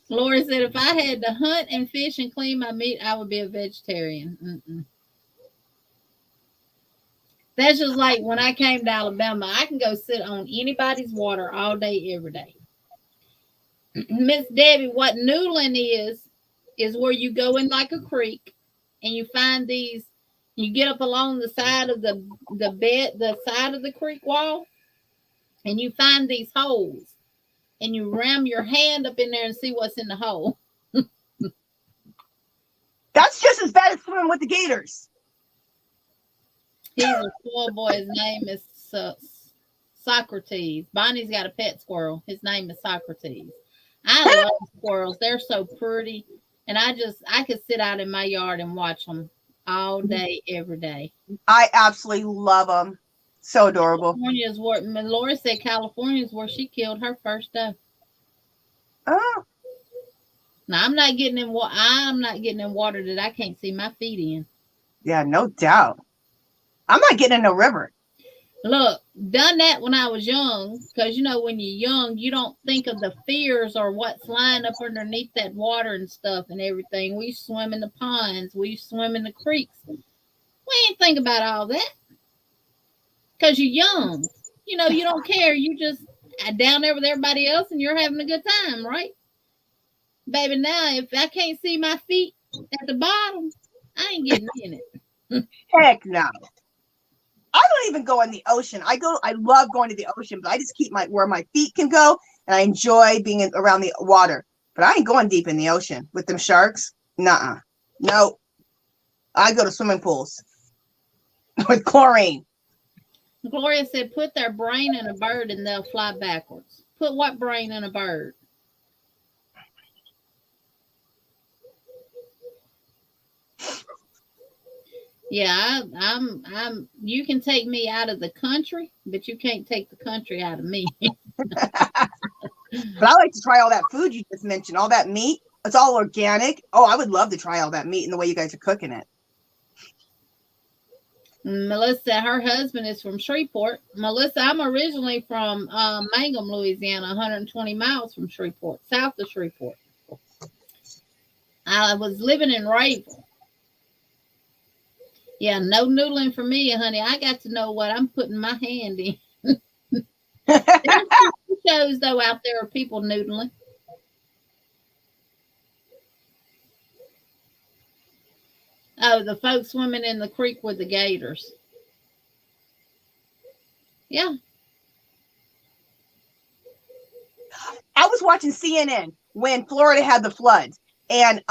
Lori said, if I had to hunt and fish and clean my meat, I would be a vegetarian. That's just like when I came to Alabama, I can go sit on anybody's water all day, every day. Miss Debbie, what noodling is where you go in like a creek and you find these, you get up along the side of the side of the creek wall, and you find these holes and you ram your hand up in there and see what's in the hole. That's just as bad as swimming with the gators. He's a squirrel boy. His name is Socrates. Bonnie's got a pet squirrel. His name is Socrates. I love squirrels. They're so pretty. And I could sit out in my yard and watch them all day, every day. I absolutely love them. So adorable. California's where Laura said California's where she killed her first dove. Oh. Now I'm not getting in water that I can't see my feet in. Yeah, no doubt. I'm not getting in no river. Look, done that when I was young, because when you're young, you don't think of the fears or what's lying up underneath that water and stuff and everything. We swim in the ponds, we swim in the creeks. We ain't think about all that because you're young. You don't care. You just down there with everybody else and you're having a good time, right? Baby, now if I can't see my feet at the bottom, I ain't getting in it. Heck no. I don't even go in the ocean. I love going to the ocean, but I just keep where my feet can go, and I enjoy being around the water. But I ain't going deep in the ocean with them sharks. Nuh-uh. No. I go to swimming pools with chlorine. Gloria said, put their brain in a bird and they'll fly backwards. Put what brain in a bird? Yeah, I'm you can take me out of the country, but you can't take the country out of me. But I like to try all that food you just mentioned, all that meat. It's all organic. Oh, I would love to try all that meat and the way you guys are cooking it. Melissa, her husband is from Shreveport. Melissa, I'm originally from Mangum, Louisiana, 120 miles from Shreveport, south of Shreveport. I was living in Rayville. Yeah, no noodling for me, honey. I got to know what I'm putting my hand in. There's shows, though, out there of people noodling. Oh, the folks swimming in the creek with the gators. Yeah. I was watching CNN when Florida had the floods. And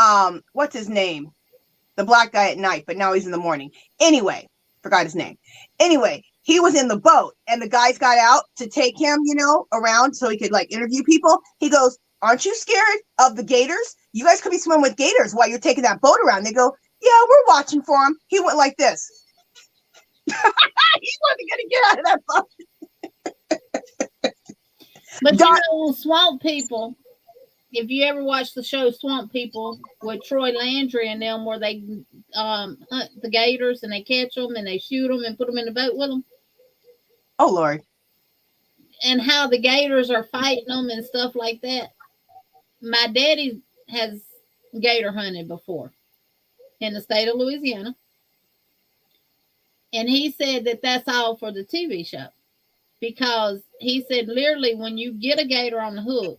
what's his name? The black guy at night, but now he's in the morning. Anyway, forgot his name. Anyway, he was in the boat and the guys got out to take him, around so he could interview people. He goes, aren't you scared of the gators? You guys could be swimming with gators while you're taking that boat around. They go, yeah, we're watching for him. He went like this. He wasn't going to get out of that boat. But swamp people, if you ever watch the show Swamp People with Troy Landry and them, where they hunt the gators and they catch them and they shoot them and put them in the boat with them. Oh, Lord. And how the gators are fighting them and stuff like that. My daddy has gator hunted before in the state of Louisiana. And he said that that's all for the TV show. Because he said literally when you get a gator on the hook,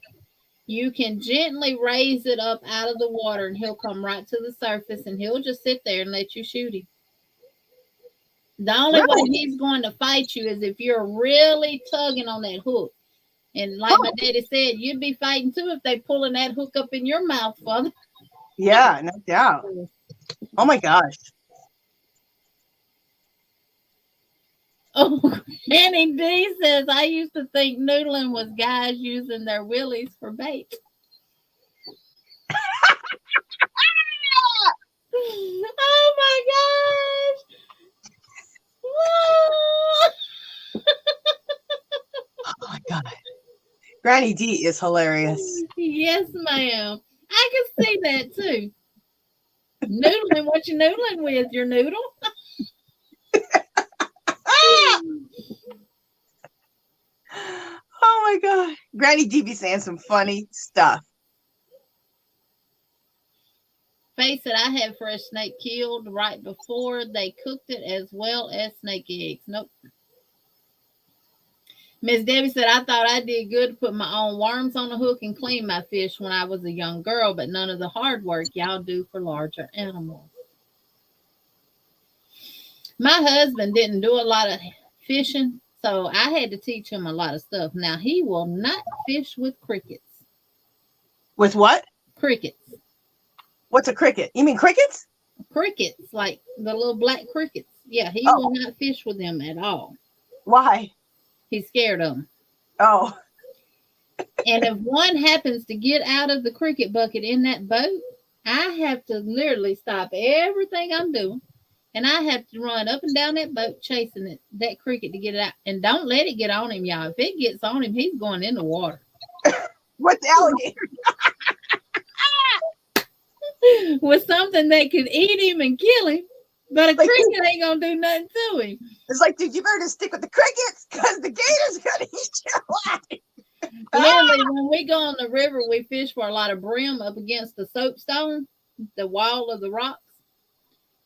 you can gently raise it up out of the water and he'll come right to the surface and he'll just sit there and let you shoot him. The only way he's going to fight you is if you're really tugging on that hook. And like my daddy said, you'd be fighting too if they pulling that hook up in your mouth, father. Yeah, no doubt. Oh my gosh. Oh, Annie D says, I used to think noodling was guys using their willies for bait. Oh my gosh. Oh my God. Granny D is hilarious. Yes, ma'am. I can see that too. Noodling, what you noodling with? Your noodle? Oh my God. Granny D be saying some funny stuff. Faye said I had fresh snake killed right before they cooked it as well as snake eggs. Nope. Miss Debbie said I thought I did good to put my own worms on the hook and clean my fish when I was a young girl, but none of the hard work y'all do for larger animals. My husband didn't do a lot of fishing, so I had to teach him a lot of stuff. Now he will not fish with crickets. With what? Crickets. What's a cricket? You mean crickets? Crickets, like the little black crickets. Yeah, he will not fish with them at all. Why? He's scared of them. Oh. And if one happens to get out of the cricket bucket in that boat, I have to literally stop everything I'm doing. And I have to run up and down that boat chasing that cricket to get it out. And don't let it get on him, y'all. If it gets on him, he's going in the water. What the alligator? With something that could eat him and kill him. But a cricket ain't going to do nothing to him. It's like, dude, you better just stick with the crickets because the gator's going to eat you alive. Literally, when we go on the river, we fish for a lot of brim up against the soapstone, the wall of the rocks.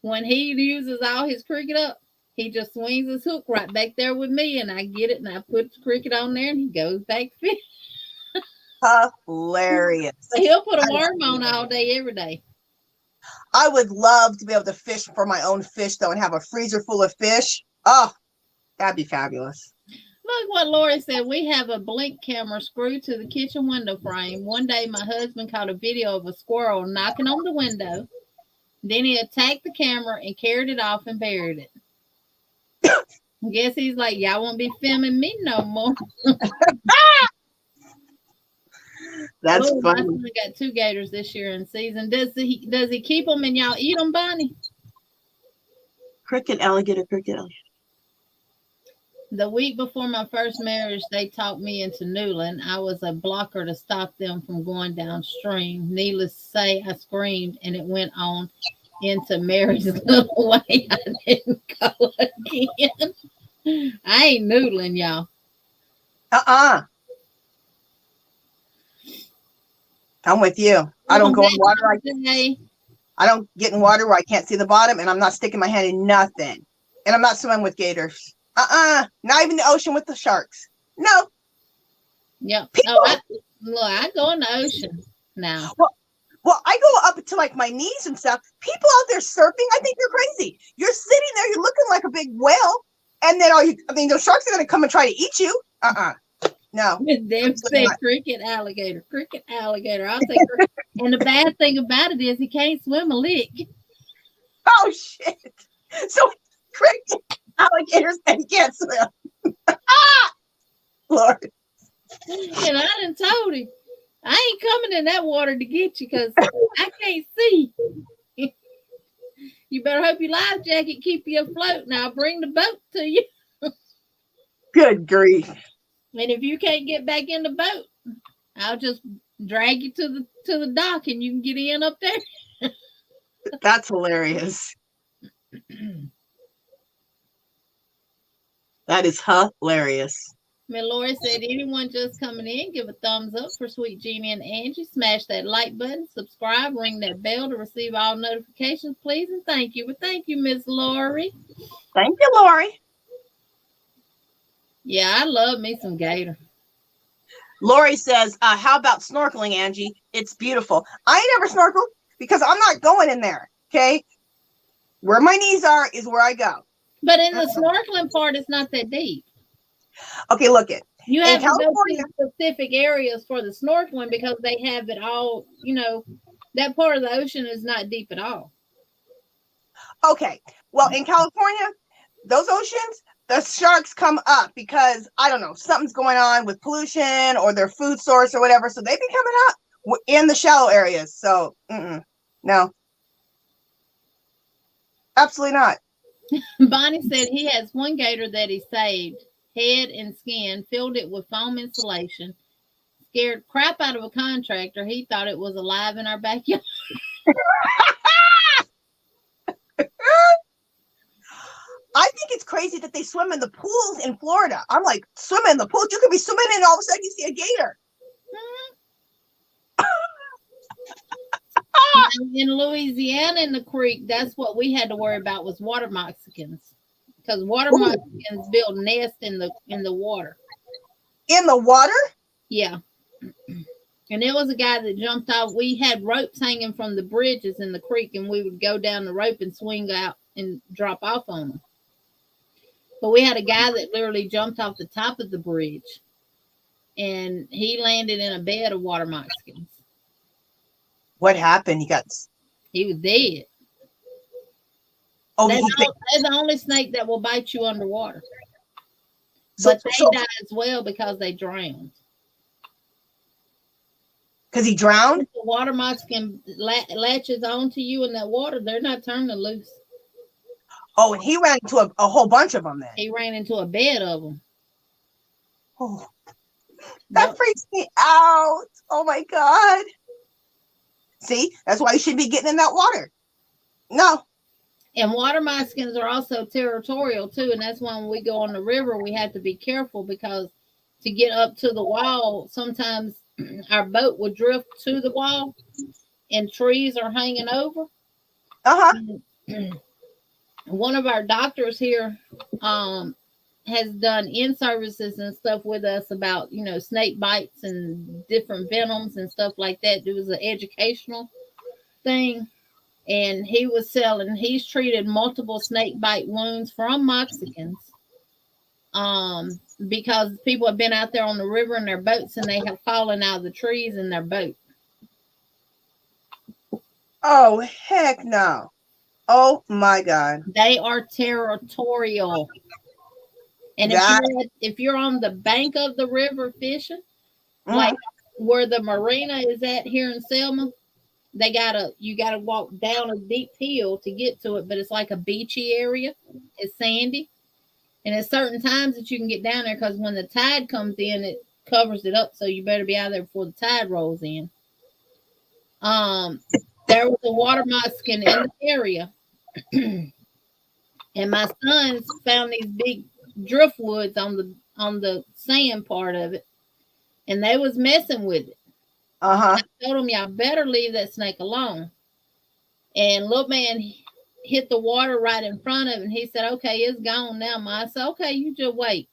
When he uses all his cricket up, he just swings his hook right back there with me, and I get it, and I put the cricket on there, and he goes back fish. Hilarious. So he'll put a worm on all day, every day. I would love to be able to fish for my own fish, though, and have a freezer full of fish. Oh, that'd be fabulous. Look what Lori said. We have a blink camera screwed to the kitchen window frame. One day, my husband caught a video of a squirrel knocking on the window. Then he attacked the camera and carried it off and buried it. I guess he's like, y'all won't be filming me no more. That's funny. My son funny. got 2 gators this year in season. Does he keep them and y'all eat them, Bonnie? Cricket, alligator, cricket, alligator. The week before my first marriage, they talked me into noodling. I was a blocker to stop them from going downstream. Needless to say, I screamed, and it went on into Mary's little way. I didn't go again. I ain't noodling, y'all. I'm with you. I don't go in water. I don't get in water where I can't see the bottom, and I'm not sticking my hand in nothing. And I'm not swimming with gators. Not even the ocean with the sharks. No. Yep. People, I go in the ocean now. Well, I go up to like my knees and stuff. People out there surfing, I think they're crazy. You're sitting there, you're looking like a big whale, and then those sharks are going to come and try to eat you. No. They say cricket, alligator. I'll say cricket. And the bad thing about it is he can't swim a lick. Oh, shit. So, cricket, alligators, and he can't swim. Lord. And I done told him, I ain't coming in that water to get you because I can't see. You better hope your life jacket keep you afloat. Now I'll bring the boat to you. Good grief. And if you can't get back in the boat, I'll just drag you to the dock and you can get in up there. That's hilarious. That is hilarious. Miss Lori said, anyone just coming in, give a thumbs up for Sweet Jeannie and Angie. Smash that like button, subscribe, ring that bell to receive all notifications, please, and thank you. But thank you, Miss Lori. Thank you, Lori. Yeah, I love me some gator. Lori says, how about snorkeling, Angie? It's beautiful. I ain't never snorkeled because I'm not going in there, okay? Where my knees are is where I go. But in the snorkeling part, it's not that deep. Okay, look it. You have to go to specific areas for the snorkeling because they have it all, that part of the ocean is not deep at all. Okay. Well, in California, those oceans, the sharks come up because, I don't know, something's going on with pollution or their food source or whatever. So they've been coming up in the shallow areas. So, no. Absolutely not. Bonnie said he has one gator that he saved, head and skin, filled it with foam insulation, scared crap out of a contractor. He thought it was alive in our backyard. I think it's crazy that they swim in the pools in Florida. I'm like, swimming in the pools? You could be swimming and all of a sudden you see a gator. in Louisiana in the creek, that's what we had to worry about was water moccasins. Because water moccasins build nests in the water. In the water? Yeah. And there was a guy that jumped off. We had ropes hanging from the bridges in the creek, and we would go down the rope and swing out and drop off on them. But we had a guy that literally jumped off the top of the bridge, and he landed in a bed of water moccasins. What happened? He was dead. Oh, they're the only snake that will bite you underwater. But they die as well because they drowned. Because he drowned? If the water moccasin latches onto you in that water, they're not turning loose. Oh, and he ran into a whole bunch of them then. He ran into a bed of them. Oh, that freaks me out. Oh, my God. See, that's why you should be getting in that water. No. And water moccasins are also territorial, too. And that's why when we go on the river, we have to be careful because to get up to the wall, sometimes our boat will drift to the wall and trees are hanging over. One of our doctors here has done in-services and stuff with us about, snake bites and different venoms and stuff like that. It was an educational thing. And he's treated multiple snake bite wounds from moccasins because people have been out there on the river in their boats and they have fallen out of the trees in their boat. Oh, heck no. Oh, my God. They are territorial. And if you're on the bank of the river fishing, like where the marina is at here in Selma, you gotta walk down a deep hill to get to it, but it's like a beachy area. It's sandy. And at certain times that you can get down there because when the tide comes in, it covers it up. So you better be out there before the tide rolls in. There was a water moccasin in the area. And my sons found these big driftwoods on the sand part of it. And they was messing with it. I told them, y'all better leave that snake alone. And little man hit the water right in front of him. He said, okay, it's gone now, Ma. I said, okay, you just wait.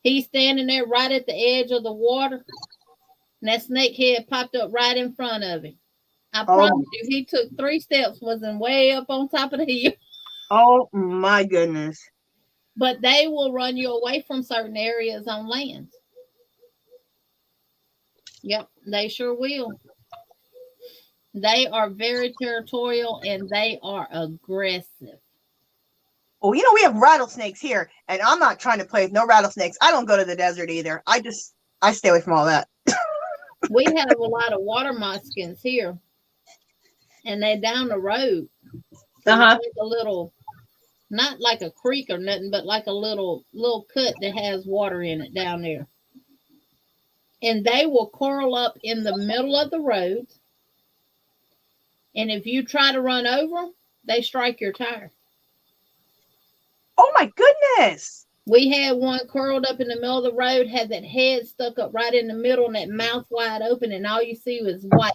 He's standing there right at the edge of the water. And that snake head popped up right in front of him. I promise you, he took 3 steps, wasn't way up on top of the hill. Oh, my goodness. But they will run you away from certain areas on land. Yep, they sure will. They are very territorial and they are aggressive. Well, we have rattlesnakes here, and I'm not trying to play with no rattlesnakes. I don't go to the desert either. I stay away from all that. We have a lot of water moccasins here, and they're down the road. So like a little, not like a creek or nothing, but like a little cut that has water in it down there. And they will curl up in the middle of the road. And if you try to run over, they strike your tire. Oh, my goodness. We had one curled up in the middle of the road, had that head stuck up right in the middle and that mouth wide open, and all you see was white.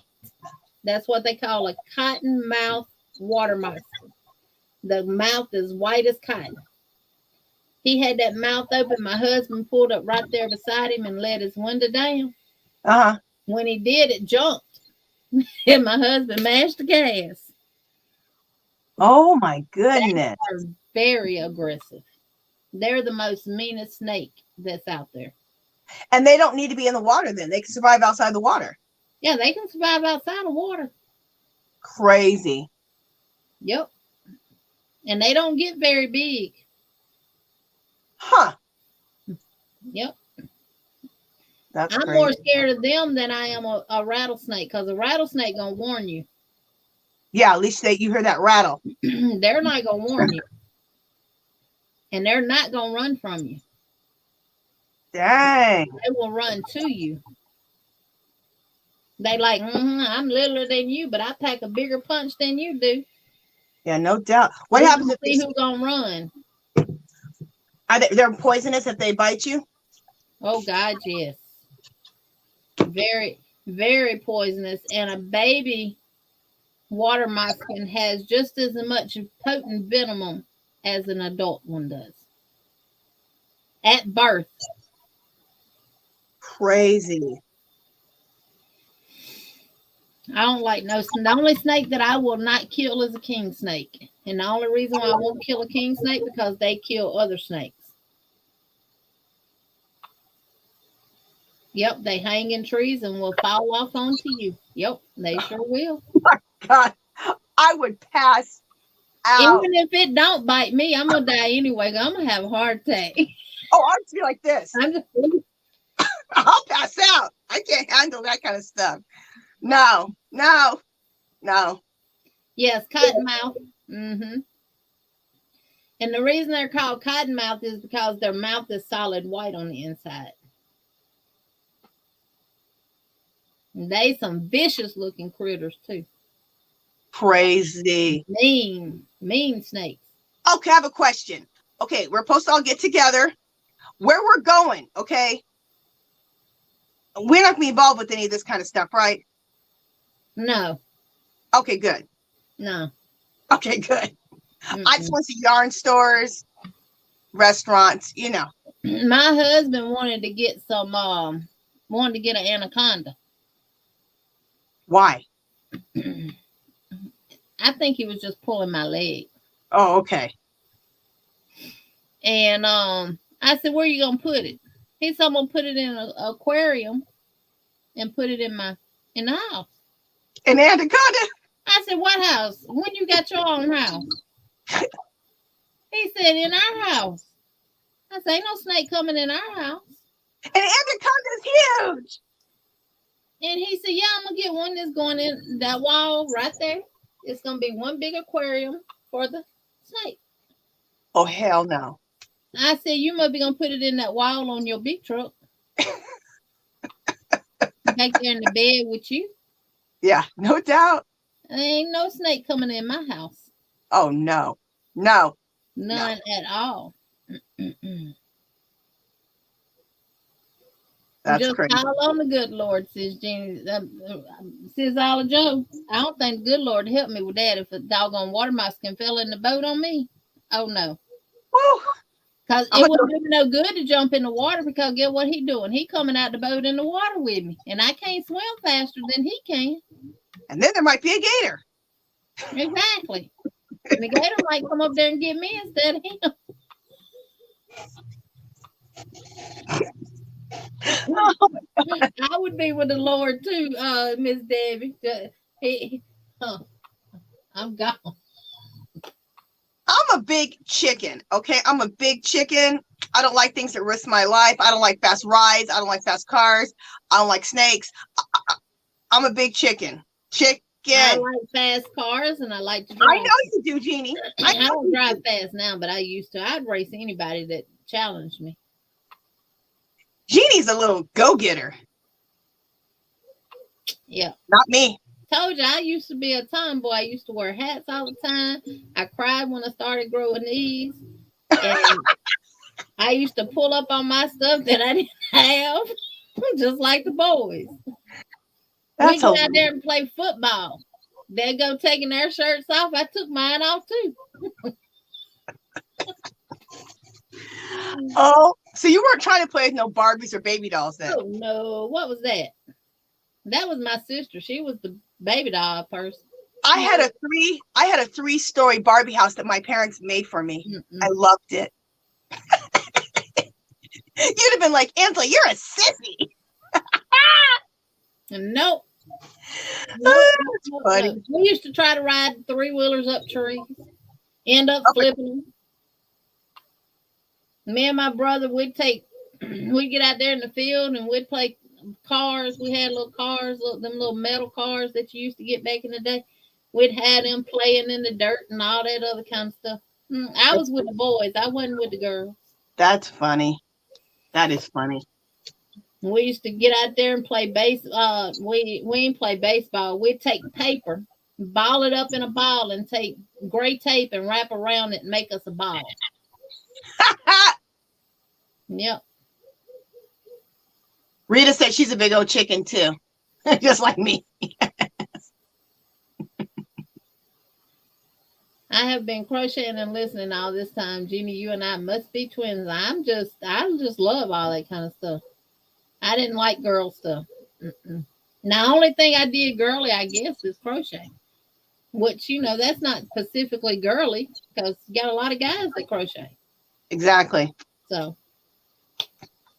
That's what they call a cotton mouth water moccasin. The mouth is white as cotton. He had that mouth open. My husband pulled up right there beside him and let his window down. When he did, it jumped. And my husband mashed the gas. Oh, my goodness. They are very aggressive. They're the most meanest snake that's out there. And they don't need to be in the water then. They can survive outside the water. Yeah, they can survive outside of water. Crazy. Yep. And they don't get very big. Yep. That's I'm crazy. more scared of them than I am a rattlesnake because a rattlesnake gonna warn you. Yeah, at least you hear that rattle. They're not gonna warn you. And they're not gonna run from you. Dang. They will run to you. They like, I'm littler than you, but I pack a bigger punch than you do. Yeah, no doubt. What happens if see who's gonna run? They're poisonous if they bite you? Oh God, yes. Very, very poisonous. And a baby water moccasin has just as much potent venom as an adult one does at birth. Crazy. I don't like no. The only snake that I will not kill is a king snake, and the only reason why I won't kill a king snake because they kill other snakes. Yep, they hang in trees and will fall off onto you. Yep, they sure will. God, I would pass out. Even if it don't bite me, I'm gonna die anyway. I'm gonna have a heart attack. Oh, I'd be like this. I'm just, I'll pass out. I can't handle that kind of stuff. No. yes, cottonmouth. Mm-hmm. And the reason they're called cottonmouth is because their mouth is solid white on the inside. And they some vicious looking critters too. Crazy. Mean snakes. Okay, I have a question. Okay, we're supposed to all get together. Where we're going, okay? We're not going to be involved with any of this kind of stuff, right? No. Okay, good. No. Okay, good. I just want to see yarn stores, restaurants, you know. My husband wanted to get wanted to get an anaconda. Why? I think he was just pulling my leg. Oh, okay. And I said, where are you going to put it? He said, I'm going to put it in an aquarium and put it in the house. An anaconda? I said, what house? When you got your own house? He said, in our house. I said, ain't no snake coming in our house. An anaconda is huge. And he said, yeah, I'm going to get one that's going in that wall right there. It's going to be one big aquarium for the snake. Oh, hell no. I said, you must be going to put it in that wall on your big truck. Back there in the bed with you. Yeah, no doubt. There ain't no snake coming in my house. Oh, no. None at all. That's just crazy. call on the good Lord, says Jeannie. Says Olive Joe. I don't think the good Lord help me with that if a doggone water moccasin fell in the boat on me. Oh, no. Because it wouldn't do me no good to jump in the water because get what he doing? He coming out the boat in the water with me. And I can't swim faster than he can. And then there might be a gator. Exactly. And the gator might come up there and get me instead of him. I would be with the Lord too, Miss Debbie. I'm gone. I'm a big chicken, okay? I'm a big chicken. I don't like things that risk my life. I don't like fast rides. I don't like fast cars. I don't like snakes. I'm a big chicken. I like fast cars and I like to drive. I know you do, Jeannie. I don't drive fast now, but I used to. I'd race anybody that challenged me. Jeannie's a little go-getter. Yeah. Not me. Told you I used to be a tomboy. I used to wear hats all the time. I cried when I started growing these. And I used to pull up on my stuff that I didn't have, just like the boys. We go out there and play football. They go taking their shirts off. I took mine off too. Oh, so you weren't trying to play with no Barbies or baby dolls then? Oh no, what was that? That was my sister. She was the baby doll person. I had a 3-story Barbie house that my parents made for me. I loved it. You'd have been like, Angela, you're a sissy. Nope. Funny. We used to try to ride 3-wheelers up trees, end up flipping them. Me and my brother, we'd get out there in the field and we'd play cars. We had little cars, them little metal cars that you used to get back in the day. We'd have them playing in the dirt and all that other kind of stuff. I was with the boys. I wasn't with the girls. That's funny. That is funny. We used to get out there and play we didn't play baseball. We'd take paper, ball it up in a ball, and take gray tape and wrap around it and make us a ball. Yep. Rita said she's a big old chicken too, just like me. I have been crocheting and listening all this time. Jeannie, you and I must be twins. I just love all that kind of stuff. I didn't like girl stuff. Mm-mm. Now, the only thing I did girly, I guess, is crochet. Which, that's not specifically girly because you got a lot of guys that crochet. Exactly. So.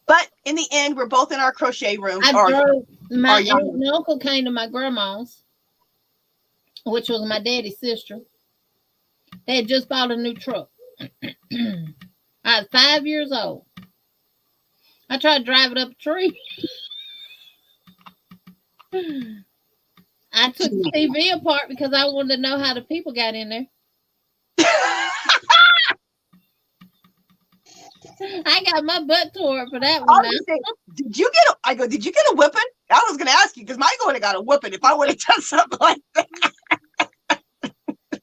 But in the end, we're both in our crochet room. My aunt and uncle came to my grandma's, which was my daddy's sister. They had just bought a new truck. I was 5 years old. I tried to drive it up a tree. I took the TV apart because I wanted to know how the people got in there. I got my butt tore for that one. Did you get a whipping? I was going to ask you because my would have got a whipping if I would have done something like that.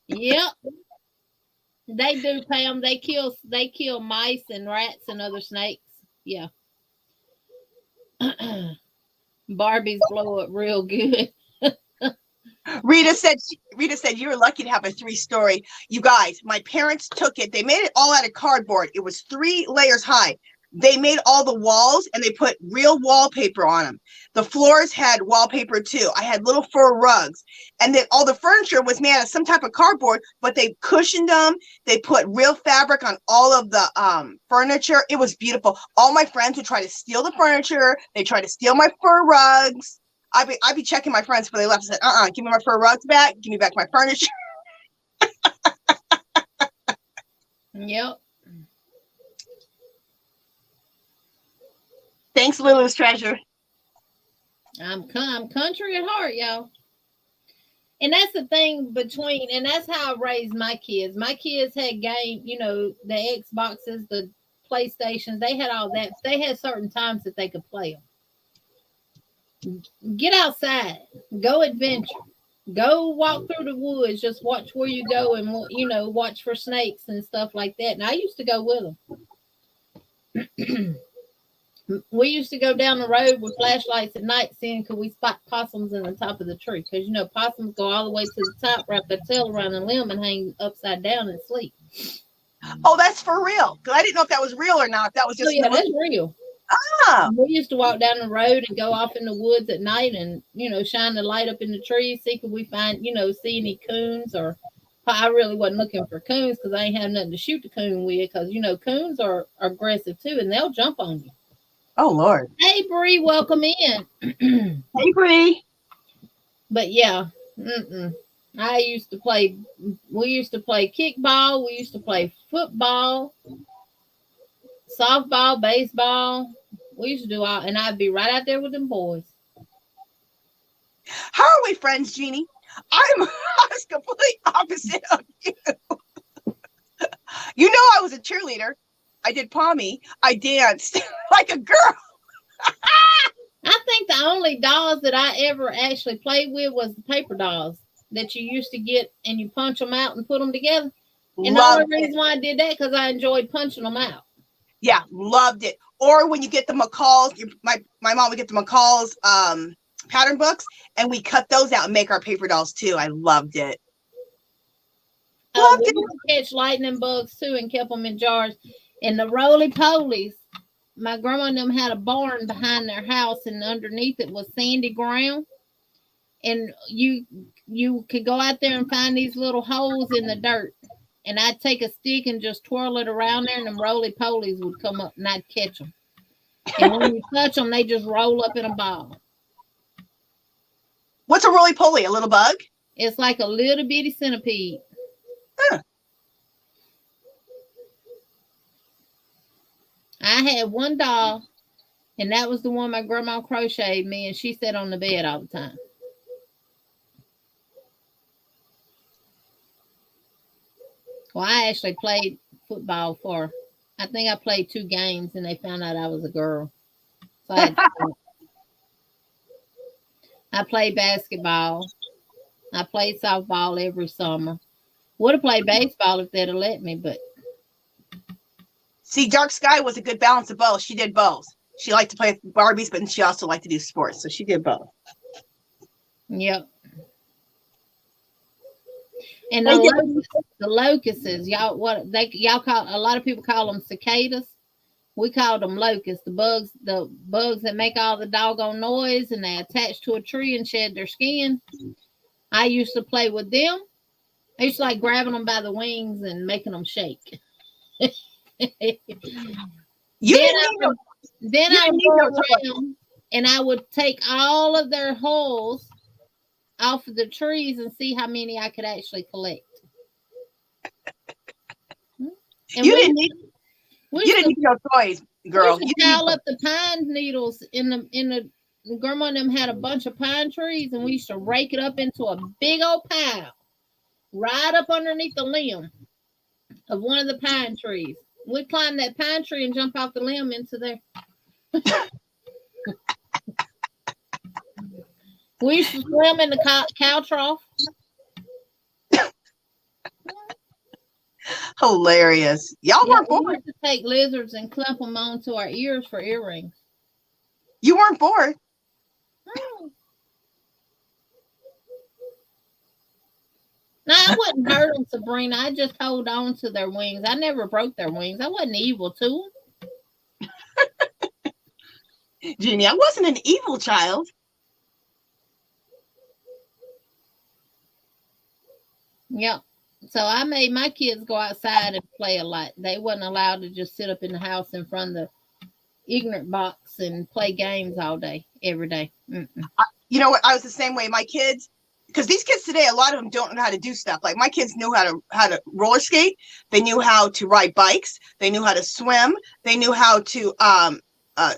Yep. They do, Pam. They kill mice and rats and other snakes. Yeah. Barbies blow up real good. Rita said you were lucky to have a 3-story. You guys, my parents took it. They made it all out of cardboard. It was 3 layers high. They made all the walls and they put real wallpaper on them. The floors had wallpaper too. I had little fur rugs. And then all the furniture was made out of some type of cardboard, but they cushioned them. They put real fabric on all of the furniture. It was beautiful. All my friends would try to steal the furniture. They tried to steal my fur rugs. I'd be checking my friends before they left. I said, give me my fur rugs back. Give me back my furniture. Yep. Thanks, Lulu's treasure. I'm country at heart, y'all. And that's the thing and that's how I raised my kids. My kids had game, the Xboxes, the PlayStations. They had all that. They had certain times that they could play them. Get outside. Go adventure. Go walk through the woods. Just watch where you go and, watch for snakes and stuff like that. And I used to go with them. We used to go down the road with flashlights at night seeing could we spot possums in the top of the tree. Because, possums go all the way to the top, wrap their tail around a limb and hang upside down and sleep. Oh, that's for real. Because I didn't know if that was real or not. That was just... Oh, yeah, that's real. Ah. We used to walk down the road and go off in the woods at night and, shine the light up in the trees, see could we find, see any coons or... I really wasn't looking for coons because I ain't have nothing to shoot the coon with because, coons are aggressive too and they'll jump on you. Oh, Lord. Hey, Bree, welcome in. Hey, Bree. But, yeah, we used to play kickball. We used to play football, softball, baseball. We used to do all, and I'd be right out there with them boys. How are we friends, Jeannie? I was completely opposite of you. I was a cheerleader. I did pommy. I danced like a girl. I think the only dolls that I ever actually played with was the paper dolls that you used to get and you punch them out and put them together. And the only reason why I did that because I enjoyed punching them out. Yeah, loved it. Or when you get the McCall's, my mom would get the McCall's pattern books and we cut those out and make our paper dolls too. I loved it. We used to catch lightning bugs too and kept them in jars. And the roly-polies, my grandma and them had a barn behind their house, and underneath it was sandy ground. And you could go out there and find these little holes in the dirt. And I'd take a stick and just twirl it around there, and them roly-polies would come up, and I'd catch them. And when you touch them, they just roll up in a ball. What's a roly-poly? A little bug? It's like a little bitty centipede. Huh. I had one doll, and that was the one my grandma crocheted me, and she sat on the bed all the time. Well, I actually played football I think I played 2 games, and they found out I was a girl. So I played basketball. I played softball every summer. Would have played baseball if they'd have let me, but. See, Dark Sky was a good balance of both. She did both. She liked to play with Barbies, but she also liked to do sports. So she did both. Yep. And Thank you. the locusts, y'all call, a lot of people call them cicadas. We call them locusts, the bugs that make all the doggone noise and they attach to a tree and shed their skin. I used to play with them. I used to like grabbing them by the wings and making them shake. You then I would go around and I would take all of their holes off of the trees and see how many I could actually collect. And you didn't need no toys, girl. You pile up the pine needles in the grandma and them had a bunch of pine trees, and we used to rake it up into a big old pile right up underneath the limb of one of the pine trees. We'd climb that pine tree and jump off the limb into there. We used to swim in the cow trough. Hilarious. Y'all weren't bored. We used to take lizards and clip them onto our ears for earrings. You weren't bored. No, I wouldn't hurt them, Sabrina. I just hold on to their wings. I never broke their wings. I wasn't evil to them. Jeannie, I wasn't an evil child. Yep. So I made my kids go outside and play a lot. They wasn't allowed to just sit up in the house in front of the ignorant box and play games all day, every day. You know what? I was the same way. My kids, because these kids today, a lot of them don't know how to do stuff. Like my kids knew how to roller skate. They knew how to ride bikes. They knew how to swim. They knew how to.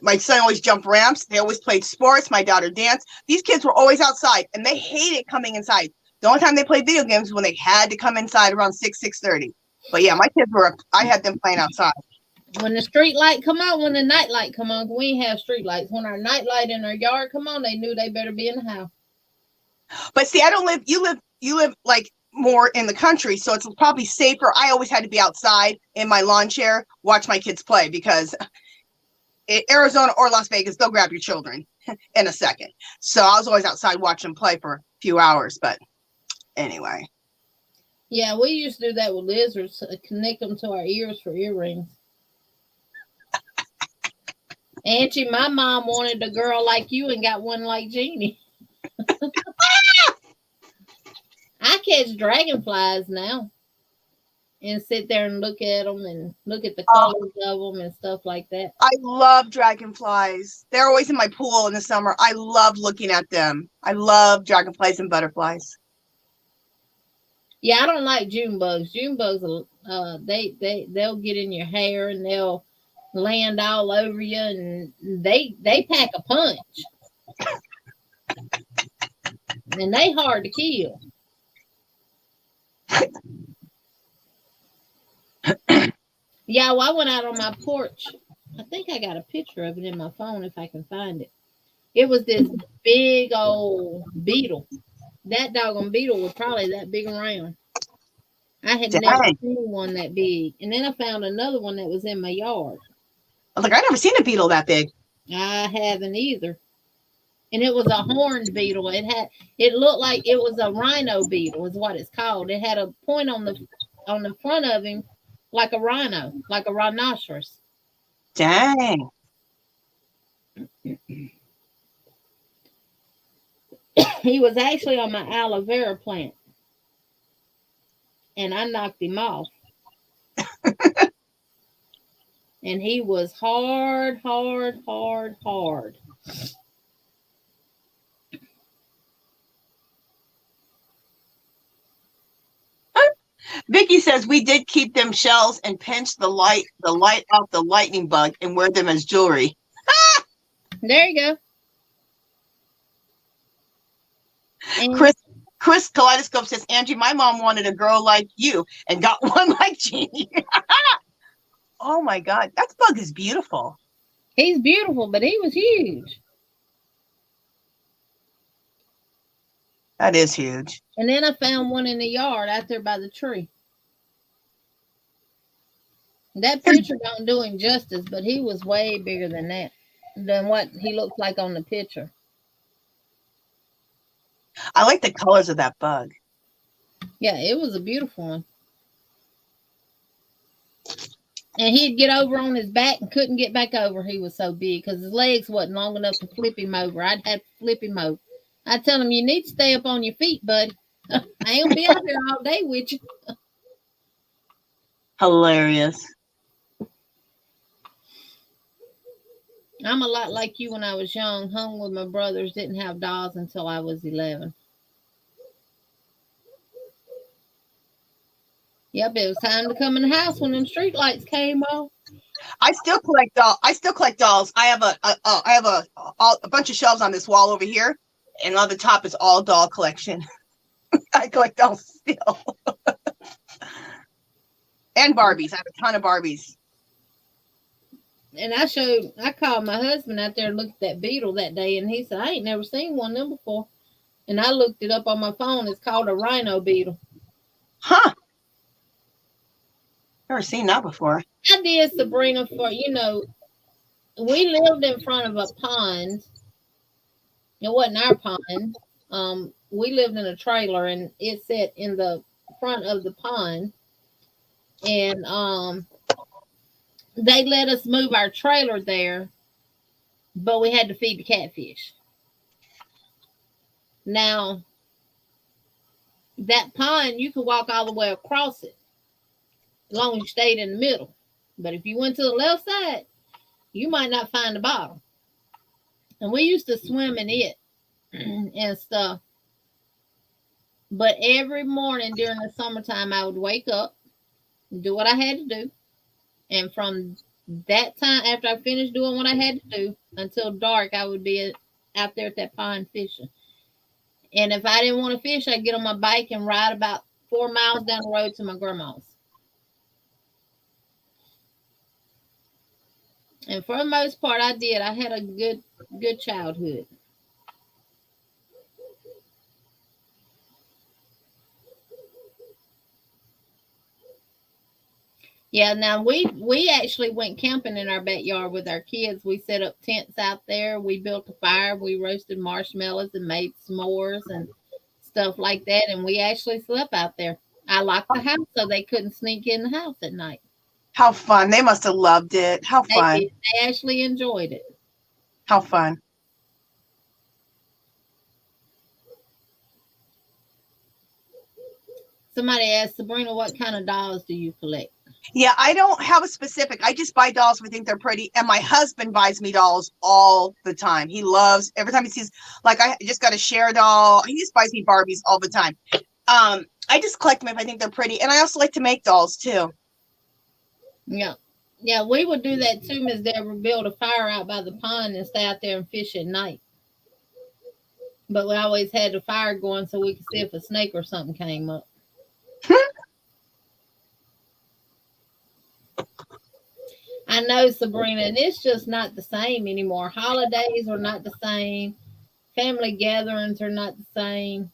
My son always jumped ramps. They always played sports. My daughter danced. These kids were always outside, and they hated coming inside. The only time they played video games was when they had to come inside around 6:30. But yeah, my kids were. I had them playing outside. When the street light come on, when the night light come on, we ain't have street lights. When our night light in our yard come on, they knew they better be in the house. But see, I don't live. You live like more in the country, so it's probably safer. I always had to be outside in my lawn chair, watch my kids play, because in Arizona or Las Vegas, they'll grab your children in a second. So I was always outside watching them play for a few hours. But anyway. Yeah, we used to do that with lizards, connect them to our ears for earrings. Auntie, my mom wanted a girl like you and got one like Jeannie. I catch dragonflies now and sit there and look at them and look at the colors of them and stuff like that. I love dragonflies. They're always in my pool in the summer. I love looking at them. I love dragonflies and butterflies. Yeah, I don't like June bugs. June bugs, they'll get in your hair and they'll land all over you, and they pack a punch. And they hard to kill. Yeah, well, I went out on my porch. I think I got a picture of it in my phone if I can find it. It was this big old beetle. That doggone beetle was probably that big around. I had never seen one that big. And then I found another one that was in my yard. I was like, I've never seen a beetle that big. I haven't either. And it was a horned beetle. It looked like it was a rhino beetle, is what it's called. It had a point on the front of him like a rhino, like a rhinoceros. Dang. He was actually on my aloe vera plant. And I knocked him off. And he was hard. Vicky says we did keep them shells and pinch the light off the lightning bug and wear them as jewelry. There you go. And Chris Kaleidoscope says, Angie, my mom wanted a girl like you and got one like Jeannie. Oh my God, that bug is beautiful. He's beautiful, but he was huge. That is huge. And then I found one in the yard out there by the tree. That picture don't do him justice, but he was way bigger than what he looked like on the picture. I like the colors of that bug. Yeah, it was a beautiful one. And he'd get over on his back and couldn't get back over. He was so big because his legs wasn't long enough to flip him over. I'd have to flip him over. I'd tell him, you need to stay up on your feet, buddy. I ain't gonna be out there all day with you. Hilarious. I'm a lot like you when I was young. Hung with my brothers, didn't have dolls until I was 11. Yep, it was time to come in the house when them street lights came on. I still collect dolls. I have a bunch of shelves on this wall over here, and on the top is all doll collection. I collect dolls still. And Barbies. I have a ton of Barbies. And I called my husband out there and looked at that beetle that day, and he said, I ain't never seen one of them before. And I looked it up on my phone. It's called a rhino beetle. Huh. Never seen that before. I did, Sabrina, for, we lived in front of a pond. It wasn't our pond. We lived in a trailer, and it sat in the front of the pond. And they let us move our trailer there, but we had to feed the catfish. Now, that pond, you could walk all the way across it, as long as you stayed in the middle. But if you went to the left side, you might not find the bottom. And we used to swim in it and stuff. But every morning during the summertime, I would wake up, do what I had to do. And from that time, after I finished doing what I had to do, until dark, I would be out there at that pond fishing. And if I didn't want to fish, I'd get on my bike and ride about 4 miles down the road to my grandma's. And for the most part, I did. I had a good childhood. Yeah, now we actually went camping in our backyard with our kids. We set up tents out there. We built a fire. We roasted marshmallows and made s'mores and stuff like that. And we actually slept out there. I locked the house so they couldn't sneak in the house at night. How fun. They must have loved it. How fun. They actually enjoyed it. How fun. Somebody asked, Sabrina, what kind of dolls do you collect? Yeah, I don't have a specific. I just buy dolls if I think they're pretty. And my husband buys me dolls all the time. He loves, every time he sees, like, I just got a Cher doll. He just buys me Barbies all the time. I just collect them if I think they're pretty. And I also like to make dolls too. Yeah. Yeah, we would do that too, Miss Deborah. Build a fire out by the pond and stay out there and fish at night. But we always had the fire going so we could see if a snake or something came up. I know, Sabrina, and it's just not the same anymore. Holidays are not the same. Family gatherings are not the same.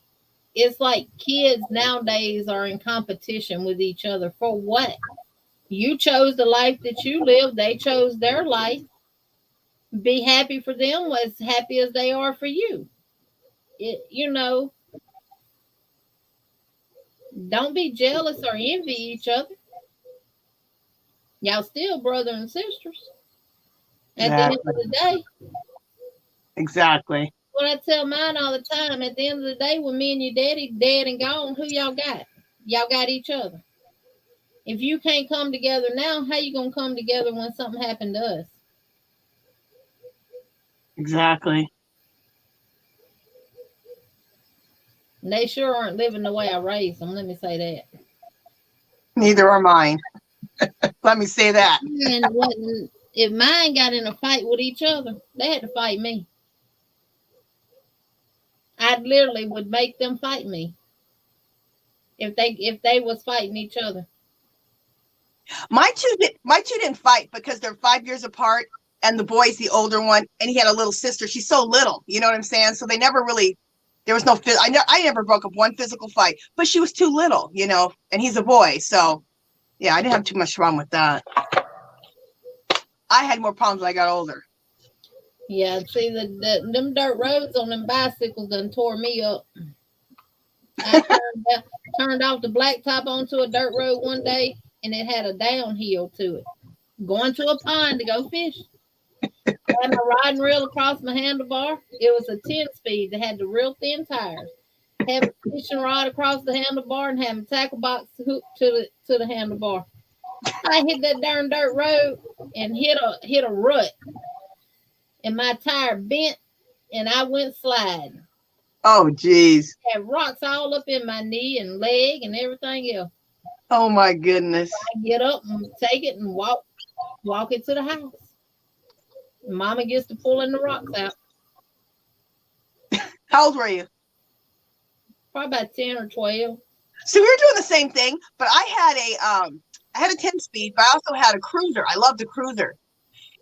It's like kids nowadays are in competition with each other for what? You chose the life that you live. They chose their life. Be happy for them as happy as they are for you. Don't be jealous or envy each other. Y'all still brother and sisters at the end of the day. Exactly. What I tell mine all the time, at the end of the day, when me and your daddy dead and gone, who y'all got? Y'all got each other. If you can't come together now, how you gonna come together when something happened to us? Exactly. And they sure aren't living the way I raised them. Let me say that. Neither are mine. Let me say that. And if mine got in a fight with each other, they had to fight me. I literally would make them fight me if they was fighting each other. My two didn't fight because they're 5 years apart, and the boy's the older one, and he had a little sister. She's so little, you know what I'm saying? So they never really. There was no. I never broke up one physical fight, but she was too little, and he's a boy, so. Yeah, I didn't have too much problem with that. I had more problems when I got older. Yeah, see, them dirt roads on them bicycles done tore me up. I turned off the blacktop onto a dirt road one day, and it had a downhill to it. Going to a pond to go fish. Had my riding reel across my handlebar. It was a 10-speed that had the real thin tires. Had my fishing rod across the handlebar and had my tackle box hooked to the handlebar. I hit that darn dirt road and hit a rut, and my tire bent, and I went sliding. Oh, geez. Had rocks all up in my knee and leg and everything else. Oh, my goodness. I get up and take it and walk it to the house. Mama gets to pulling the rocks out. How old were you? Probably about 10 or 12. So we were doing the same thing, but I had a 10-speed, but I also had a cruiser. I loved the cruiser.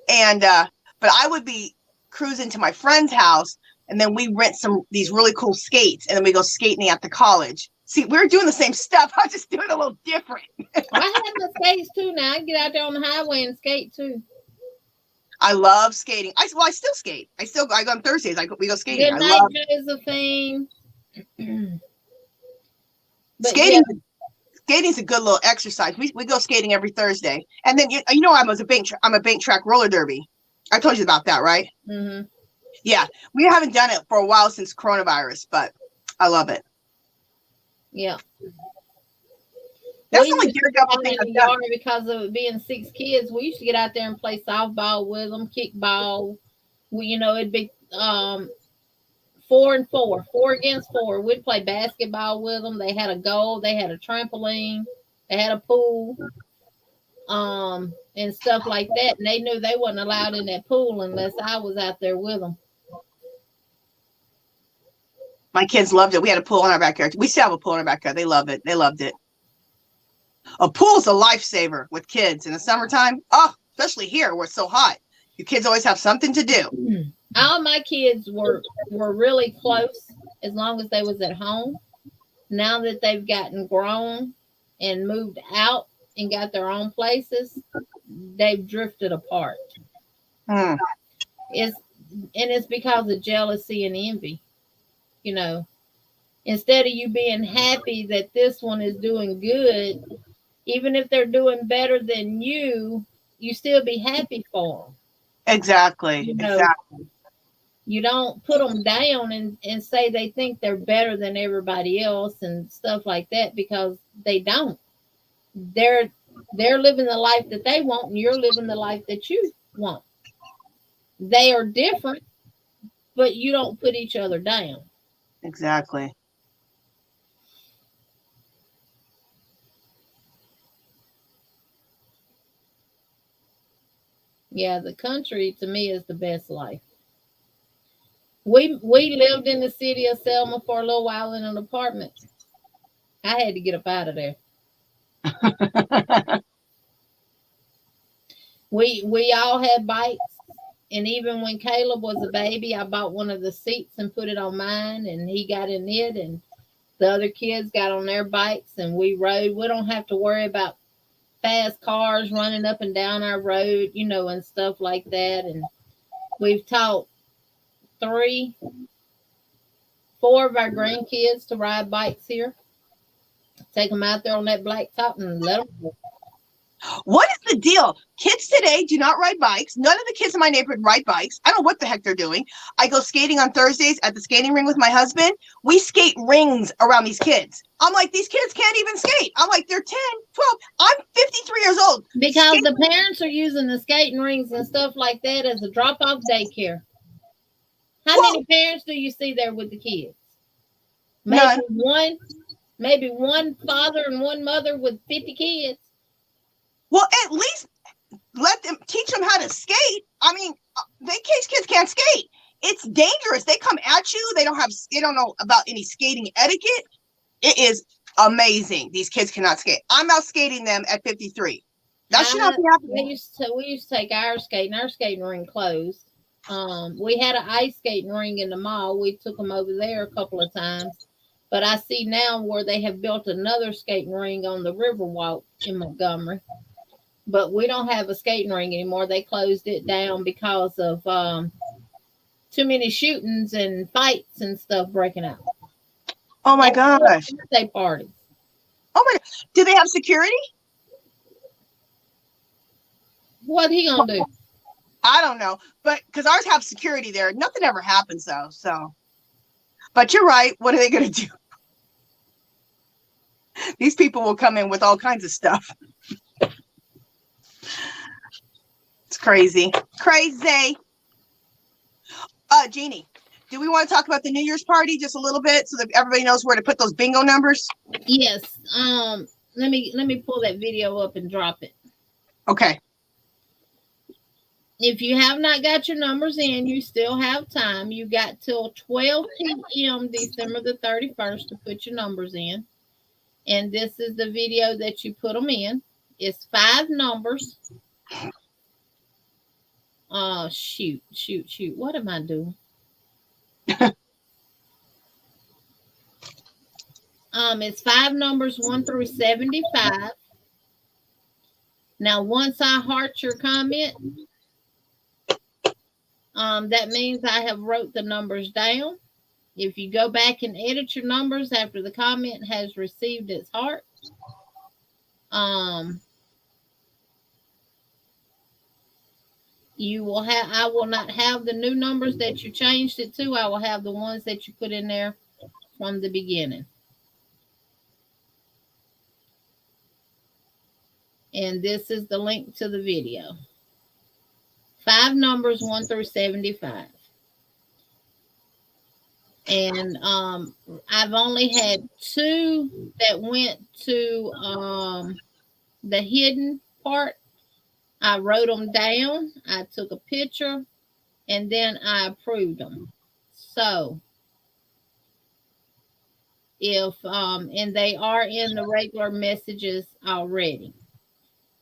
And but I would be cruising to my friend's house, and then we rent these really cool skates, and then we go skating at the college. See, we were doing the same stuff. I was just doing it a little different. I have the skates too now. I get out there on the highway and skate too. I love skating. I still skate. I go on Thursdays. We go skating. Good night, Josephine. Skating's a good little exercise. We go skating every Thursday, and then I'm a bank track roller derby. I told you about that, right? Mm-hmm. Yeah, we haven't done it for a while since coronavirus, but I love it. Yeah. That's the only daredevil thing I've done. Because of it being 6 kids, we used to get out there and play softball with them, kickball. It'd be 4 and 4, 4 against 4. We'd play basketball with them. They had a goal. They had a trampoline. They had a pool, and stuff like that. And they knew they wasn't allowed in that pool unless I was out there with them. My kids loved it. We had a pool in our backyard. We still have a pool in our backyard. They love it. They loved it. A pool's a lifesaver with kids in the summertime. Oh, especially here where it's so hot. You kids always have something to do. All my kids were really close as long as they was at home. Now that they've gotten grown and moved out and got their own places, they've drifted apart. It's because of jealousy and envy. Instead of you being happy that this one is doing good, even if they're doing better than you still be happy for them. Exactly. Exactly. You don't put them down and say they think they're better than everybody else and stuff like that, because they don't. They're living the life that they want, and you're living the life that you want. They are different, but you don't put each other down. Exactly. Yeah, the country to me is the best life. We lived in the city of Selma for a little while in an apartment. I had to get up out of there. We all had bikes, and even when Caleb was a baby, I bought one of the seats and put it on mine, and he got in it, and the other kids got on their bikes, and we rode. We don't have to worry about fast cars running up and down our road, and stuff like that. And we've taught 4 of our grandkids to ride bikes here. Take them out there on that blacktop and let them go. What is the deal? Kids today do not ride bikes. None of the kids in my neighborhood ride bikes. I don't know what the heck they're doing. I go skating on Thursdays at the skating ring with my husband. We skate rings around these kids. I'm like, these kids can't even skate. I'm like, they're 10, 12. I'm 53 years old. Because the parents are using the skating rings and stuff like that as a drop-off daycare. How many parents do you see there with the kids? Maybe one father and one mother with 50 kids. Well, at least let them teach them how to skate. I mean, kids can't skate. It's dangerous. They come at you. They don't know about any skating etiquette. It is amazing. These kids cannot skate. I'm out skating them at 53. That should not be happening. We used to take our skating ring closed. We had an ice skating ring in the mall. We took them over there a couple of times. But I see now where they have built another skating ring on the Riverwalk in Montgomery. But we don't have a skating ring anymore. They closed it down because of too many shootings and fights and stuff breaking out. Oh my gosh. Birthday parties. Oh my! Do they have security? What he gonna do? I don't know, but because ours have security there, nothing ever happens though. So, but you're right. What are they going to do? These people will come in with all kinds of stuff. It's crazy, crazy. Jeannie, do we want to talk about the New Year's party just a little bit so that everybody knows where to put those bingo numbers? Yes. Let me pull that video up and drop it. Okay. If you have not got your numbers in, you still have time. You got till 12 p.m. December the 31st to put your numbers in. And this is the video that you put them in. It's 5 numbers. Shoot. What am I doing? It's 5 numbers 1 through 75. Now, once I heart your comment, that means I have wrote the numbers down. If you go back and edit your numbers after the comment has received its heart, you will have. I will not have the new numbers that you changed it to. I will have the ones that you put in there from the beginning. And this is the link to the video. 5 numbers 1 through 75. And I've only had 2 that went to the hidden part. I wrote them down. I took a picture and then I approved them. So if and they are in the regular messages already.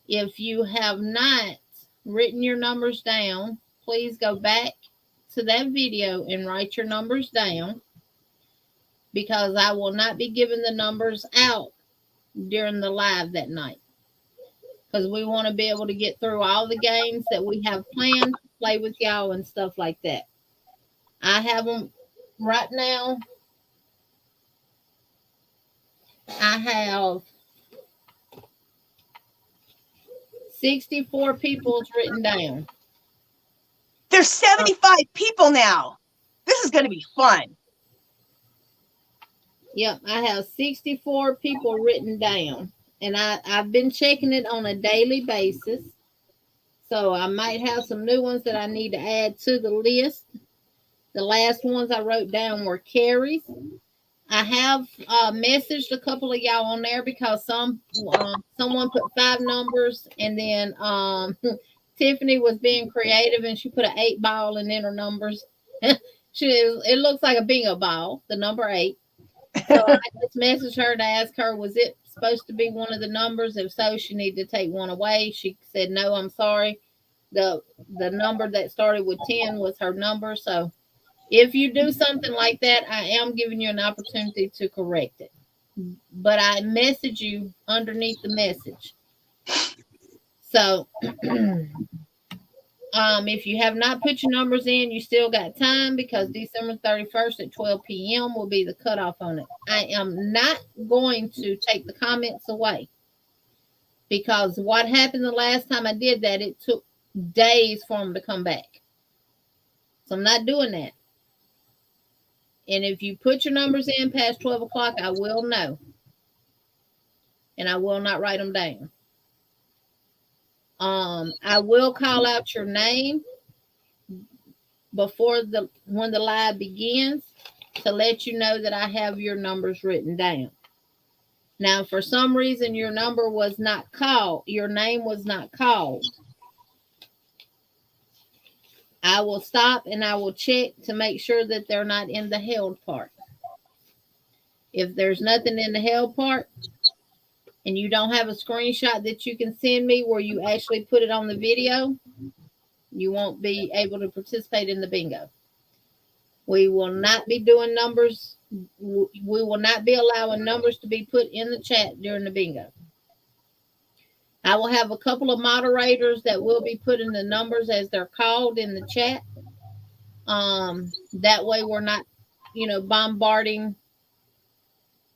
If you have not written your numbers down, please go back to that video and write your numbers down, because I will not be giving the numbers out during the live that night, because we want to be able to get through all the games that we have planned to play with y'all and stuff like that. I have them right now. I have 64 people's written down. There's 75 people now. This is going to be fun. Yep, I have 64 people written down. And I've been checking it on a daily basis. So I might have some new ones that I need to add to the list. The last ones I wrote down were Carrie's. I have messaged a couple of y'all on there because someone put 5 numbers, and then Tiffany was being creative and she put an 8 ball and then her numbers. It looks like a bingo ball, the number 8. So I just messaged her to ask her, was it supposed to be one of the numbers? If so, she needed to take one away. She said, no, I'm sorry. The number that started with 10 was her number. So if you do something like that, I am giving you an opportunity to correct it. But I message you underneath the message. So if you have not put your numbers in, you still got time, because December 31st at 12 p.m. will be the cutoff on it. I am not going to take the comments away, because what happened the last time I did that, it took days for them to come back. So I'm not doing that. And if you put your numbers in past 12 o'clock, I will know. And I will not write them down. I will call out your name when the live begins, to let you know that I have your numbers written down. Now, for some reason, your number was not called. Your name was not called. I will stop and I will check to make sure that they're not in the held part. If there's nothing in the held part and you don't have a screenshot that you can send me where you actually put it on the video, you won't be able to participate in the bingo. We will not be doing numbers. We will not be allowing numbers to be put in the chat during the bingo. I will have a couple of moderators that will be putting the numbers as they're called in the chat. That way we're not, bombarding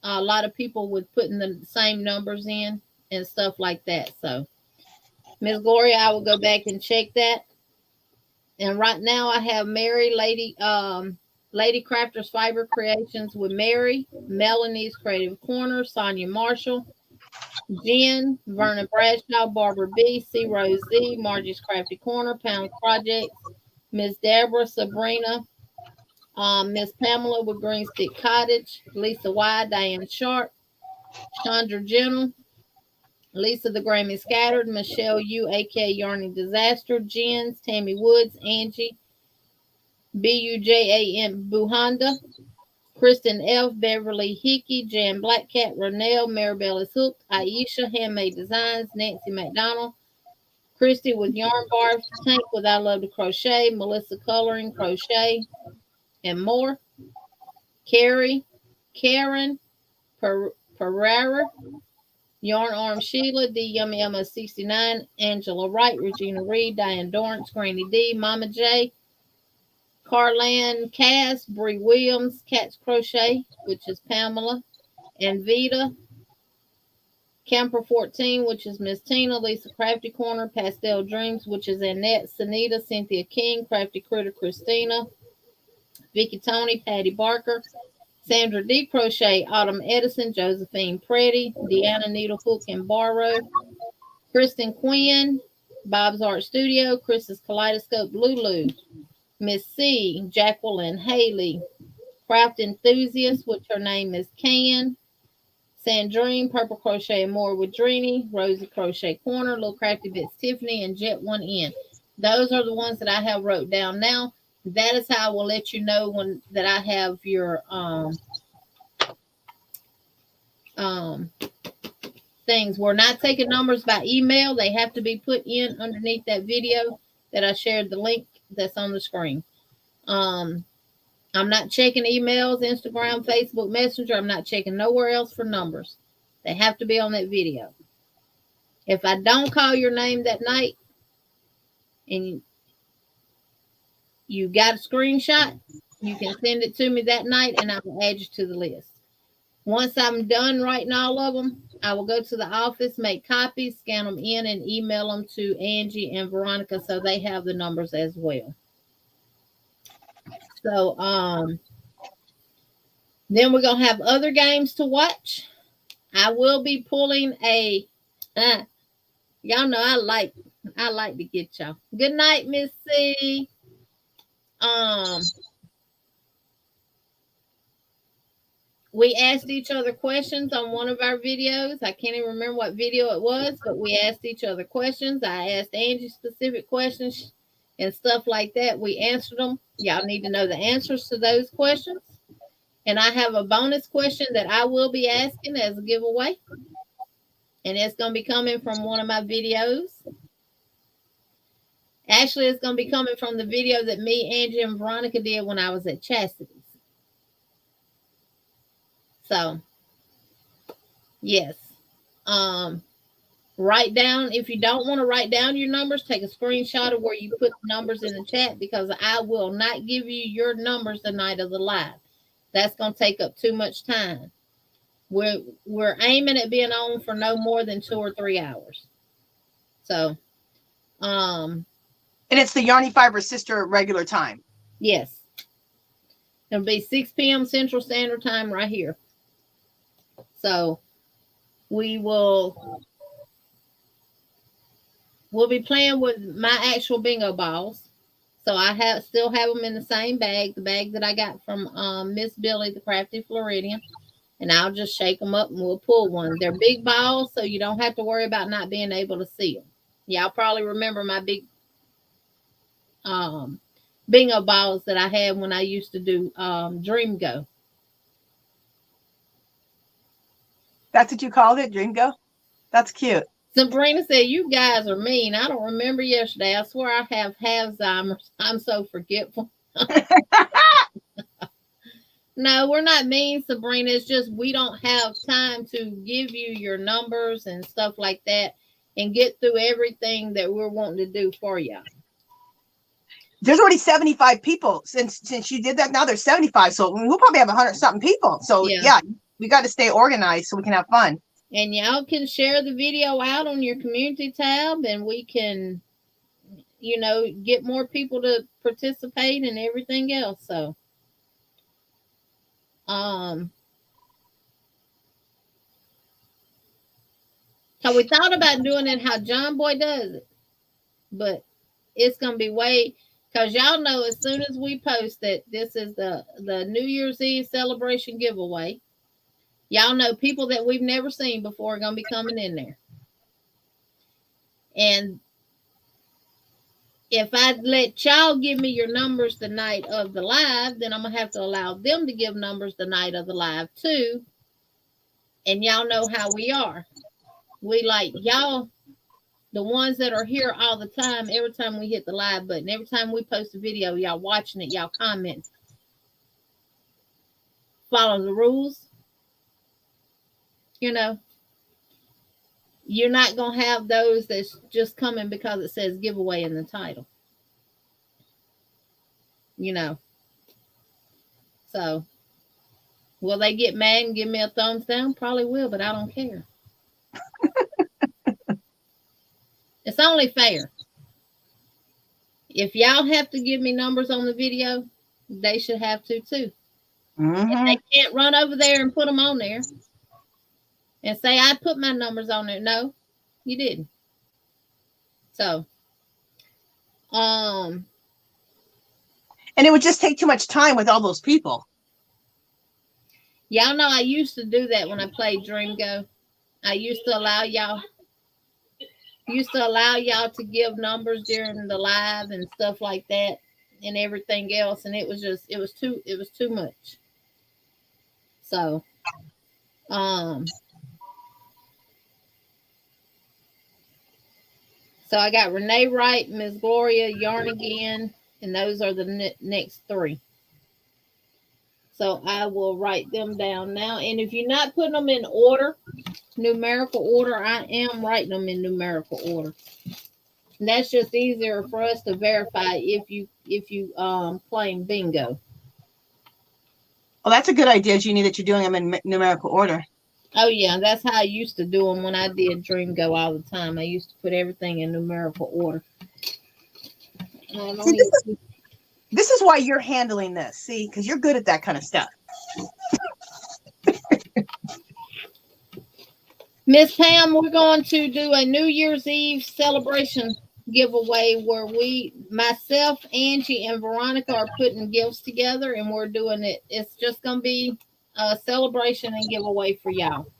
a lot of people with putting the same numbers in and stuff like that. So, Miss Gloria, I will go back and check that. And right now I have Mary Lady Crafters Fiber Creations with Mary, Melanie's Creative Corner, Sonia Marshall, Jen, Vernon Bradshaw, Barbara B, C Rose Z, Margie's Crafty Corner, Pound Projects, Miss Deborah, Sabrina, Miss Pamela with Green Stick Cottage, Lisa Y, Diane Sharp, Chandra General, Lisa the Grammy Scattered, Michelle U, aka Yarny Disaster, Jens, Tammy Woods, Angie, BUJAM Buhanda, Kristen F, Beverly Hickey, Jan Blackcat, Renelle, Maribel is Hooked, Aisha, Handmade Designs, Nancy McDonald, Christy with Yarn Bar, Tank with I Love to Crochet, Melissa Coloring, Crochet, and more. Carrie, Karen, Pereira, Yarn Arm Sheila, D Yummy Emma 69, Angela Wright, Regina Reed, Diane Dorrance, Granny D, Mama J, Carlan Cass, Bree Williams, Cat's Crochet, which is Pamela, and Vita, Camper 14, which is Miss Tina, Lisa Crafty Corner, Pastel Dreams, which is Annette, Sanita, Cynthia King, Crafty Critter Christina, Vicky Tony, Patty Barker, Sandra D. Crochet, Autumn Edison, Josephine Preddy, Deanna Needlehook and Borrow, Kristen Quinn, Bob's Art Studio, Chris's Kaleidoscope Lulu, Miss C, Jacqueline Haley, Craft Enthusiast, which her name is Can, Sandrine, Purple Crochet and More with Dreamy, Rosie Crochet Corner, Little Crafty Bits Tiffany, and Jet One In. Those are the ones that I have wrote down now. That is how I will let you know when that I have your things. We're not taking numbers by email. They have to be put in underneath that video that I shared the link that's on the screen. I'm not checking emails, Instagram, Facebook Messenger. I'm not checking nowhere else for numbers. They have to be on that video. If I don't call your name that night and you got a screenshot, you can send it to me that night and I will add you to the list. Once I'm done writing all of them, I will go to the office, make copies, scan them in, and email them to Angie and Veronica so they have the numbers as well. So then we're gonna have other games to watch. I will be pulling a y'all know I like to get y'all. Good night, Miss C. We asked each other questions on one of our videos. I can't even remember what video it was, but we asked each other questions. I asked Angie specific questions and stuff like that. We answered them. Y'all need to know the answers to those questions. And I have a bonus question that I will be asking as a giveaway. And it's going to be coming from one of my videos. Actually, it's going to be coming from the video that me, Angie, and Veronica did when I was at Chastity's. So, yes. Write down, if you don't want to write down your numbers, take a screenshot of where you put the numbers in the chat because I will not give you your numbers the night of the live. That's going to take up too much time. We're aiming at being on for no more than 2 or 3 hours. So, and it's the Yarny Fiber Sister regular time. Yes. It'll be 6 p.m. Central Standard Time right here. So we'll be playing with my actual bingo balls. So I still have them in the same bag, the bag that I got from Miss Billy, the Crafty Floridian. And I'll just shake them up and we'll pull one. They're big balls, so you don't have to worry about not being able to see them. Y'all probably remember my big bingo balls that I had when I used to do Dream Go. That's what you called it, Dream Go? That's cute. Sabrina said, you guys are mean. I don't remember yesterday. I swear I have Alzheimer's. I'm so forgetful. No, we're not mean, Sabrina. It's just we don't have time to give you your numbers and stuff like that and get through everything that we're wanting to do for you. There's already 75 people since you did that. Now there's 75. So we'll probably have 100-something people. So yeah, we got to stay organized so we can have fun. And y'all can share the video out on your community tab, and we can, get more people to participate and everything else. So, so we thought about doing it how John Boy does it, but it's gonna be way, because y'all know as soon as we post that this is the New Year's Eve celebration giveaway, y'all know people that we've never seen before are gonna be coming in there. And if I let y'all give me your numbers the night of the live, then I'm gonna have to allow them to give numbers the night of the live too. And y'all know how we are. We like y'all, the ones that are here all the time, every time we hit the live button, every time we post a video, y'all watching it, y'all comment. Follow the rules. You're not going to have those that's just coming because it says giveaway in the title. So, will they get mad and give me a thumbs down? Probably will, but I don't care. It's only fair. If y'all have to give me numbers on the video, they should have to too. If they can't run over there and put them on there and say, I put my numbers on there. No, you didn't. So, and it would just take too much time with all those people. Y'all know I used to do that when I played Dream Go. I used to allow y'all to give numbers during the live and stuff like that and everything else, and it was too much. So, so I got Renee Wright, Miss Gloria, Yarny again, and those are the next three. So I will write them down now. And if you're not putting them in order, numerical order, I am writing them in numerical order. And that's just easier for us to verify if you playing bingo. Well, that's a good idea, Jeannie, that you're doing them in numerical order. Oh, yeah. That's how I used to do them when I did Dream Go all the time. I used to put everything in numerical order. This is why you're handling this, see, because you're good at that kind of stuff. Miss Pam, we're going to do a New Year's Eve celebration giveaway where myself, Angie, and Veronica are putting gifts together, and we're doing it. It's just going to be a celebration and giveaway for y'all,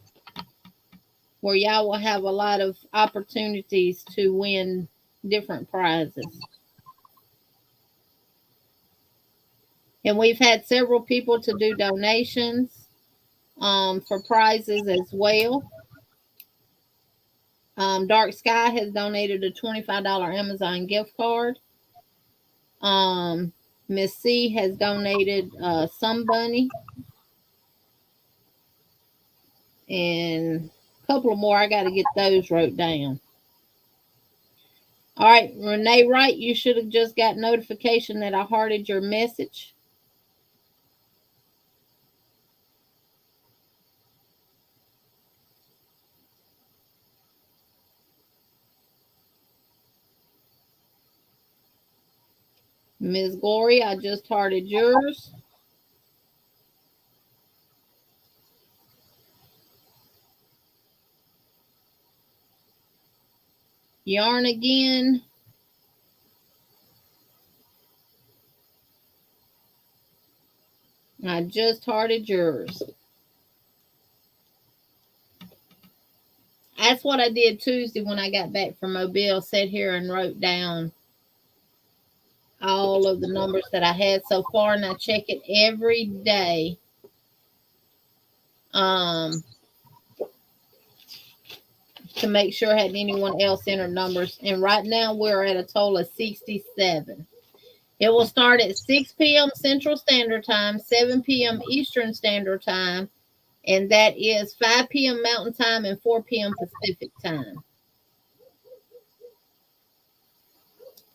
where y'all will have a lot of opportunities to win different prizes. And we've had several people to do donations for prizes as well. Dark Sky has donated a $25 Amazon gift card. Miss C has donated some bunny. And a couple of more. I got to get those wrote down. All right, Renee Wright, you should have just got notification that I hearted your message. Ms. Gloria, I just hearted yours. Yarn again. I just hearted yours. That's what I did Tuesday when I got back from Mobile. Sat here and wrote down all of the numbers that I had so far, and I check it every day. To make sure I had anyone else enter numbers. And right now we're at a total of 67. It will start at 6 p.m. Central Standard Time, 7 p.m. Eastern Standard Time, and that is 5 p.m. Mountain Time and 4 p.m. Pacific Time.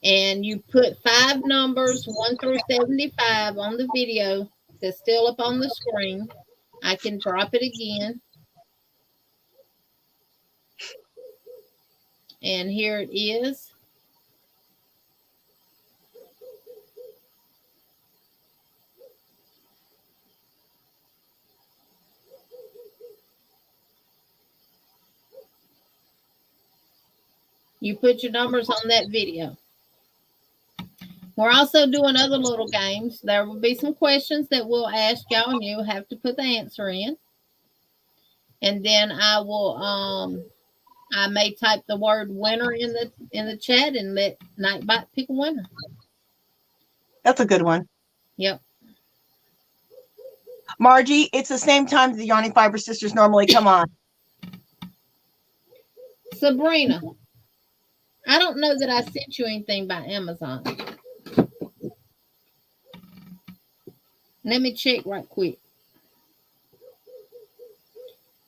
And you put 5 numbers, 1 through 75, on the video that's still up on the screen. I can drop it again. And here it is. You put your numbers on that video. We're also doing other little games. There will be some questions that we'll ask y'all, and you have to put the answer in. And then I may type the word winner in the chat and let Nightbot pick a winner. That's a good one. Yep. Margie, it's the same time the Yarny Fiber sisters normally come on. Sabrina, I don't know that I sent you anything by Amazon. Let me check right quick.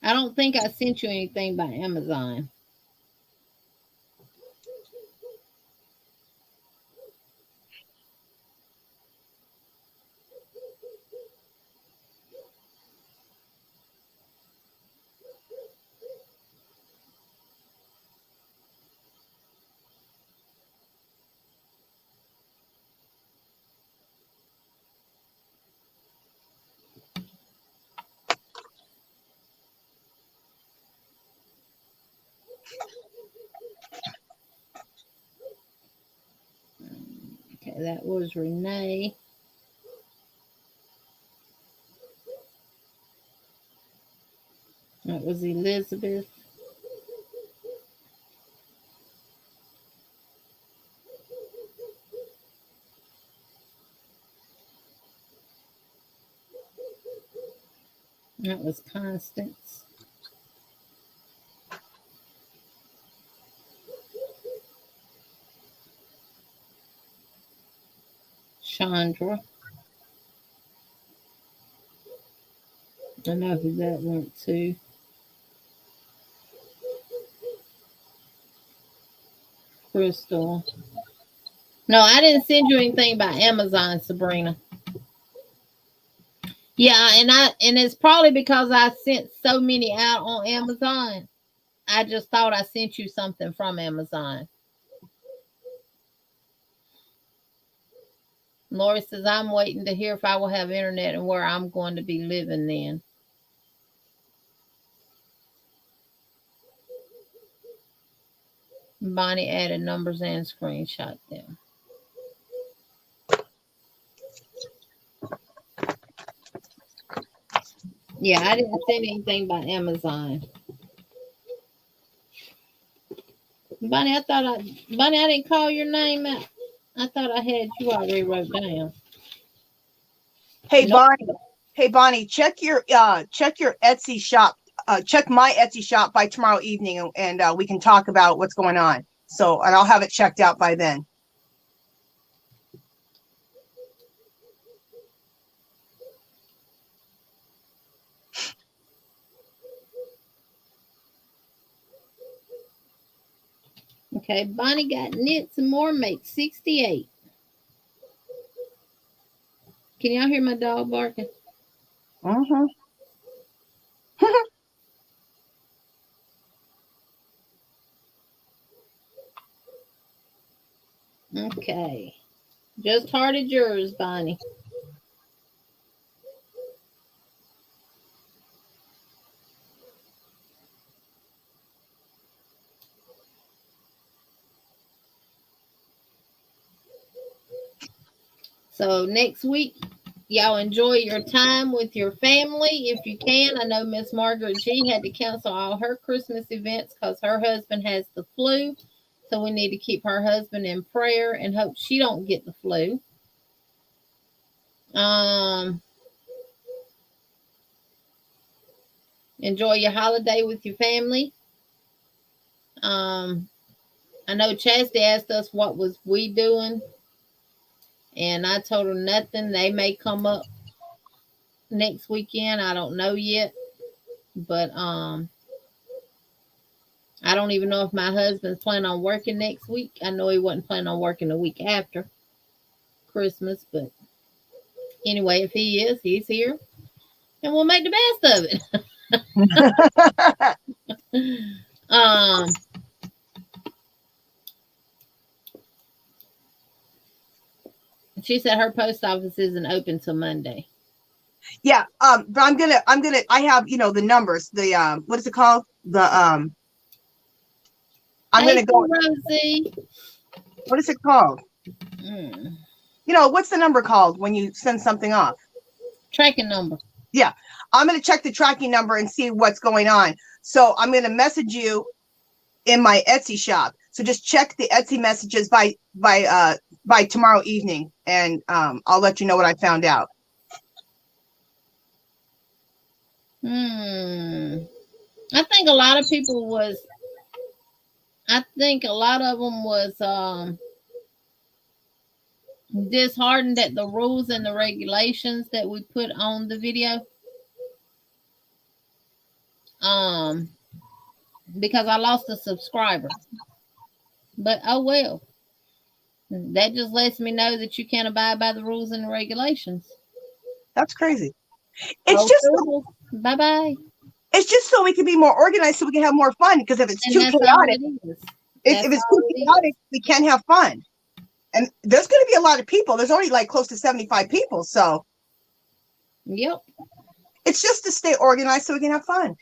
I don't think I sent you anything by Amazon. Okay, that was Renee. That was Elizabeth. That was Constance. Chandra. I know who that went to. Crystal. No, I didn't send you anything by Amazon, Sabrina. Yeah, and it's probably because I sent so many out on Amazon. I just thought I sent you something from Amazon. Lori says, I'm waiting to hear if I will have internet and where I'm going to be living then. Bonnie added numbers and screenshot them. Yeah, I didn't send anything by Amazon. Bonnie, I didn't call your name out. I thought I had you already wrote down. Hey, nope. Bonnie, check your Etsy shop. Check my Etsy shop by tomorrow evening, and we can talk about what's going on. So, and I'll have it checked out by then. Okay, Bonnie got knits and more, makes 68. Can y'all hear my dog barking? Mm-hmm. Okay. Just hearted yours, Bonnie. So next week, y'all enjoy your time with your family if you can. I know Miss Margaret G had to cancel all her Christmas events because her husband has the flu. So we need to keep her husband in prayer and hope she don't get the flu. Enjoy your holiday with your family. I know Chastity asked us what was we doing, and I told her nothing. They may come up next weekend. I don't know yet, but I don't even know if my husband's planning on working next week. I know he wasn't planning on working the week after Christmas, but anyway, if he is, he's here. and we'll make the best of it. She said her post office isn't open till Monday. Yeah. But I have, the numbers, the, what is it called? I'm going to go. Rosie. What is it called? What's the number called when you send something off? Tracking number. Yeah. I'm going to check the tracking number and see what's going on. So I'm going to message you in my Etsy shop. So just check the Etsy messages by tomorrow evening, and I'll let you know what I found out. I think a lot of people was. I think a lot of them was disheartened at the rules and the regulations that we put on the video. Because I lost a subscriber. But oh well. That just lets me know that you can't abide by the rules and the regulations. That's crazy. It's just bye-bye. It's just so we can be more organized, so we can have more fun. Because if it's too chaotic, if it's too chaotic, we can't have fun. And there's going to be a lot of people. There's only like close to 75 people. So, yep. It's just to stay organized so we can have fun.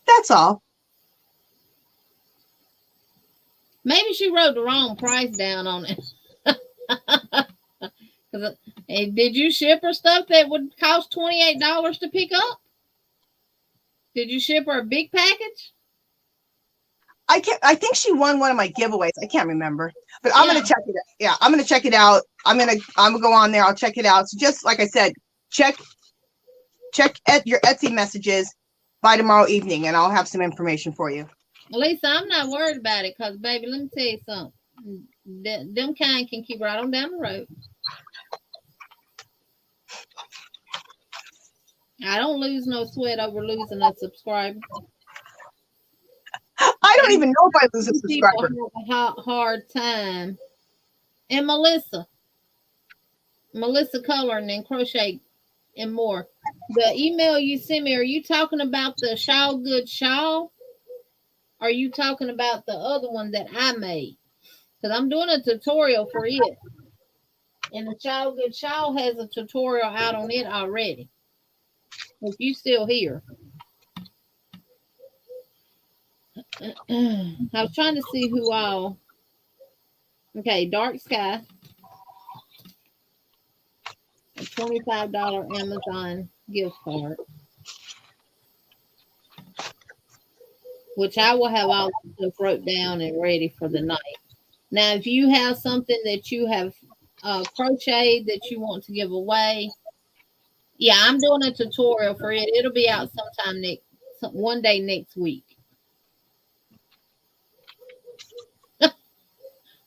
That's all. Maybe she wrote the wrong price down on it. Did you ship her stuff that would cost $28 to pick up? Did you ship her a big package? I think she won one of my giveaways. I can't remember, but I'm going to check it out. Yeah, I'm going to check it out. I'm going to go on there. I'll check it out. So just like I said, check at your Etsy messages by tomorrow evening, and I'll have some information for you. Lisa, I'm not worried about it because, baby, let me tell you something. Them kind can keep right on down the road. I don't lose no sweat over losing a subscriber. I don't even know if I lose a subscriber. People have a hard time. And Melissa Coloring and Crochet and More. The email you sent me, are you talking about the Shawl Good Shawl? Or are you talking about the other one that I made? Because I'm doing a tutorial for it. And the Shawl Good Shawl has a tutorial out on it already. If you still here. I was trying to see who all. Okay, Dark Sky. A $25 Amazon gift card. Which I will have all the stuff wrote down and ready for the night. Now, if you have something that you have crocheted that you want to give away, yeah, I'm doing a tutorial for it. It'll be out sometime one day next week.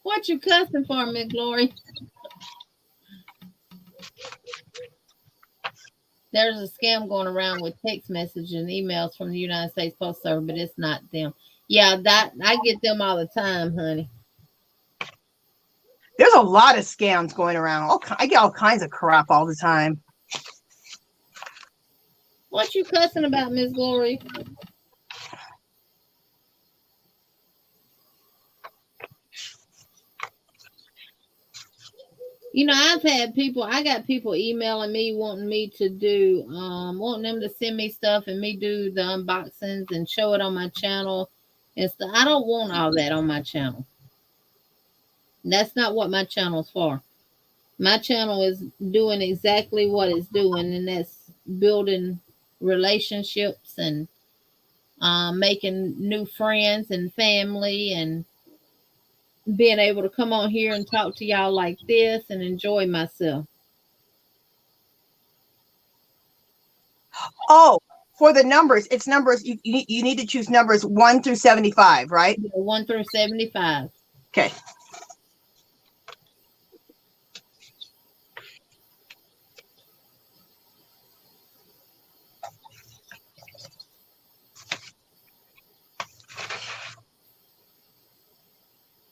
What you cussing for, Miss Glory? There's a scam going around with text messages and emails from the United States Post Service, but it's not them. Yeah, that I get them all the time, honey. There's a lot of scams going around. I get all kinds of crap all the time. What you cussing about, Miss Glory? I've had people, I got people emailing me wanting me to do, wanting them to send me stuff and me do the unboxings and show it on my channel and stuff. I don't want all that on my channel. That's not what my channel's for. My channel is doing exactly what it's doing, and that's building relationships and making new friends and family and being able to come on here and talk to y'all like this and enjoy myself. Oh, for the numbers, it's numbers. You need to choose numbers 1 through 75, right? 1 through 75. Okay.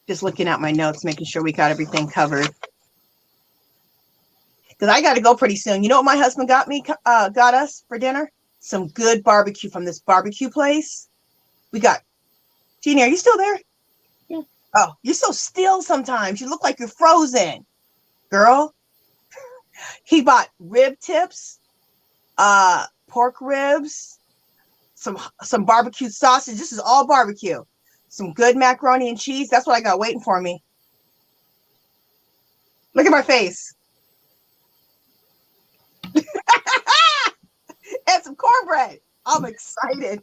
Just looking at my notes, making sure we got everything covered. because I got to go pretty soon. You know what my husband got us for dinner? Some good barbecue from this barbecue place. We got, Jeannie, are you still there? Yeah. Oh, you're so still sometimes. You look like you're frozen. Girl. He bought rib tips, pork ribs, some barbecue sausage. This is all barbecue. Some good macaroni and cheese. That's what I got waiting for me. Look at my face. And some cornbread. I'm excited.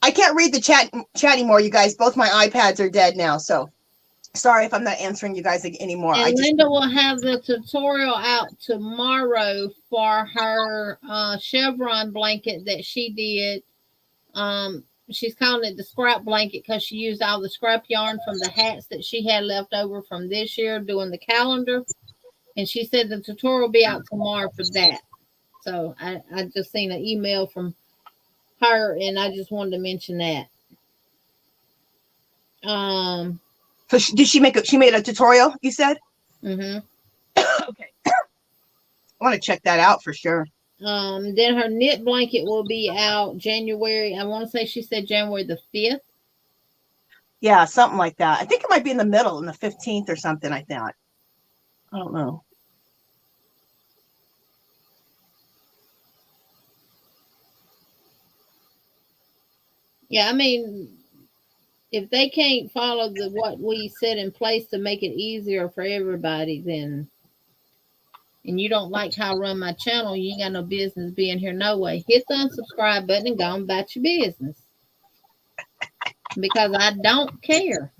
I can't read the chat anymore, you guys. Both my iPads are dead now, so sorry if I'm not answering you guys anymore. And Linda will have the tutorial out tomorrow for her chevron blanket that she did. She's calling it the scrap blanket because she used all the scrap yarn from the hats that she had left over from this year doing the calendar. And she said the tutorial will be out tomorrow for that. So I just seen an email from her, and I just wanted to mention that. So she made a tutorial, you said? Mm-hmm. Okay. I want to check that out for sure. Then her knit blanket will be out January. I want to say she said January the 5th. Yeah, something like that. I think it might be in the middle, in the 15th or something like that. I don't know. Yeah, I mean, if they can't follow what we set in place to make it easier for everybody, then, and you don't like how I run my channel, you ain't got no business being here no way. Hit the unsubscribe button and go on about your business. Because I don't care.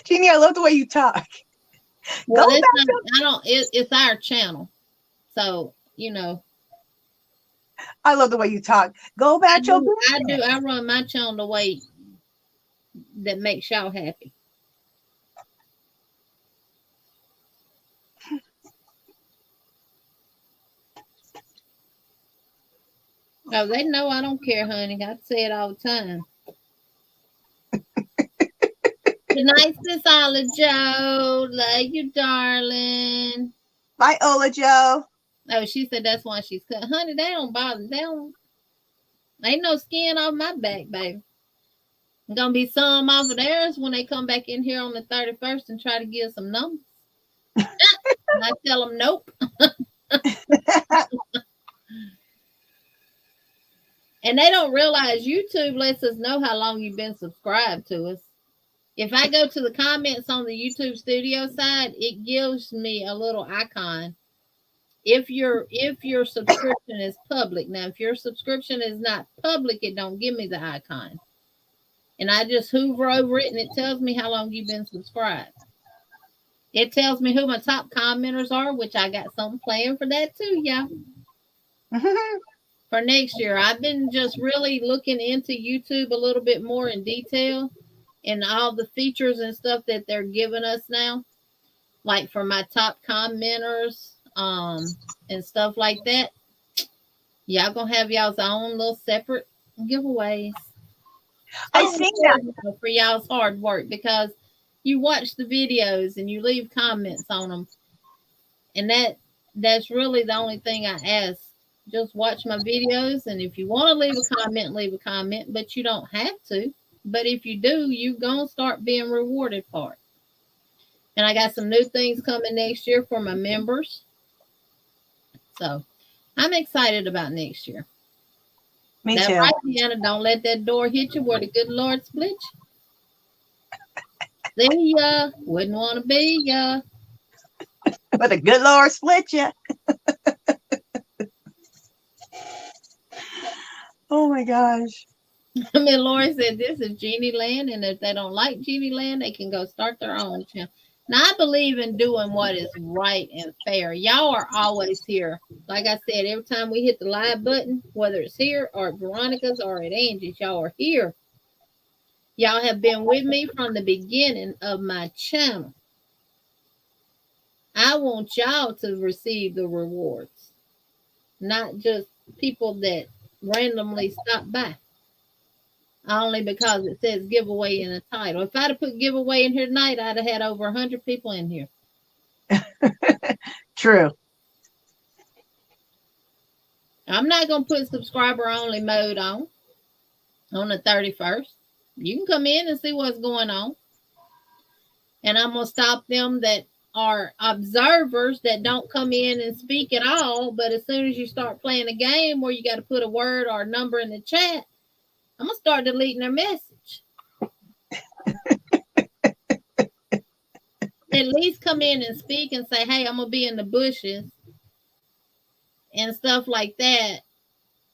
Jeannie, I love the way you talk. Well, it's our channel. So, you know. I love the way you talk. Go back your business. I run my channel the way that makes y'all happy. Oh, they know I don't care, honey. I say it all the time. Good night, Sis Ola Joe. Love you, darling. Bye, Ola Joe. Oh, she said that's why she's cut. Honey, they don't bother. Ain't no skin off my back, baby. I'm gonna be some off of theirs when they come back in here on the 31st and try to give some numbers. And I tell them nope. And they don't realize YouTube lets us know how long you've been subscribed to us. If I go to the comments on the YouTube studio side, it gives me a little icon. If your subscription is public. Now, if your subscription is not public, it don't give me the icon. And I just hover over it and it tells me how long you've been subscribed. It tells me who my top commenters are, which I got something planned for that too, y'all. For next year. I've been just really looking into YouTube a little bit more in detail and all the features and stuff that they're giving us now. Like for my top commenters, and stuff like that. Y'all gonna have y'all's own little separate giveaways. I think that for y'all's hard work because you watch the videos and you leave comments on them, and that's really the only thing I ask. Just watch my videos, and if you want to leave a comment, but you don't have to. But if you do, you're gonna start being rewarded for it. And I got some new things coming next year for my members. So I'm excited about next year. Me too. Right, Deanna, don't let that door hit you where the good Lord split you. See ya. Wouldn't want to be ya. But the good Lord split you. Oh my gosh. I mean, Lori said this is Genie Land, and if they don't like Genie Land, they can go start their own channel. Now, I believe in doing what is right and fair. Y'all are always here. Like I said, every time we hit the live button, whether it's here or at Veronica's or at Angie's, y'all are here. Y'all have been with me from the beginning of my channel. I want y'all to receive the rewards, not just people that randomly stop by. only because it says giveaway in the title. If I'd have put giveaway in here tonight, I'd have had over 100 people in here. True. I'm not going to put subscriber only mode on the 31st. You can come in and see what's going on. And I'm going to stop them that are observers that don't come in and speak at all. But as soon as you start playing a game where you got to put a word or a number in the chat, I'm going to start deleting their message. At least come in and speak and say, hey, I'm going to be in the bushes and stuff like that,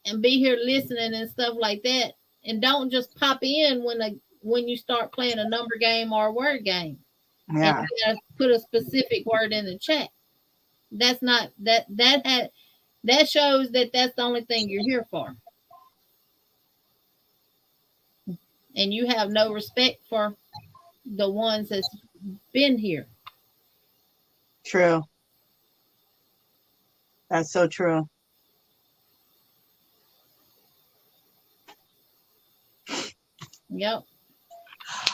and be here listening and stuff like that. And don't just pop in when you start playing a number game or a word game. Yeah. And you gotta put a specific word in the chat. That's not that shows that that's the only thing you're here for. And you have no respect for the ones that's been here. True. That's so true. Yep.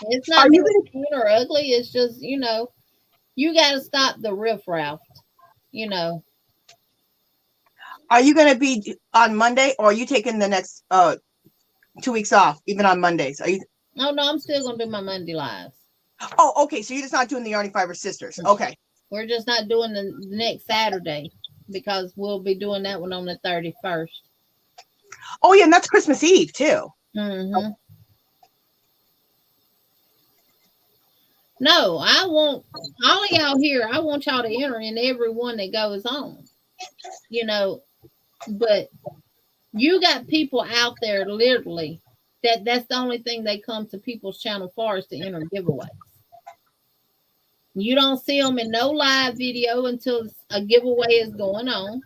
It's not mean or ugly. It's just, you got to stop the riffraff, Are you going to be on Monday, or are you taking the next 2 weeks off, even on Mondays? Are you? Oh, no, I'm still going to do my Monday lives. Oh, okay. So you're just not doing the Yarny Fiber Sisters. Okay. We're just not doing the next Saturday because we'll be doing that one on the 31st. Oh, yeah. And that's Christmas Eve, too. Mm-hmm. No, I want all of y'all here. I want y'all to enter in every one that goes on, but you got people out there literally that's the only thing they come to people's channel for is to enter giveaways. You don't see them in no live video until a giveaway is going on.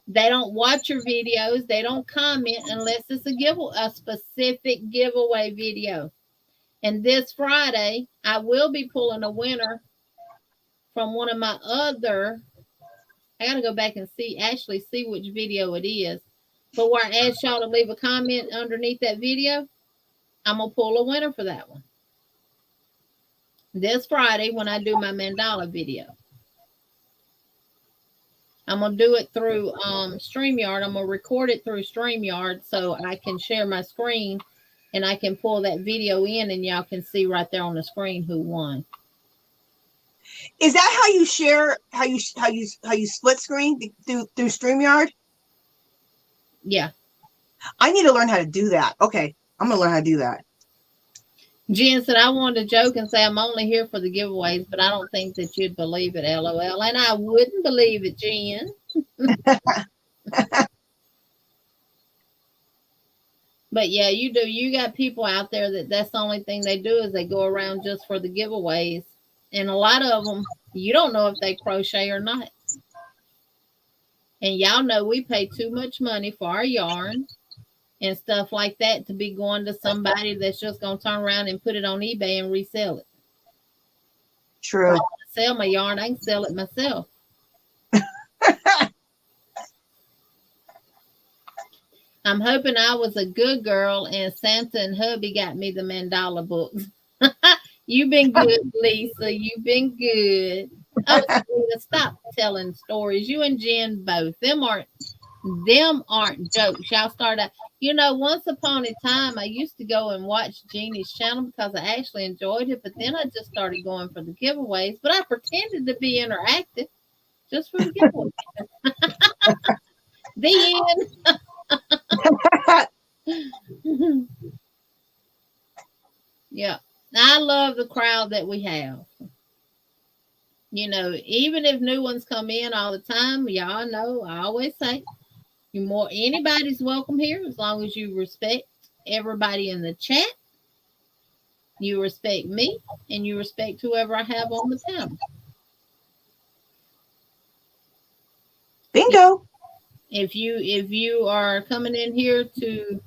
They don't watch your videos. They don't comment unless it's a specific giveaway video. And this Friday, I will be pulling a winner from one of my other. I got to go back and see which video it is. But where I asked y'all to leave a comment underneath that video, I'm going to pull a winner for that one. This Friday when I do my mandala video. I'm going to do it through StreamYard. I'm going to record it through StreamYard so I can share my screen. And I can pull that video in, and y'all can see right there on the screen who won. Is that how you share? How you split screen through StreamYard? Yeah. I need to learn how to do that. Okay, I'm gonna learn how to do that. Jen said I wanted to joke and say I'm only here for the giveaways, but I don't think that you'd believe it. LOL, and I wouldn't believe it, Jen. But yeah, you do. You got people out there that's the only thing they do is they go around just for the giveaways. And a lot of them, you don't know if they crochet or not. And y'all know we pay too much money for our yarn and stuff like that to be going to somebody that's just going to turn around and put it on eBay and resell it. True. If I want to sell my yarn, I can sell it myself. I'm hoping I was a good girl and Santa and hubby got me the mandala books. You've been good, Lisa. You've been good. Oh, Lisa, stop telling stories. You and Jen both. Them aren't jokes. Y'all start out. Once upon a time, I used to go and watch Jeannie's channel because I actually enjoyed it. But then I just started going for the giveaways. But I pretended to be interactive just for the giveaways. The end. Yeah, I love the crowd that we have. Even if new ones come in all the time, y'all know I always say anybody's welcome here as long as you respect everybody in the chat, you respect me, and you respect whoever I have on the panel. Bingo. If you are coming in here to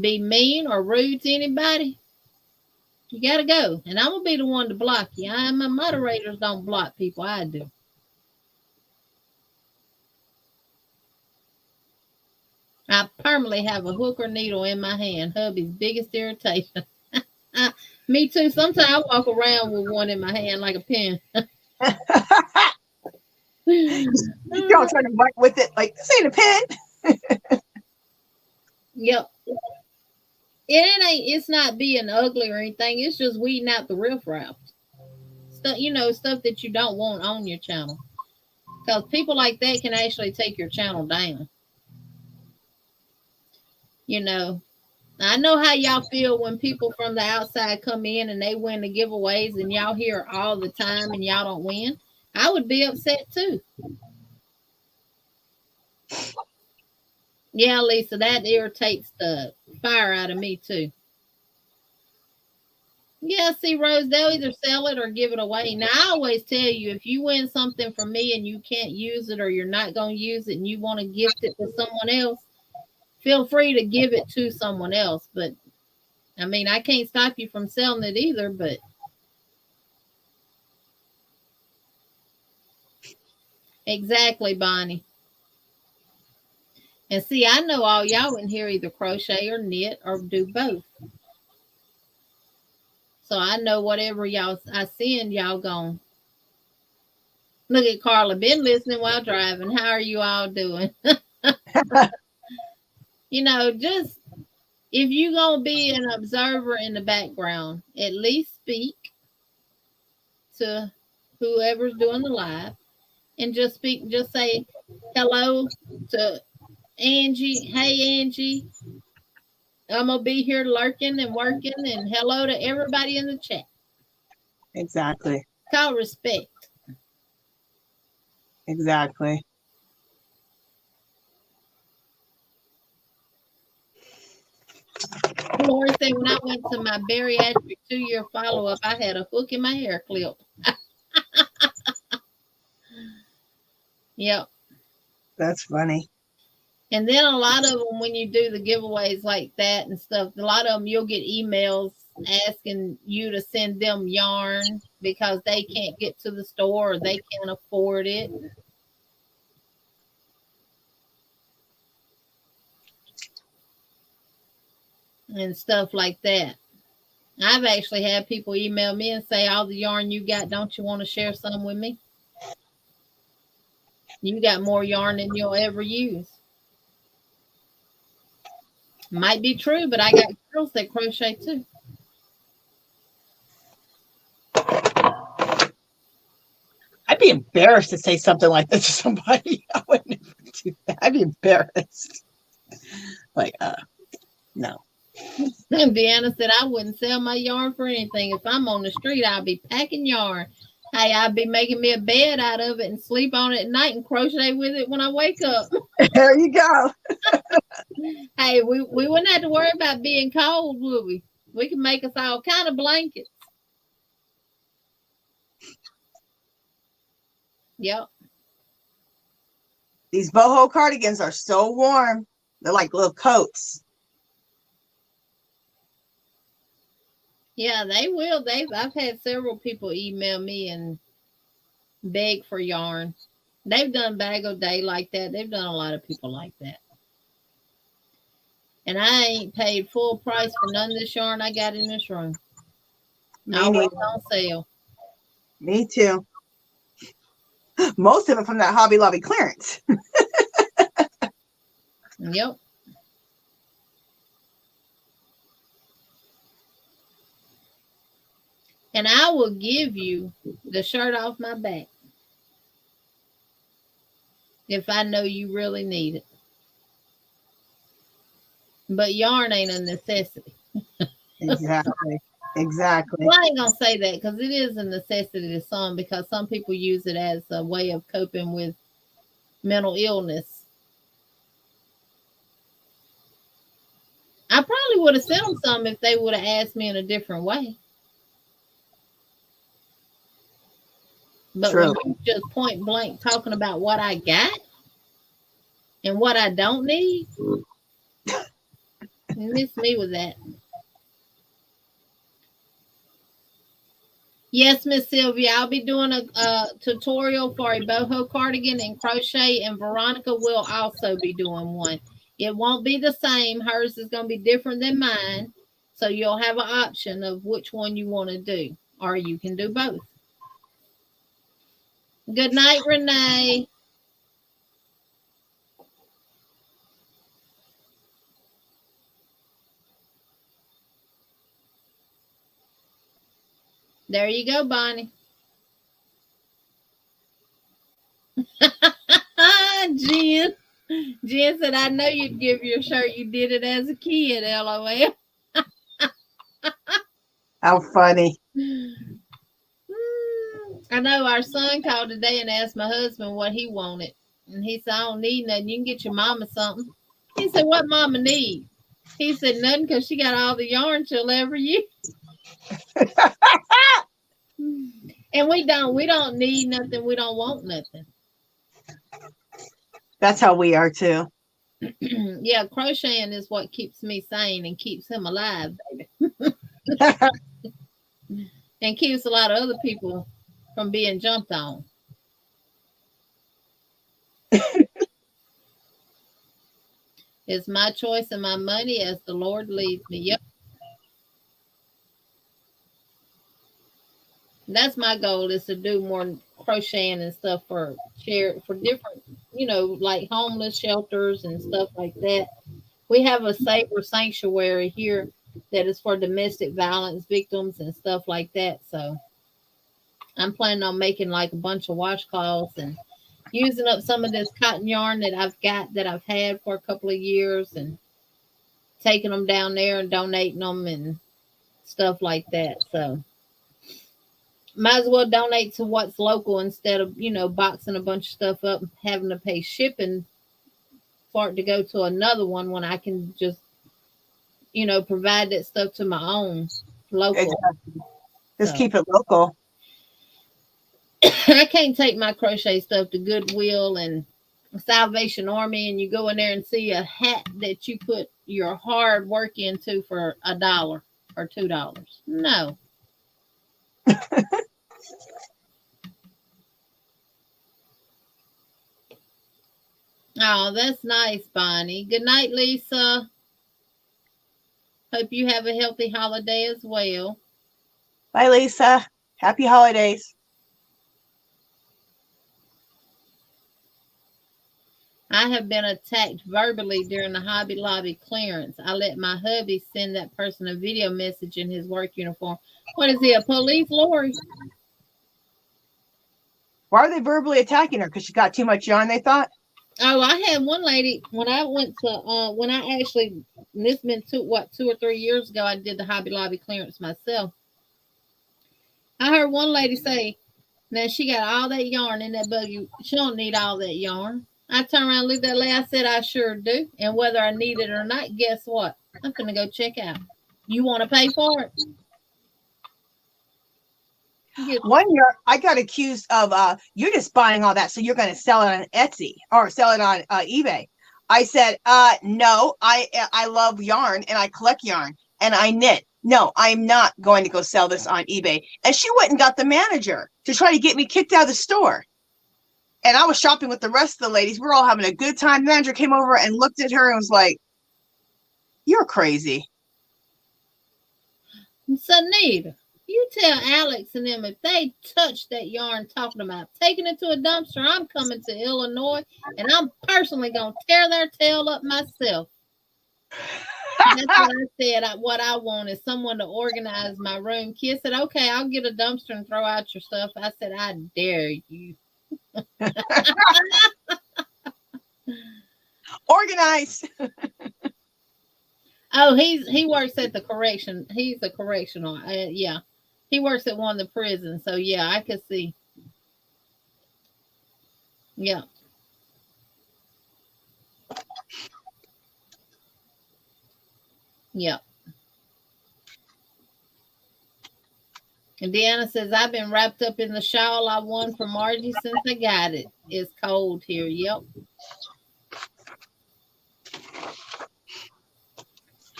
be mean or rude to anybody, you got to go. And I'm going to be the one to block you. My moderators don't block people. I do. I permanently have a hook or needle in my hand. Hubby's biggest irritation. Me too. Sometimes I walk around with one in my hand like a pen. Y'all trying to work with it like this ain't a pen. Yep. It's not being ugly or anything. It's just weeding out the riffraff. Stuff, stuff that you don't want on your channel. Because people like that can actually take your channel down. I know how y'all feel when people from the outside come in and they win the giveaways and y'all hear all the time and y'all don't win. I would be upset too. Yeah, Lisa, that irritates the fire out of me too. Yeah, see, Rose, they'll either sell it or give it away. Now, I always tell you, if you win something from me and you can't use it or you're not going to use it and you want to gift it to someone else, feel free to give it to someone else. But, I mean, I can't stop you from selling it either, but. Exactly, Bonnie. And see, I know all y'all in here either crochet or knit or do both. So I know whatever I send, y'all gone. Look at Carla. Been listening while driving. How are you all doing? Just if you're going to be an observer in the background, at least speak to whoever's doing the live and just say hello to Angie. Hey, Angie. I'm going to be here lurking and working, and hello to everybody in the chat. Exactly. Call respect. Exactly. Lori said when I went to my bariatric 2-year follow-up, I had a hook in my hair clip. Yep. That's funny. And then a lot of them, when you do the giveaways like that and stuff, a lot of them you'll get emails asking you to send them yarn because they can't get to the store or they can't afford it. And stuff like that. I've actually had people email me and say, all the yarn you got, don't you want to share some with me? You got more yarn than you'll ever use. Might be true, but I got girls that crochet too. I'd be embarrassed to say something like this to somebody. I wouldn't even do that. I'd be embarrassed. Like, no. Deanna said, I wouldn't sell my yarn for anything. If I'm on the street, I'll be packing yarn. Hey, I'd be making me a bed out of it and sleep on it at night and crochet with it when I wake up. There you go. Hey, we wouldn't have to worry about being cold, would we? We can make us all kind of blankets. Yep. These boho cardigans are so warm. They're like little coats. Yeah, they will. I've had several people email me and beg for yarn. They've done bag o' day like that. They've done a lot of people like that. And I ain't paid full price for none of this yarn I got in this room. Always on sale. Me too. Most of it from that Hobby Lobby clearance. Yep. And I will give you the shirt off my back if I know you really need it. But yarn ain't a necessity. Exactly. Exactly. Well, I ain't going to say that because it is a necessity to some, because some people use it as a way of coping with mental illness. I probably would have sent them some if they would have asked me in a different way. But True. when you just point blank talking about what I got and what I don't need, you miss me with that. Yes, Miss Sylvia, I'll be doing a tutorial for a boho cardigan and crochet, and Veronica will also be doing one. It won't be the same. Hers is going to be different than mine. So you'll have an option of which one you want to do, or you can do both. Good night, Renee. There you go, Bonnie. Jen. Jen said, I know you'd give your shirt. You did it as a kid, LOL. How funny. I know our son called today and asked my husband what he wanted. And he said, I don't need nothing. You can get your mama something. He said, what mama need? He said, nothing because she got all the yarn she'll ever use. And we don't need nothing. We don't want nothing. That's how we are too. Yeah, crocheting is what keeps me sane and keeps him alive, baby. And keeps a lot of other people from being jumped on. It's my choice and my money as the Lord leads me. Yep. That's my goal, is to do more crocheting and stuff for different, like homeless shelters and stuff like that. We have a safer sanctuary here that is for domestic violence victims and stuff like that. So I'm planning on making like a bunch of washcloths and using up some of this cotton yarn that I've had for a couple of years, and taking them down there and donating them and stuff like that. So might as well donate to what's local instead of, boxing a bunch of stuff up and having to pay shipping for it to go to another one, when I can just, provide that stuff to my own local. Exactly. Just keep it local. I can't take my crochet stuff to Goodwill and Salvation Army, and you go in there and see a hat that you put your hard work into for $1 or $2. No. Oh, that's nice, Bonnie. Good night, Lisa. Hope you have a healthy holiday as well. Bye, Lisa. Happy holidays. I have been attacked verbally during the Hobby Lobby clearance. I let my hubby send that person a video message in his work uniform. What is he, a police, Lori? Why are they verbally attacking her? Because she got too much yarn, they thought? Oh, I had one lady, when I went to, when I actually, this been 2 or 3 years ago, I did the Hobby Lobby clearance myself. I heard one lady say, now she got all that yarn in that buggy. She don't need all that yarn. I turned around and looked at that lady. I said, I sure do. And whether I need it or not, guess what? I'm going to go check out. You want to pay for it? One year, I got accused of, you're just buying all that, so you're going to sell it on Etsy or sell it on eBay. I said, no, I love yarn and I collect yarn and I knit. No, I'm not going to go sell this on eBay. And she went and got the manager to try to get me kicked out of the store. And I was shopping with the rest of the ladies. We were all having a good time. The manager came over and looked at her and was like, you're crazy. Sunita, you tell Alex and them, if they touch that yarn talking about taking it to a dumpster, I'm coming to Illinois and I'm personally going to tear their tail up myself. That's what I said. What I want is someone to organize my room. Kid said, okay, I'll get a dumpster and throw out your stuff. I said, I dare you. Organize. Oh, he works at the correction. He's a correctional. Yeah, he works at one of the prisons. So yeah, I could see. Yeah. Yeah. And Deanna says, I've been wrapped up in the shawl I won from Margie since I got it. It's cold here. Yep.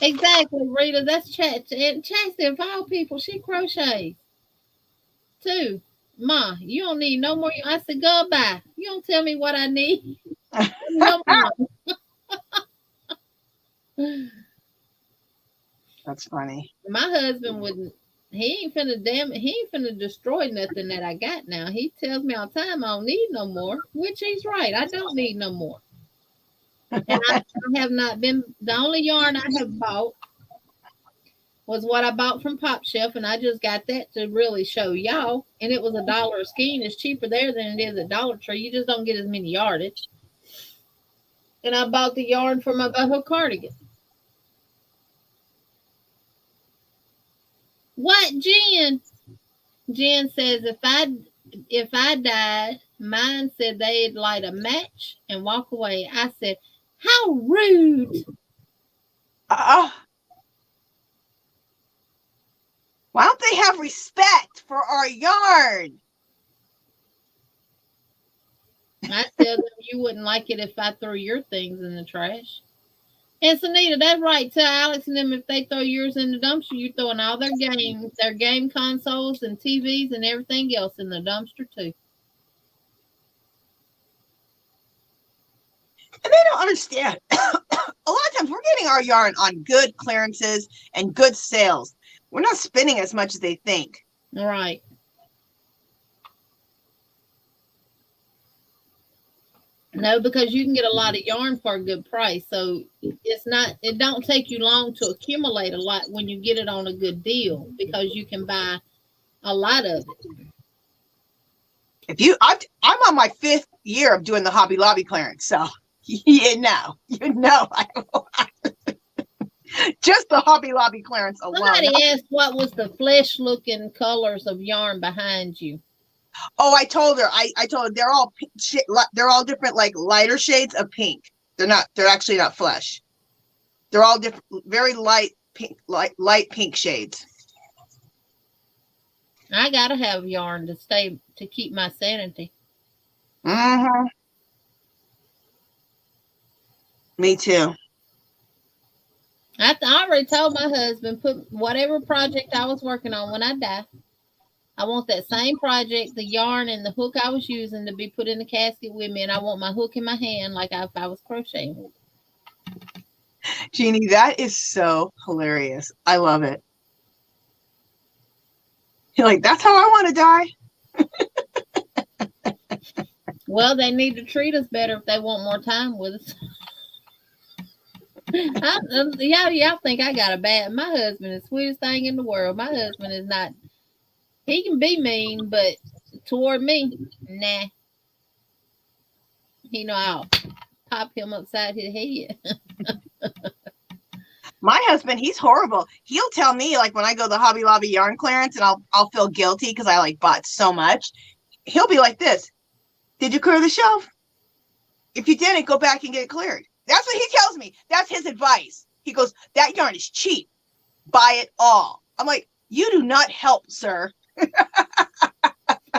Exactly, Rita. That's Chat. And Chastity, of all people, she crochets too. Ma, you don't need no more. I said, goodbye. You don't tell me what I need. No more. That's funny. My husband wouldn't. He ain't finna destroy nothing that I got now. He tells me all the time I don't need no more, which he's right. I don't need no more. And I have not been. The only yarn I have bought was what I bought from Pop Shelf, and I just got that to really show y'all. And it was $1 a skein. It's cheaper there than it is at Dollar Tree. You just don't get as many yardage. And I bought the yarn for my Boho cardigan. What, Jen? Jen says if I died, mine said they'd light a match and walk away. I said, how rude. Why don't they have respect for our yarn? I tell them you wouldn't like it if I threw your things in the trash. And Sunita, that's right. Tell Alex and them if they throw yours in the dumpster, you throwing all their game consoles and TVs and everything else in the dumpster too. And they don't understand. A lot of times we're getting our yarn on good clearances and good sales. We're not spending as much as they think. Right. No, because you can get a lot of yarn for a good price. So it don't take you long to accumulate a lot when you get it on a good deal, because you can buy a lot of it. I'm on my 5th year of doing the Hobby Lobby clearance. So, you know, just the Hobby Lobby clearance alone. Somebody asked what was the flesh looking colors of yarn behind you. Oh, I told her. I told her they're all different, like lighter shades of pink. They're actually not flesh. They're all different, very light pink, light pink shades. I gotta have yarn to keep my sanity. Mm-hmm. Me too. I already told my husband, put whatever project I was working on when I die, I want that same project, the yarn and the hook I was using, to be put in the casket with me, and I want my hook in my hand like if I was crocheting. Jeannie, that is so hilarious. I love it. You're like, that's how I want to die. Well, they need to treat us better if they want more time with us. Y'all think I got a bad. My husband is the sweetest thing in the world. My husband is not. He can be mean, but toward me, nah. He know I'll pop him upside his head. My husband, he's horrible. He'll tell me, like, when I go to the Hobby Lobby yarn clearance, and I'll feel guilty because I like bought so much. He'll be like this: did you clear the shelf? If you didn't, go back and get it cleared. That's what he tells me. That's his advice. He goes, that yarn is cheap. Buy it all. I'm like, you do not help, sir.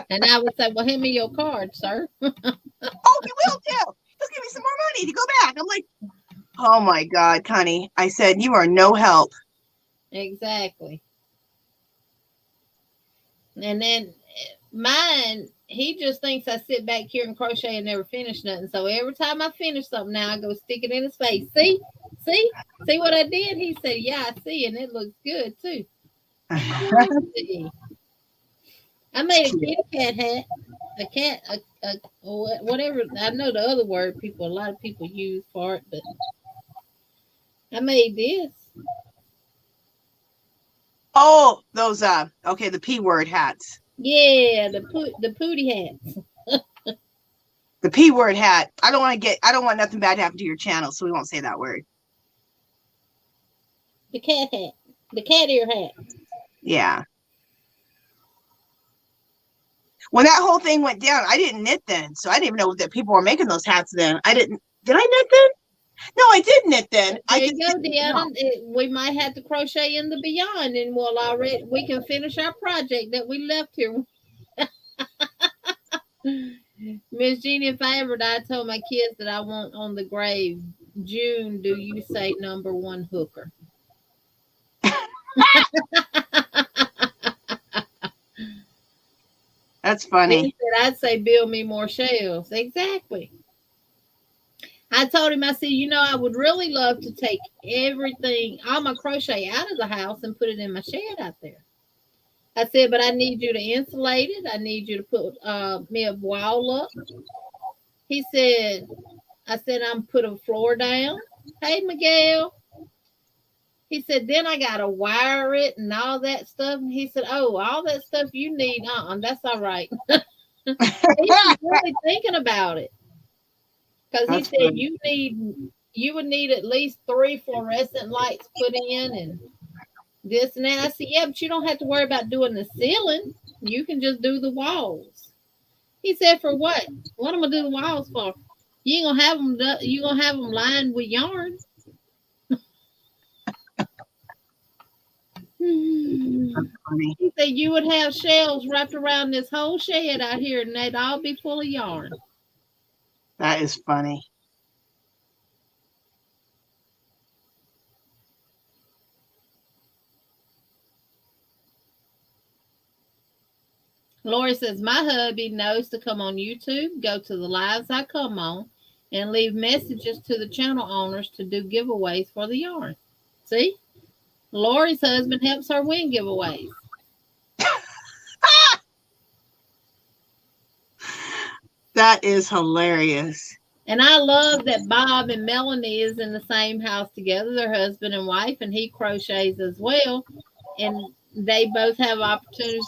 And I would say, well, hand me your card, sir. Oh, he will too. He'll give me some more money to go back. I'm like, oh my God, Connie. I said, you are no help. Exactly. And then mine, he just thinks I sit back here and crochet and never finish nothing. So every time I finish something now, I go stick it in his face. See what I did? He said, yeah, I see. And it looks good too. I made a kitty cat hat, whatever. I know the other word a lot of people use for it, but I made this. Oh, those okay, the P word hats. Yeah, the pootie hats. The P word hat. I don't want nothing bad to happen to your channel, so we won't say that word. The cat hat. The cat ear hat. Yeah. When that whole thing went down, I didn't knit then, so I didn't even know that people were making those hats then. Did I knit then? No, I did knit then. There you go, Deanna. We might have to crochet in the beyond, and we can finish our project that we left here. Miss Jeannie, if I ever die, I told my kids that I want on the grave, June, do you say number one hooker? That's funny. I'd say build me more shelves. Exactly. I told him, I said, I would really love to take everything, all my crochet out of the house and put it in my shed out there. I said, but I need you to insulate it. I need you to put me a wall up. He said, I said, I'm put a floor down. Hey, Miguel. He said, then I got to wire it and all that stuff. And he said, oh, all that stuff you need. That's all right. He's really thinking about it. Because he said, you would need at least 3 fluorescent lights put in and this and that. I said, yeah, but you don't have to worry about doing the ceiling. You can just do the walls. He said, for what? What am I going to do the walls for? You ain't gonna have them. You gonna have them lined with yarn. He said you would have shelves wrapped around this whole shed out here, and they'd all be full of yarn. That is funny. Lori says, my hubby knows to come on YouTube, go to the lives I come on, and leave messages to the channel owners to do giveaways for the yarn. See? Lori's husband helps her win giveaways. That is hilarious. And I love that Bob and Melanie is in the same house together. They're husband and wife, and he crochets as well. And they both have opportunities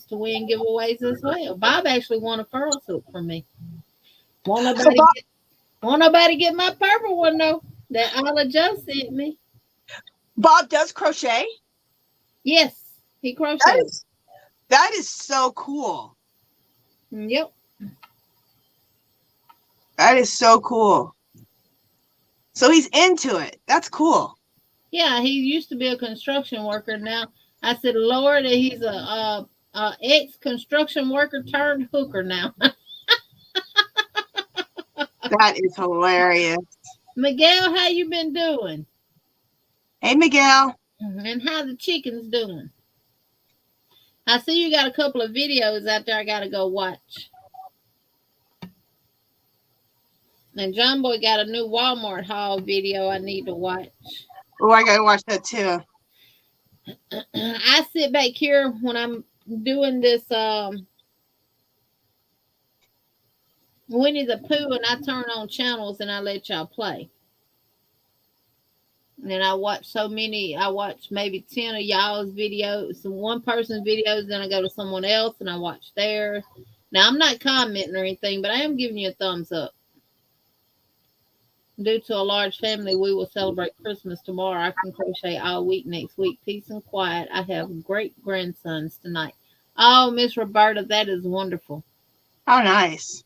to win giveaways as well. Bob actually won a furl silk from me. Won't nobody get my purple one though that Isla Joe sent me. Bob does crochet? Yes, he crochets. That is so cool. Yep. That is so cool. So he's into it. That's cool. Yeah, he used to be a construction worker. Now I said, Lord, he's a ex-construction worker turned hooker now. That is hilarious. Miguel, how you been doing? Hey, Miguel. And how the chickens doing? I see you got a couple of videos out there I got to go watch. And John Boy got a new Walmart haul video I need to watch. Oh, I got to watch that too. I sit back here when I'm doing this Winnie the Pooh, and I turn on channels and I let y'all play. And I watch maybe 10 of y'all's videos, one person's videos, then I go to someone else and I watch theirs. Now, I'm not commenting or anything, but I am giving you a thumbs up. Due to a large family, we will celebrate Christmas tomorrow. I can crochet all week next week. Peace and quiet. I have great grandsons tonight. Oh, Miss Roberta, that is wonderful. How nice.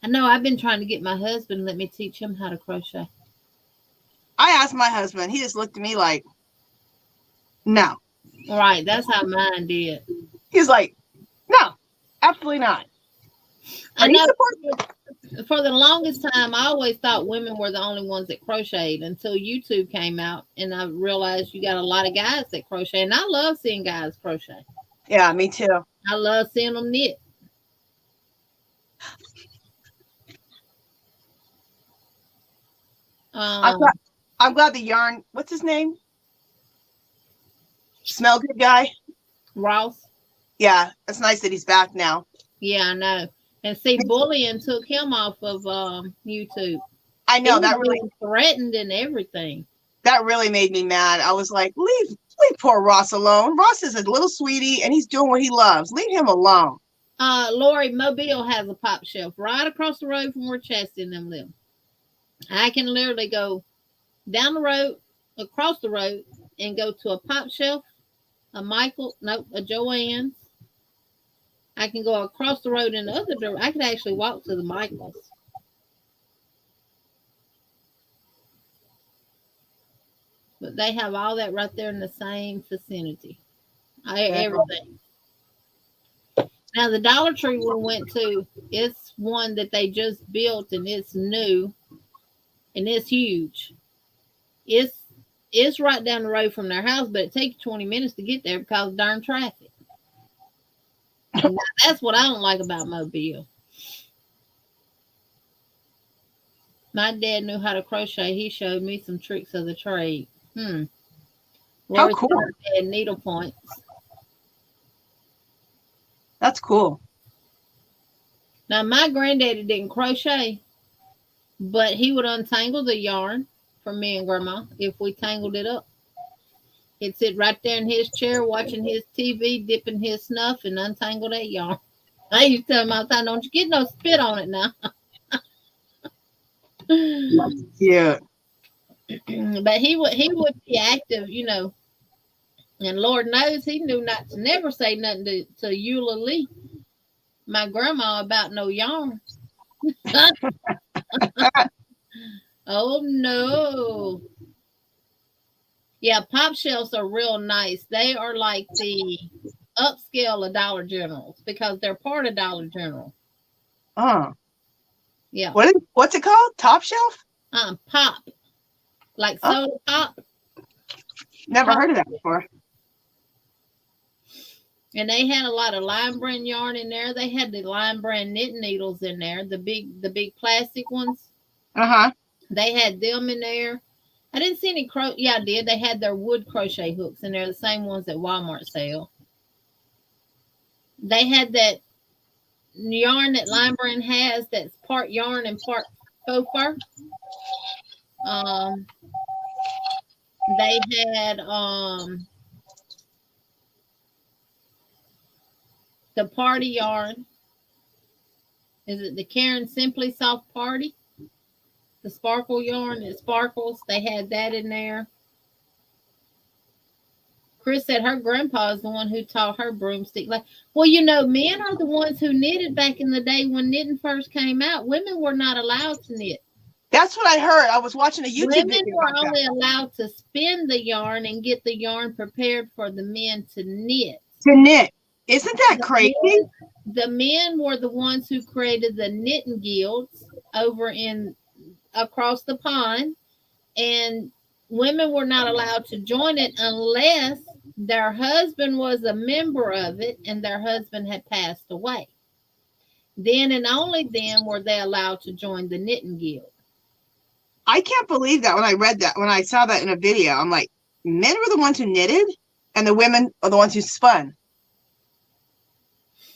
I know. I've been trying to get my husband to let me teach him how to crochet. I asked my husband. He just looked at me like, no. Right. That's how mine did. He's like, no, absolutely not. I know. For the longest time, I always thought women were the only ones that crocheted until YouTube came out, and I realized you got a lot of guys that crochet, and I love seeing guys crochet. Yeah, me too. I love seeing them knit. I'm glad the yarn. What's his name? Smell good guy. Ross. Yeah, it's nice that he's back now. Yeah, I know. And see, bullying took him off of YouTube. I know that really threatened and everything. That really made me mad. I was like, leave poor Ross alone. Ross is a little sweetie, and he's doing what he loves. Leave him alone. Lori, Mobile has a pop shelf right across the road from where Chastity and them live. I can literally go down the road, across the road, and go to a pop shelf, a Joann's. I can go across the road in the other direction. I could actually walk to the Michaels. But they have all that right there in the same vicinity. Everything. Now, the Dollar Tree we went to, it's one that they just built, and it's new, and it's huge. It's right down the road from their house, but it takes 20 minutes to get there because of darn traffic. That's what I don't like about Mobile. My dad knew how to crochet. He showed me some tricks of the trade. How Lori cool. said needle points. That's cool. Now, my granddaddy didn't crochet, but he would untangle the yarn for me and Grandma if we tangled it up. He'd sit right there in his chair watching his TV, dipping his snuff, and untangle that yarn. I used to tell him all the time, don't you get no spit on it now. Yeah. But he would be active, and Lord knows he knew not to never say nothing to Eula Lee, my grandma, about no yarn. Oh no. Yeah, pop shelves are real nice. They are like the upscale of Dollar Generals because they're part of Dollar General. Yeah. What's it called? Top shelf? Pop. Like soda pop. Never heard of that before. And they had a lot of Lime Brand yarn in there. They had the Lime Brand knitting needles in there, the big plastic ones. They had them in there. I didn't see any yeah, I did. They had their wood crochet hooks in there, the same ones that Walmart sell. They had that yarn that Lime Brand has that's part yarn and part faux fur. They had the party yarn. Is it the Karen Simply Soft Party? The sparkle yarn, it sparkles. They had that in there. Chris said her grandpa is the one who taught her broomstick. Well, men are the ones who knitted back in the day when knitting first came out. Women were not allowed to knit. That's what I heard. I was watching a YouTube video. Women were only allowed to spin the yarn and get the yarn prepared for the men to knit. Isn't that crazy? The men were the ones who created the knitting guilds over across the pond, and women were not allowed to join it unless their husband was a member of it and their husband had passed away. Then and only then were they allowed to join the knitting guild. I can't believe that when I read that, when I saw that in a video, I'm like, men were the ones who knitted and the women are the ones who spun.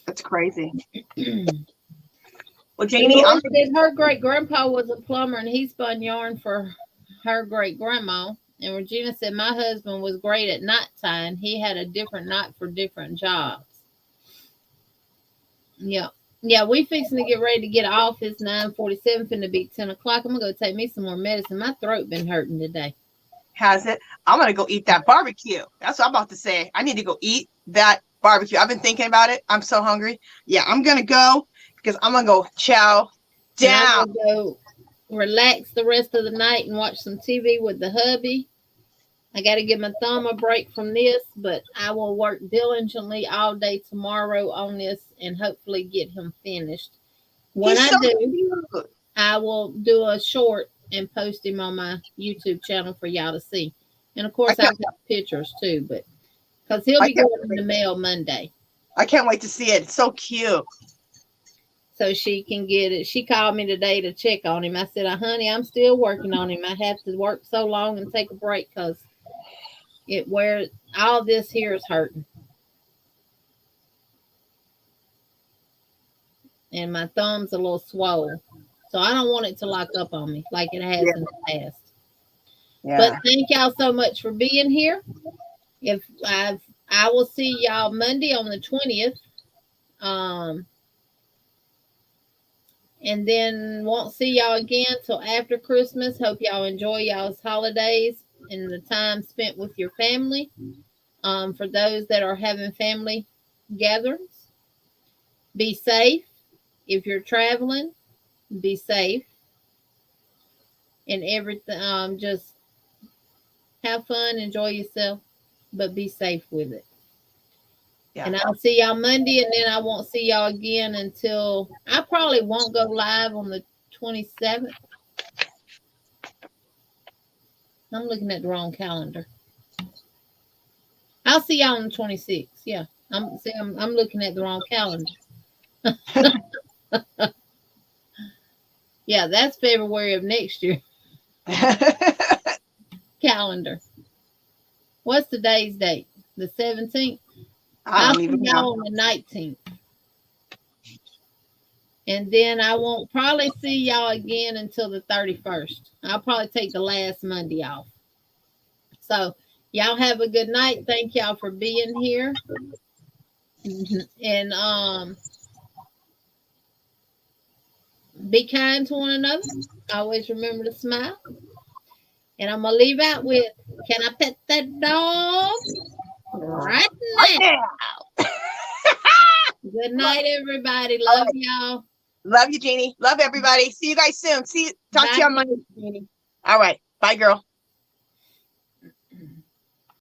That's crazy. Well, Janie, her great grandpa was a plumber and he spun yarn for her great grandma. And Regina said, my husband was great at knot tying. He had a different knot for different jobs. Yeah. Yeah, we fixing to get ready to get off. It's 9:47, finna be 10 o'clock. I'm going to go take me some more medicine. My throat been hurting today. Has it? I'm going to go eat that barbecue. That's what I'm about to say. I need to go eat that barbecue. I've been thinking about it. I'm so hungry. Yeah, I'm going to go because I'm going to go chow down. I'm going to go relax the rest of the night and watch some TV with the hubby. I got to give my thumb a break from this, but I will work diligently all day tomorrow on this and hopefully get him finished. When I will do a short and post him on my YouTube channel for y'all to see. And of course, I've got pictures too, but because he'll be going in the mail Monday. I can't wait to see it. It's so cute. So she can get it. She called me today to check on him. I said, honey, I'm still working on him. I have to work so long and take a break because all this here is hurting. And my thumb's a little swollen. So I don't want it to lock up on me like it has in the past. Yeah. But thank y'all so much for being here. I will see y'all Monday on the 20th. And then won't see y'all again till after Christmas. Hope y'all enjoy y'all's holidays and the time spent with your family. For those that are having family gatherings, be safe. If you're traveling, be safe. And everything, just have fun, enjoy yourself, but be safe with it. Yeah. And I'll see y'all Monday, and then I won't see y'all again until I probably won't go live on the 27th. I'm looking at the wrong calendar. I'll see y'all on the 26th. Yeah, I'm looking at the wrong calendar. Yeah, that's February of next year. Calendar. What's today's date? The 17th? I I'll don't see even y'all know. on the 19th. And then I won't probably see y'all again until the 31st. I'll probably take the last Monday off. So y'all have a good night. Thank y'all for being here. And be kind to one another. Always remember to smile. And I'm gonna leave out with, can I pet that dog right Right now? now. Good night, everybody. All Love right. y'all. Love you, Jeannie. Love everybody. See you guys soon. Talk to Bye. you on Monday, Jeannie. All right. Bye, girl.